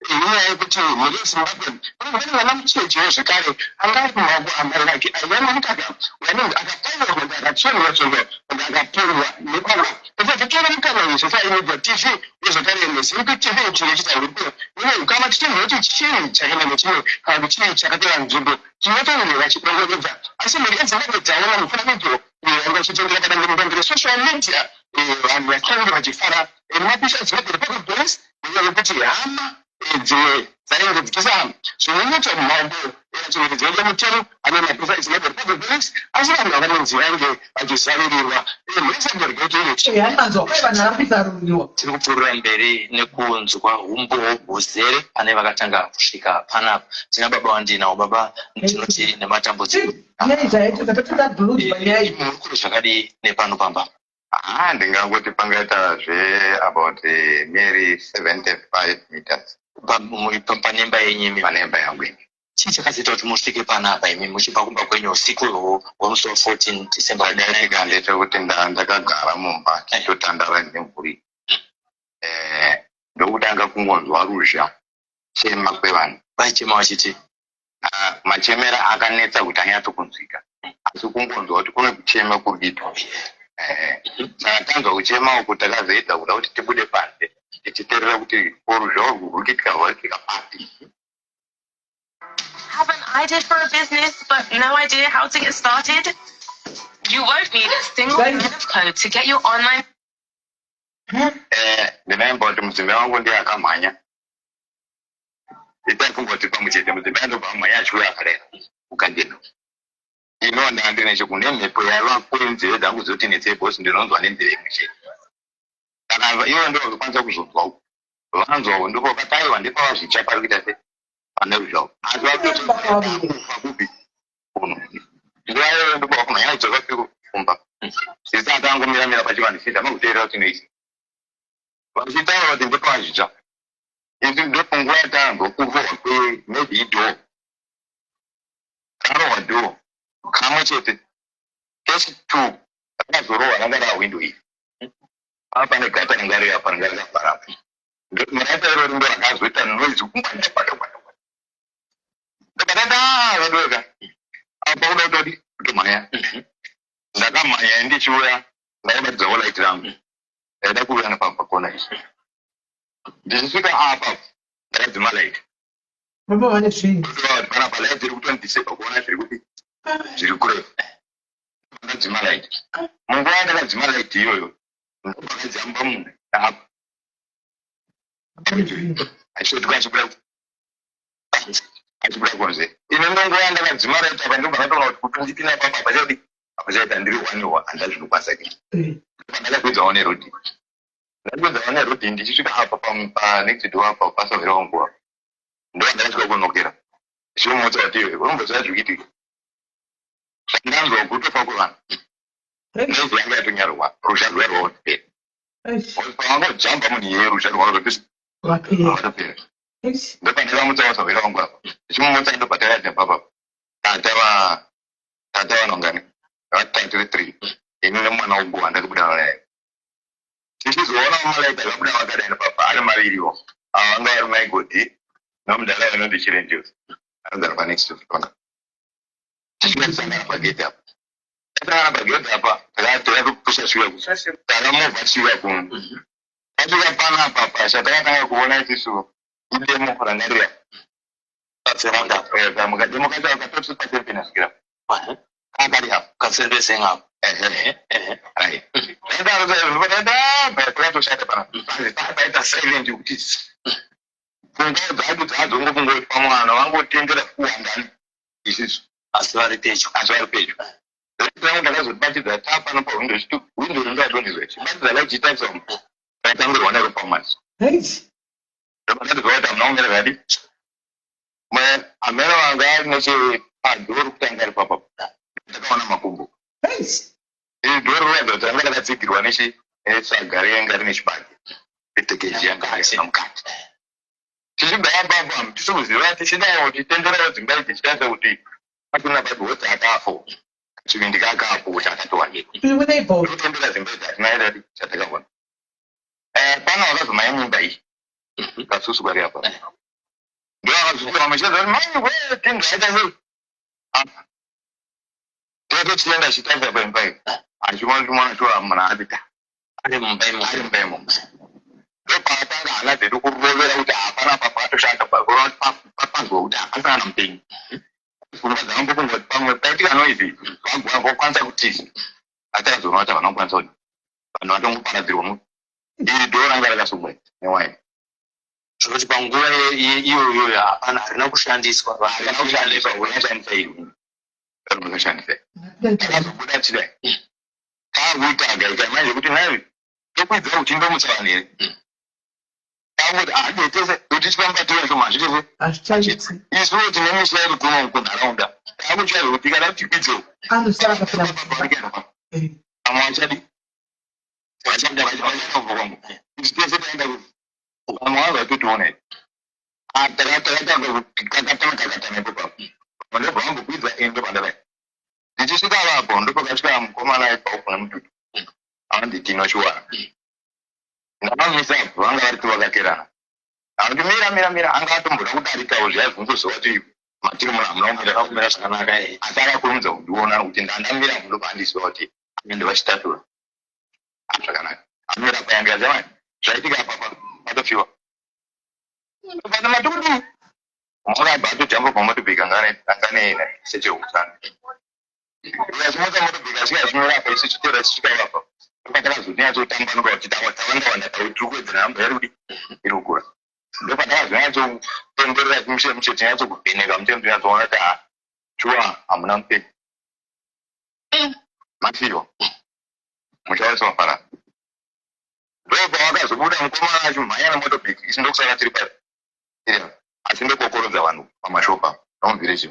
inyaya yekuti muri Zimbabwe pane vana mucheche zvekare angari kumako amaraki aiyana mukaka vanenge akapairwa kuti akatsonwa tsonwa kuti akapurwa nekwava ekutora mukana izvo immediate TV nezvakare nesimbi TV chinochita uripo uye kama tichizwa kuti chii chakaenda nechimwe kana kuti chii chakatora nzvimbo chinotoonera chidongodza asi muri eZimbabwe dzaona mufananidzo yanga ichitengera kana ngembangire social media vanhu vachange vachifara mapisha Zimbabwe Republic Police nekuti hama Edze zaire kutisa somucho mando era chizenge mutero ane mapesa isinebe public asina ngavanzi yange achisarurirwa mwese ngorgeto yananzo kai vanarambisa ruliwa tiri kupfuurira mberi nekunzwa humbo huzere pane vakatanga kusvika panapa. Tina baba wandinawo baba tinoti nematambudziko muri kuri zvakadii nepano pamba? Ndingangoti pangaita about nearly 75 meters panemba yenyu panemba yangu ini. Chii chakazoita kuti musvike panapa imi muchibva kumba kwenyu usiku hwomusi 14 December? Ndaitika kuti ndakagara mumba tichitotandara nemhuri ndokutanga kungonzwa ruzha chema kwevanhu. Vaichema vachiti machemera akanetsa kuti anyatsokunzwika, asi kungonzwa kuti kune kuchema kurikuitwa. Saka tanzwa kuchema uku takazoita kuda kuti tibude panze tichiteerera kuti ruzha urwu rurikiitika rwakitika papi. Have an idea for a business, but no idea how to get started? You won't need a single line of code to get your online. Ndinaimba kuti muzimba wangu ndiye akamhanya. Itaikumboti pamuchete muzimba ndo pamhanya achiuya akarera ukandino. Inonda handine chekune mhepo yava kuri nzeve dzangu dzoti netsebosi ndinonzwa nenzeve imwechete. Saka ivo ndo vakakwanisa kuzonzwa uku. Vanzwawo ndipo kataiwa ndipo vazvicha pari kuita sei pane ruzhawo. Asi vatotofa kupi kuno. Ndivayo ndipo vakumhanya kudzoka kumba. Sisi tangomira pachivanhu makuteerera kuti noisi. Vachitaura kuti ndipo vazvicha. Izvi ndipo nguva yatangokurohwa maybe idhoo. Tarohwa dhoo. Kamwe chete. Test 2. Akazorohwa ranga rawindo iri. Pane gata ringa riri apa ringa rakavhara. Miraita iro ndo rakazoita noise kumbanda kwada. Ndakadada vedoka. Apa kuda kutoti kutomhanya. Ndakamhanya ndichiuya ndakabatidzawo light rangu. Ndaida kuuya napakona izvi. Ndichisvika apa ndakadzima light. Baba vane zvii? Pana palight iri kutondiseka kuona zviri kuti zviri kure. Ndakadzima light. Munguva yandakadzima light iyoyo ndopakadzamba munhu apa. Achitotuka achibuda kunze. Ine ndonguva yandakadzima light apa ndobva ndatoona kuti kutondipinda papa pachaita ndiri waniwa handazvinokwanisa kii. Ndakapedzawo nerodi. Ndakapedzawo nerodi ndichisvika apa panext door apa pasavhera wanguva. Ndokandakasvika kunokera. Ndichimutsa kuti iwe unomboziva zviri kuitika. Zvandanzwa kutofa kwevanhu. Ndaizi yanga yatonyarwa ruzha rwerwawo kupera. Pavangojamba munhu iye ruzha rwawo rwapera. Ndopandakamutsa pasavhera wangu apa. Ndichimumutsa ndopatakaita papa. Tata vanongani. Vatatu 3. Ini nemwana woguva ndakabuda naye. Tichizoona malaika akabuda vakadaenda papa ari maviriwo. Anga ari maigoti nomudala inonzi chirenjews. Anogara panext to kona. Tichosangana pagate apa. Tasangana pagate apa takatoya kupusha shure kusasa. Takamovha shure kunhu. Tasvika panapa pasha takatanga kuona isusu idemo rangarira. Tatseranda mukati wakatoti pasempinasira. Akari hapo kaservese ngapo. Right. Ndatoshata pana. Taita silent kuti. Funga dzadongo fungo pamwana wangotendera kuwandani. Isisu asivari pedyo. Ndakanga ndakazobatidza tapa no pawindo chitu window ringadonizwe. Chibatidza la chita some. Tatangirwa naro pamhatso. Ndakazoti mnaongera kadi. Amera wanga ari neche padhoro kutanga ari papa. Ndakaona makumbo. Idhoro rega dzanga rakatsigirwa nesaga renga rine chibage. Petekeji yanga asina mukati. Tichibaya baba tichikuziva tichidawo titendera dzimba idzi tichitanza kuti akuna padhoti akafo. Chivindi kakapo kuti akatowanikwa. Totendera dzimba idzi atinaenda chatakaona. Pana wakazomhanya mimba iyi. Kasusu kwari apa. Ndovakazvukura macheza mai tindwaita sei. Tienda chitanga pemba iyi. Achimwana cho mwana adita. Ari mumba imo. Ndopatanga hana dzedu kurovera kuti hapana papa atoshanda papanzwa kuti hapana mupenyu. Pfungwa dzangu kungoti pamwe paitika noizi vangokwanisa kutiza. Atakazoona kuti vanokwanisa kuti vanhu vatongoparadzirwa mu. Iri dhoo ranga rakasungwa newaini. Zviro kuti panguva iyoyo hapana harina kushandiswa unoshandisa iri unoshandisa akazobuda chidai taakuita agaita manje kuti nayo tokwidza kuti ndomutsa vanhu here takuti adetese kuti chipambatira shoma hazvitese isuwo tine misha iri kuno kunharaunda taakuchari kuti kana tipidzewo amwe achadi vachanobva kwangu kuti tese taenda kuti vamwe vava totiona takatanapo papo ndobva vambokwidza endo pandavai ndichisvika vapo ndopakasvika mukomana aipaukuna mututu avanditi inochiwana ndamamisapo vanga variti vakakerana akuti mira anga atomboda kudarikawo zvaivhunzoziva kuti matiri munhu hamuna kumira zvakanaka asi akakurumidza kundiona kuti ndandamira ndobva handisiva kuti ende vachitatura zvakanaka amira payanga yazamani zvaitika apapa patofiwa pana matukuti mwakabva atojamba pamotobhika anganeina secheutano yazvimota motobhika svika zvinorapa isu chitora chisvika vapa patakazonyatsotambanuka kuti tawandawanda tiri kuwedzera hamba yarudi iri kukura ndopatakazonyatsotenderera chimushe tinyatsokuvheneka mutemo tinyatsoona kuti shuwa hamuna mupeni mafiwa muchawarisa mafara ndopavakazobuda mukomana achimhanya nemotobhiki isi ndokusara tiri pari asi ndokokorodza vanhu pamashopa nomuvhireji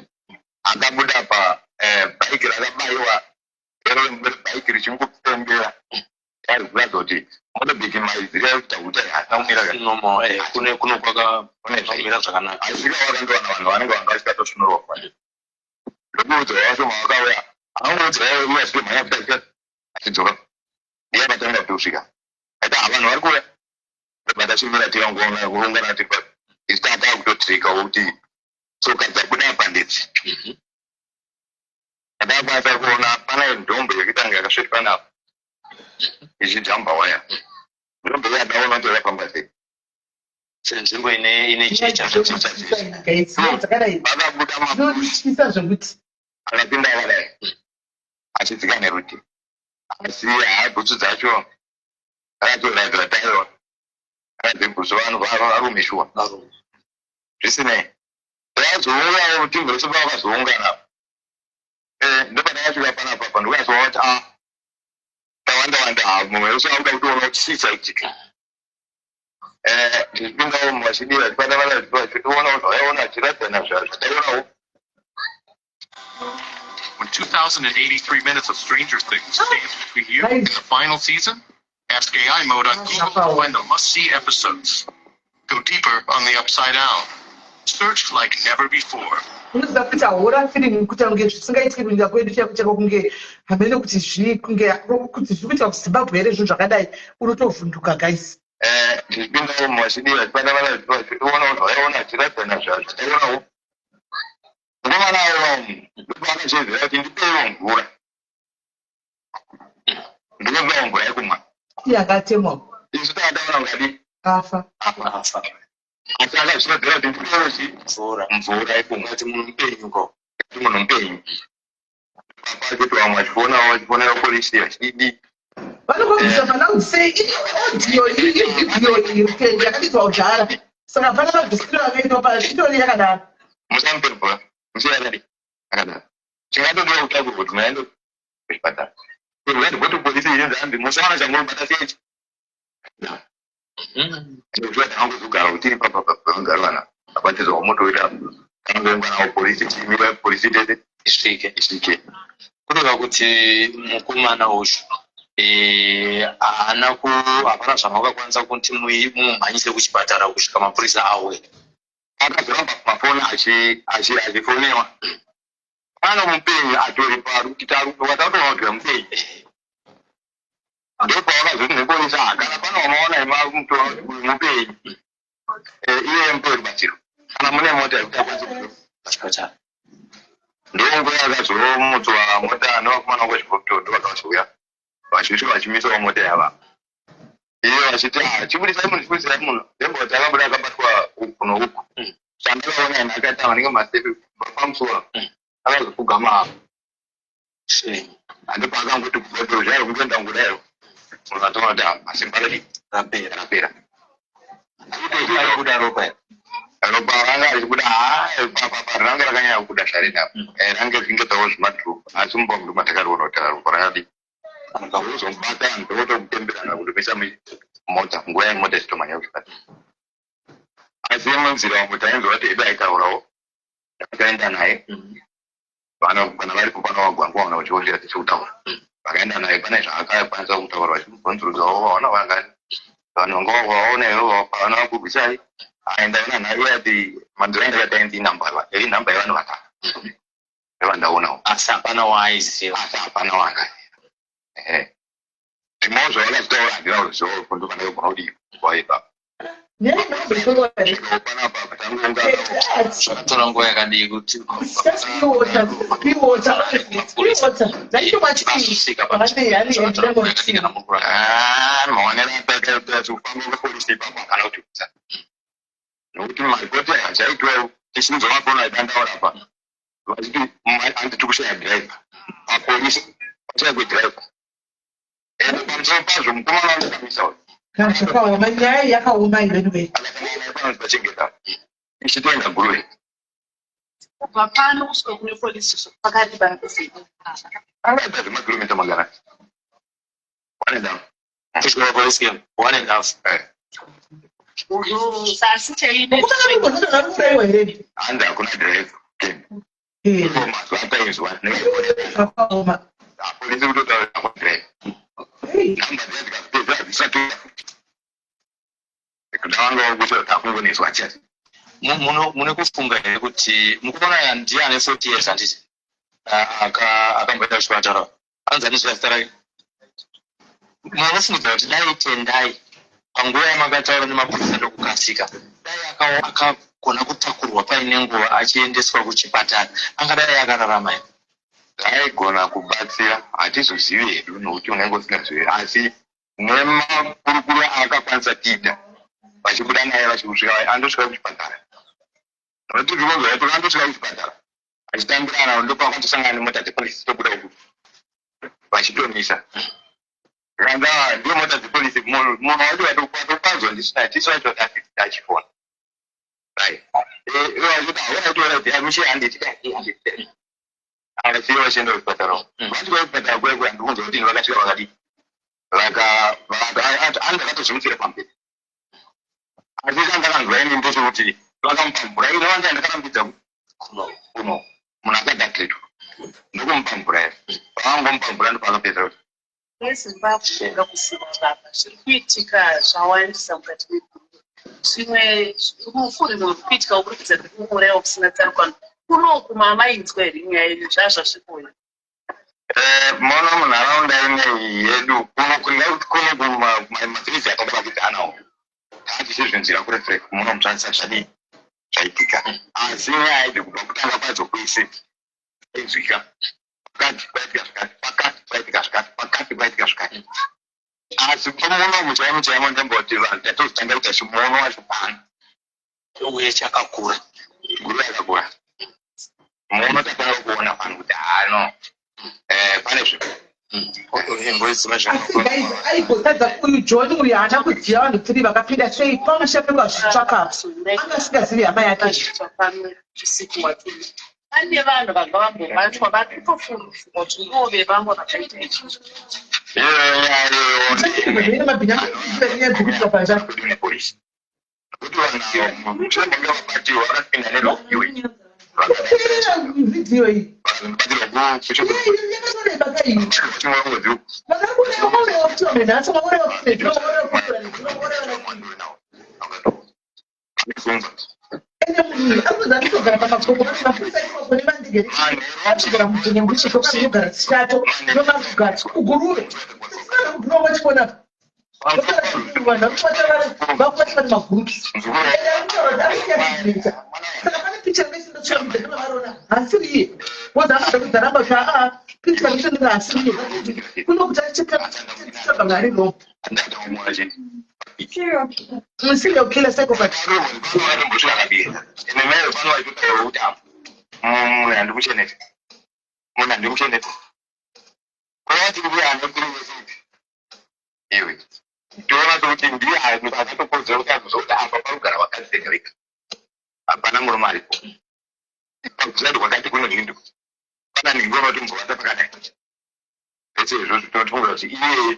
akabuda pabhaiki rakabayiwa ero bhaiki richingopembera ari kuratidza kuti motobhiki maiziri arikuita kuti hasina kumira kuno kwakamira zvakanaka asvika wakandowana vanhu vanenge vanga vasikatosunurwa kwadi ndokuudza vashoma vakauya angoudza uya sitomhanya kuta achidzoka ndiye patanga kutosvika aita vanhu vari kuuya ndopatashimira tikangoungana tiri pari isi tataa kutotirika kuti tsoka dzabuda panditsi atakwanisa kuona pana ndombo yekutanga yakasvika napo ichijamba waya ndombo yadaona kuti yakafamba sei senzvimbo ine vakabuda mapuisa zvokuti akapinda vadai achidzika neruti asi haabhutsu dzacho akatoradzira tairo akadzibhutsu vanhu varume shuwa zvisinei yazouyawo timbo rese pavakazoungana ndopatakasvika panapapa ndokazova kuti tawandawanda mumwe wese auda kutoona kuti sisaitika ndichipindawo mumashidira tipatavatatoona zvavaiona achiradzana zvataiwonawo. When 2,083 minutes of Stranger Things stands between you and the final season, ask AI mode on Google to find the must-see episodes. Go deeper on the Upside Down. Search like never before. unoziva kuti haura feeling kuti kunge zvisingaitiki kuinda kwedu chakucheka kunge hamene kuti zviri kuita kuzimbabwe here zvinhu zvakadai unotovhunduka guys. Ndichipindawo mumashidira tipatavatatoona zvavaiona achiradzana zvataiwonawo ndomanawo ndopaakachezera kuti ndipeiwo mvura ndinopewa mvura yekumwa yakatemwa isu takataona ngadi afa asi akazvirodzera kuti ndipeiwo mvura yekumwa kuti munhu mupenyuko kuti munhu mupenyu papa kuti vamwe vachifonera polisi vachidi vanokomisa pana kuti sei audio yakadizwa kudhara saka pana mabhisiro akaitwa pazvitori yakadaro musamupemvura musiyakadi akadaro chingatodiwa kutakurwa kuti maendo kuzvipatara kuti polisi ichenzambi musawana changurubata sechi zvangu tiri papapaungarwana abatizwa motoita kangounganawo polisi chimira polisi tete isvike kureva kuti mukomana uyu hapana zvamangakwanisa kuti mumhanyise kuchipatara kusvika mapurisa awe akazoramba mafoni achifonewa pana mupenyu atori parukitawatatomaudira mupenyu ndopavakazoti nepolisa kana pana wamaona mupenyu iye mupori batsiro kana mune mota yekutakwanisa pachipatara ndongo yakazomutswa mota nevakomana kwezvipopito ndovakazouya vachisvika vachimisawo mota yava iyo vachiti chibudisai munhu ndemboti akabuda akabatwa uku nouku chandakaona ine akaita vanenge mastepi pamusoro akazopfugama apo handipa akangoti kubotoro zvairo kungoenda ngudairo munhu atoona kuti masimba rapera akutoaikuda ropa paranga achikuda ranga rakanyanya kuda sharida range zingetawo zvimadhuku asi mubamdu matakaroona kuti ropa rakadi uzombata antu otokutemberana kutopesa mota nguva yemota ichitomanya kuzvikati asi munzira wamwe tainzwa kuti edu aitaurawo takaenda naye kana varipo pana wagwangwa wana vachiondera tichikutaura vakaenda naye pane zvaakakwanisa kutaura vachimubvunzurudzawo vaona vangani vanhu vanga vaonewo pavana vakurwisai aenda ina naye ati mandiraenda kataindi namba yevanhu vatatu evandaonawo asi hapana waaiziva asi hapana waanga zvimwewo zvavakazitaura handina ruzivo kundokana kugona kuti waipa zvakatora nguva yakadii kuti nokuti maripoti achaitwa tichizovakona idandaurapa vachiti handiti kushaya dhiraivha apolisi vachaya dhiraivha pamusoro pazvo mukomana vandokamisa zvakaoma nyaya yakaoma ivenue pachengeta ichitoenda guruve kubva pano kusvika kune polisi pakareba sei angaita zvemagiromita magana 1.5 kusvika polisi game 1.5 sasi chaide handi hakuna dhiraivha mazuva ataizwa zvakaoma polisi kutotaura kwadhiraivha namba dzadzikapedza hadzisatu kudavanga kuti akungoneswa chete mune kufunga here kuti mukuona ndiye ane 40 years handiti akamboenda kuchipatara anzi nezva zita rake munofungidza kuti dai tendai panguva yamakataura nemapurisa ndokukasika dai akagona kutakurwa paine nguva achiendeswa kuchipatara angadai akararama here aigona kubatsira hatizozivi hedu nokuti unenge usingazivi asi nemakurukuru akakwanisa tiita vachibuda naye vachikusvika andosvika kuchipatara nokuti zvikozvaito andosvika kuchipatara achitambirana ndopakatosangana nemota dzepolisi tobuda uku vachitomisa kanda ndio mota dzepolisi munhu wacho vatopazwa ndisina tisu vacho tachifona right vachiti haunatoona amishe handiti avasiye vachienda kuchipatara vasvika kuchipatara kuya kuya ndikunzwa kuti vakasvika vakadii andakatozvimutsira pamberi asi chandakanzwa ini ndechekuti vakamupambura ino vanga ndakarambidza kuno munhu akadhakiretu ndokumupambura iri pavangomupambura ndopakapedza kuti vezimbabwe ngakusimuka zviri kuitika zvawandisa mukati meguta zvimwe rufuri rwekuitika kuburikidza nekumuraiwa kusina tsarukano kunoku mamainzwa here nyaya yedu zvazvasvikoya mona munharaunda ineyi yedu kunomabhizi akadavakidzanawo taatishizvinzira kurefreka muno mutsvanisa zvadii zvaitika asi nyaya idzi kubva kutanga kwadzo kuise aizwika pakati kwaitika zvikati pakati kwaitika zvikati pakati kwaitika zvikati asi pamuno muchaimo chaimo ndemboti vanhu tatozotanga kuita chimuono wacho pano uye chakakura guru yakakura muono tatanga kuona pano kuti hano pane aigotadza uyu john uyu haana kudziva vanhu 3 vakapinda sei pamushapewa zvitsvaka angasingazivi hama yake pane vanhu vanga vambobatwa vari kutofungiswa kuti ndove vambo vakaita izvozvo video iyi serial killer psychopath. hapana murume aripo. Pakuzati kwakati kuno hindu pana ningona kuti mubvata pakadai. Pese izvozvo tinofunga kuti iye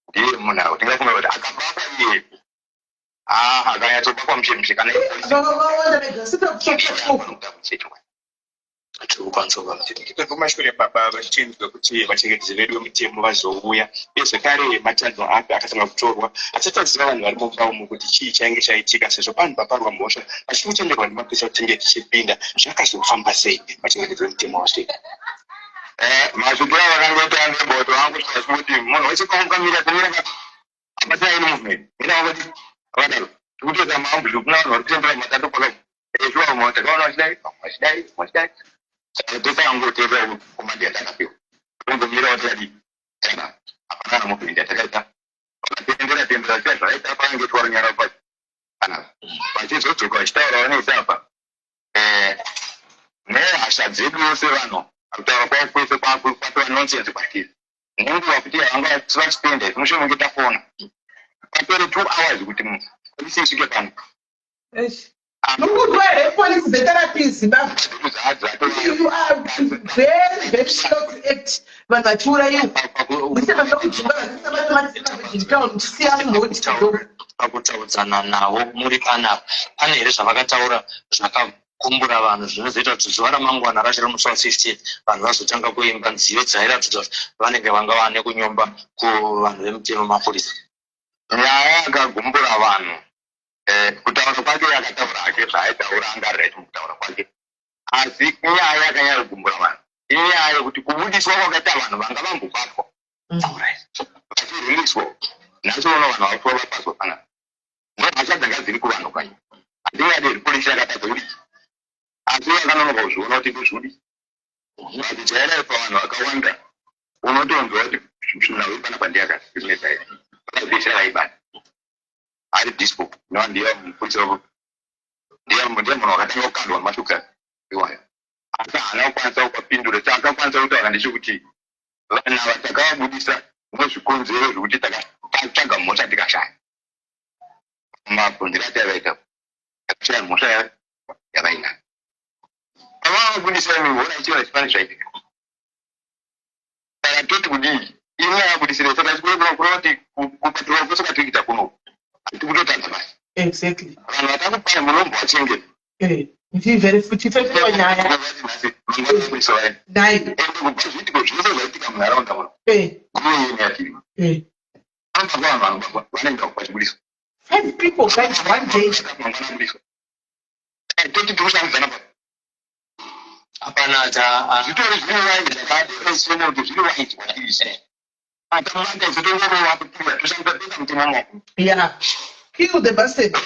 ndiye munhu avo tingafunga kuti akabakwa iye akanyatsobakwa mushemushe kana mashure baba vachitendwa kuti vachengetedzi vedu vemutemo vazouya uye zvekare matanho api akatanga kutorwa achatadziva vanhu vari mumba umu kuti chii chainge chaitika sezvo panhu paparwa mhosva vachikutenderwa nemapurisa kuti tinge tichipinda zvakazofamba sei machengetedzi vemutemo wasvika masvikiro akangoita ndeboto angusvika kuti munhu wese kwamukamira kumira apasina ini movement ina kuti akadaro tikutoita maambuzi kuna vanhu vari kutembera matatu paka ezviwa mwa takaona vachidai tosangoteera komandi yatakapiwa tongomira kuti adi kana hapana movement yatakaita vakatendera sia zvaiita panenge twara nyara pacho kana vachizodzoka vachitaura vanoita apa nehasha dzedu sevanhu akutaura kwavo kwese kwatova nonsense kwatiri nenguva kuti havanga vachipenda tinoshomonge tafona papere 2 hours kuti polisi isvike pano Look where police the therapist, you are very short act. But I told you, we said, I'm not pakutauridzana navo muri panapa pane here zvavakataura zvakakumbura vanhu zvinozoita kuti zuva ramangwana racho remusi wa15 vanhu vazotanga kuimba nziyo dzairatidza kuti vanenge vanga vane kunyomba kuvanhu vemutemo mapurisa. Nyaya yakagumbura vanhu kutaura kwake yakataura hake zvaaitaura angareti mukutaura kwake, asi inyaya yakanyanya kugumbura vanhu inyaya yekuti kubudiswa kwakaita vanhu vanga vambobatwa vachirindiswa nhasi uno vanhu vakutora vapazwa panapa ndomhasha dzanga dziri kuvanhu kanyi handingadi polisi yakatadza kuti asi vakanonoka kuzviona kuti ndozvudi ati chairai pavanhu vakawanda unotonzwa kuti zvinhu panapa ndiyakainetai vakazvisha vaibata ari dispo no ndiye muputsa wako ndiye munhu wakatanga kukandwa mashuka iwayo asi haana kukwanisa kupindura takakwanisa kutaura ndechekuti vanhu ava takavabudisa nezvikonzero zvekuti takatsvaga mhosva tikashaya mabhondirati yavaita takashaya mhosva yavaina pavavabudisa mihora ichiva chipani zvaitika saka toti kudii ine yavabudisire saka chikunokuona kuti kupatirwa kwese kwatikuita kuno tikutotadza basi exactly vanhu vatakupaya munombo wachengeta chifefewa nyaya zviitiko zvese zvaitika munharaunda muno kunoyeni yatiri anobva vanhu vanoenda pachibudiswa 5 people died one day mangwana abudiswa toti tikushandidzana pa hapana zvitori zviri waiti zvakaesonoto zviri waiti kwatiri atamanda zitongorowa kupinda toshandisa pesa mutemo mako kill the bastard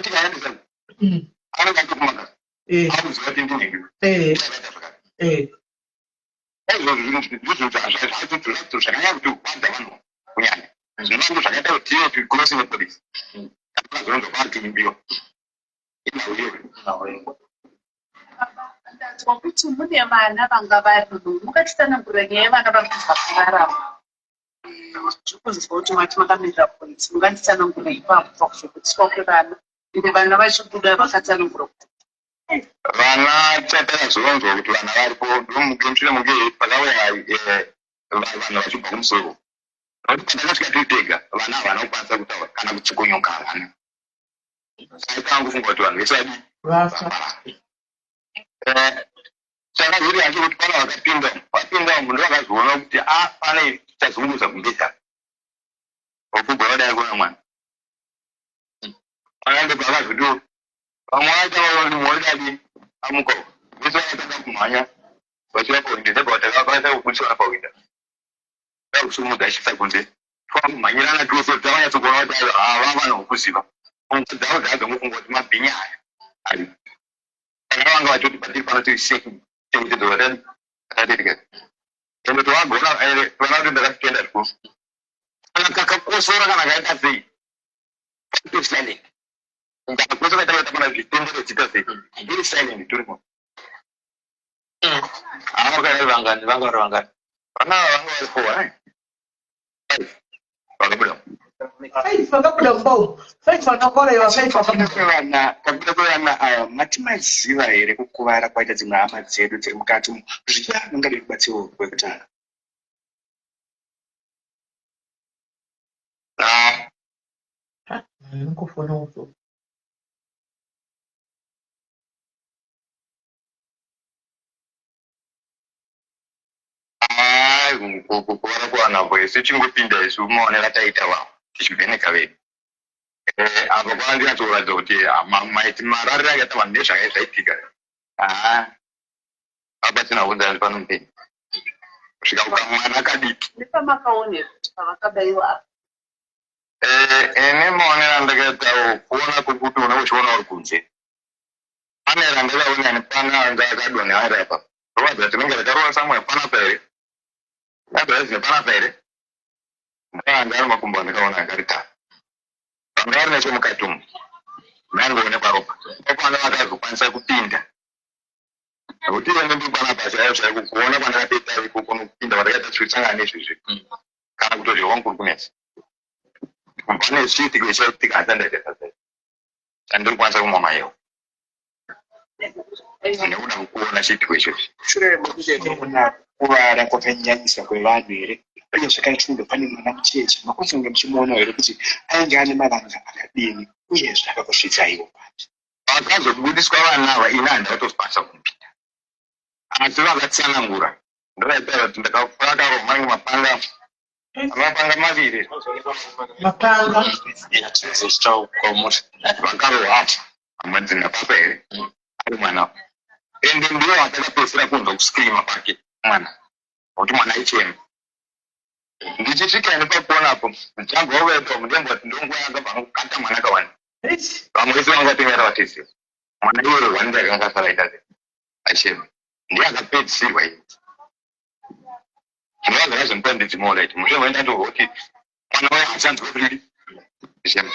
anenge atokumaka auziva kuti ndinenge izvozvo zvakanyanya kuti kwadza vanhu kunyanya zvinongo zvakaita kuti tiye tikrossi nepolisi akazononga kwaatiimbiwa ndatswa kuti mune vana vanga varimu mukatitsanangurira nyaya yevana vanobva kurarama zvikunzwa kuti mati makamirira polisi munganditsanangura ipapo pakuzokutiswa kwevana ende vana vachibuda vakatsanangura kuti vana chatakazonzwa kuti vana varipo ndomushure munge pakauya vanhu vachibva kumusoro nokuti patakasvika tiritega vana havana kukwanisa kutaura kana kuchikonyoka havana saikangofunga kuti vanhu vese vadi saka zviri yacho kuti pana vapinda munhu vakazoona kuti pane chazunguza kungeta okubva vadai kuona mwana mwana ndobva akazoti vamwe vacho mwadadi amuka vese vakatanga kumhanya vachiva pawinde ndobva vatakakwanisa kubudisana pawinde dakusumudza achisa kunze twakumhanyirana tose tavanyatsokuona kuti hava vanhu vokuziva pfungwa dzavo dzavazomufunga kuti mabhinya aya ari saka vanga vachoti patiri pano tiri chengetedzo vatatirika ende tovagona vana kuti ndakatenda zvikuru kana kakakosora kana kaita sei iri silent ndakakosa kaita pana zvitendero dzita sei iri silent turimo avakari vangani vanga vari vangani vana vanga vari 4 vakabuda 5 vakabuda mubau 5 vanokorewa 5 kabuda kwevana aya matimaziva here kukuvara kwaita dzimwe hama dzedu dziri mukati umu zvichida nongade kubatsiro kwekutanga kufona uso kukuvara kwanako ese chingopinda isu maonera taita vanhu tichivheneka vedu apo kwandinatsokuratidza kuti marariro akaita vanhu ndezvakai zvaitika apatina kunzani pano mupeni kusvika kukamwana kadiki nepamakaonera kuti pavakabayiwa ene maonera ndakaitawo kuona kokuti una uchiona uri kunze pane randakaona nepana anga akadonhera apa rovatidza tinenge takarova samwe panapa here adhaizine panapa here ndaanga ari makumbo andakaona akaritana vanga vari nechemukati umu maingoonekwa ropa opanda vakazokwanisa kupinda nekuti ende ndipanapa chaivo chaiko kuona pandakapeta ikoko nokupinda vandakaita zvitsangana nezvezvi kana kutozviwa nkuri kunetsa pane zviitiko chaitika hatandaita chandiri kwanisa kumwa mayewo nekuda kukuona chiitiko ichochi shure mekuona kuvara kwakanyanyisa kwevanhu here uye zvakaitundo pane mwana mucheche makusunge muchimuona here kuti ainge ane malanga akadini uyezve akakusvitsaiwo pati vakazobudiswa vanava ine handaitokwanisa kupinda asi vakatsanangura ndoraitaira kuti ndakafaka mange mapanga maviri mapanga vakarohata amadzina papa here ari mwana ende ndiwo atakapedzisira kunzwa kuskrima pake mwana kuti mwana aichema ndichisvika nepakuonapo ndichangovepa mudengo kuti ndonguva yanga vanokata mwana kawani vamwe vese vangatengera vatiziva mwana iwoyo hwani akanga asaraita achema ndiye akapedzisirwa iyi ndovagara zvemupa ndidzimola iti mushonga ndandova kuti mwana wayo achanzwa riri achema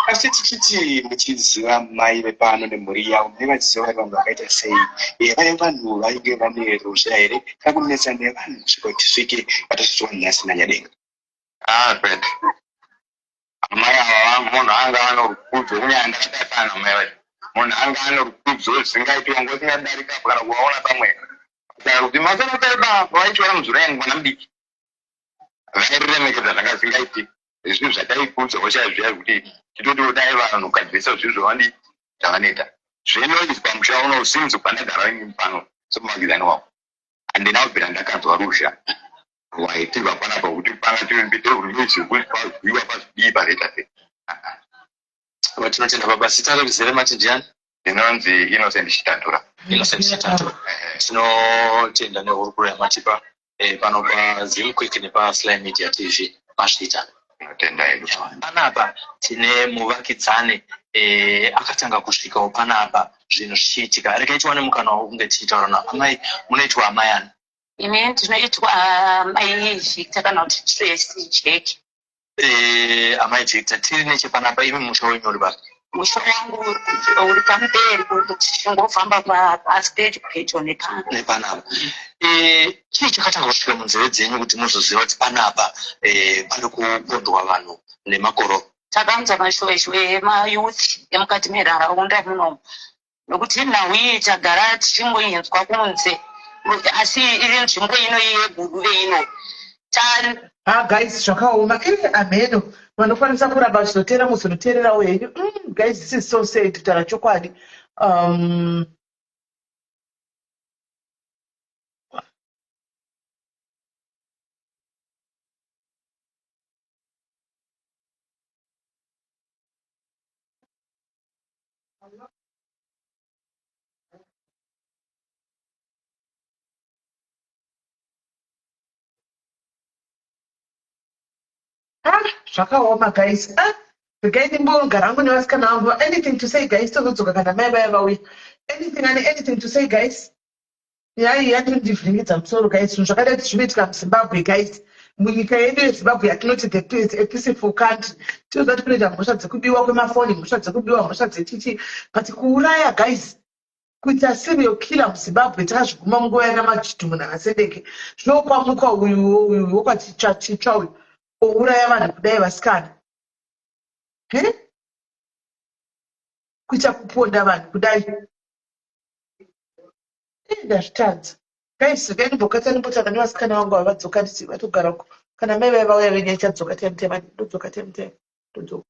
asi tichiti muchiziva mai vepano nemhuri yavo mune vachiziva vari vanhu vakaita sei vai vanhu vainge vane ruzha here kakunetsa nevanhu kusvika kuti svike vatosvitswa nhasi nanyadenga kwete amai ava munhu anga ano rukudzo kunyanya ndakatatana mai vacho munhu anga ano rukudzo zvingaitiwa ngotingadarikapo kana kuvaona pamwe kuti masanotaiba vaichiona muzura yangu mwana mudiki vairiremekedza zvanga zingaitika zvinhu zvataikudza ochaizviya kuti titoti dai vanhu kadzisa zvinhu zvavandi zvavanoita zvinoizwa pamusha uno usinzi pandagara ini pano semuvakidzani wavo handina kubvira ndakanzwa ruzha rwaitirwa panapa kuti panga tirimbite rwunoizirwiwa pazvidii pareita sei tinotenda baba zita reruzere machinjiani ndinonzi Innocent Chitatura tinotenda nehurukuro yamatipa pano paZim Quick nepaSly Media TV mazvita tinotenda hedu panapa tine muvakidzani akatanga kusvikawo panapa zvinhu zvichiitika rekai mukana wakunge tichitaura navo amai munoitwa amai ani ine ndinoitwa mai Victor kana kuti Tracy Jake amai Victor tiri nechepanapa imi musha wenyu uri basi musha wangu uri pamberi kuti chingofamba pastage pedyo nepanapa chii chakatanga kusvika munzeve dzenyu kuti muzoziva kuti panapa pari kupondwa vanhu nemakoro takanzwa mashweshwe emayouth emukati menharaunda munomu nokuti nhau iyi tagara tichingoinzwa kunze asi iri nzvimbo ino yeguruve ino guys zvakaoma ameno vanokwanisa kuramba vachizotera muzonotererawo henyu guys this is so sad kutaura chokwadi zvakaoma guys regai ndimbogara hangu nevasikana vangu anything to say guys tozodzoka kana mai vaya vauya anything to say guys yaiya ndinondivhiringidza musoro guys zvinhu zvakadai kuti zvinoitika muzimbabwe guys munyika yedu yezimbabwe yatinoti a peaceful country tinoziva kuti kunoita mhosva dzekubiwa kwemafoni mhosva dzekubiwa mhosva dzechichi but kuuraya guys kuita serial killer muZimbabwe takazviguma munguva yana Machitu Asendeke zvokwamuka uyu wokwatichwa uyu ouraya vanhu kudai vasikana kuita kuponda vanhu kudai ndazvitadza guys regai ndimbokatanimbotanga nevasikana vangu ava vadzoka vatogara kana mai vai vauya venyu ichadzoka temutema ndodzoka temutema ndodzoka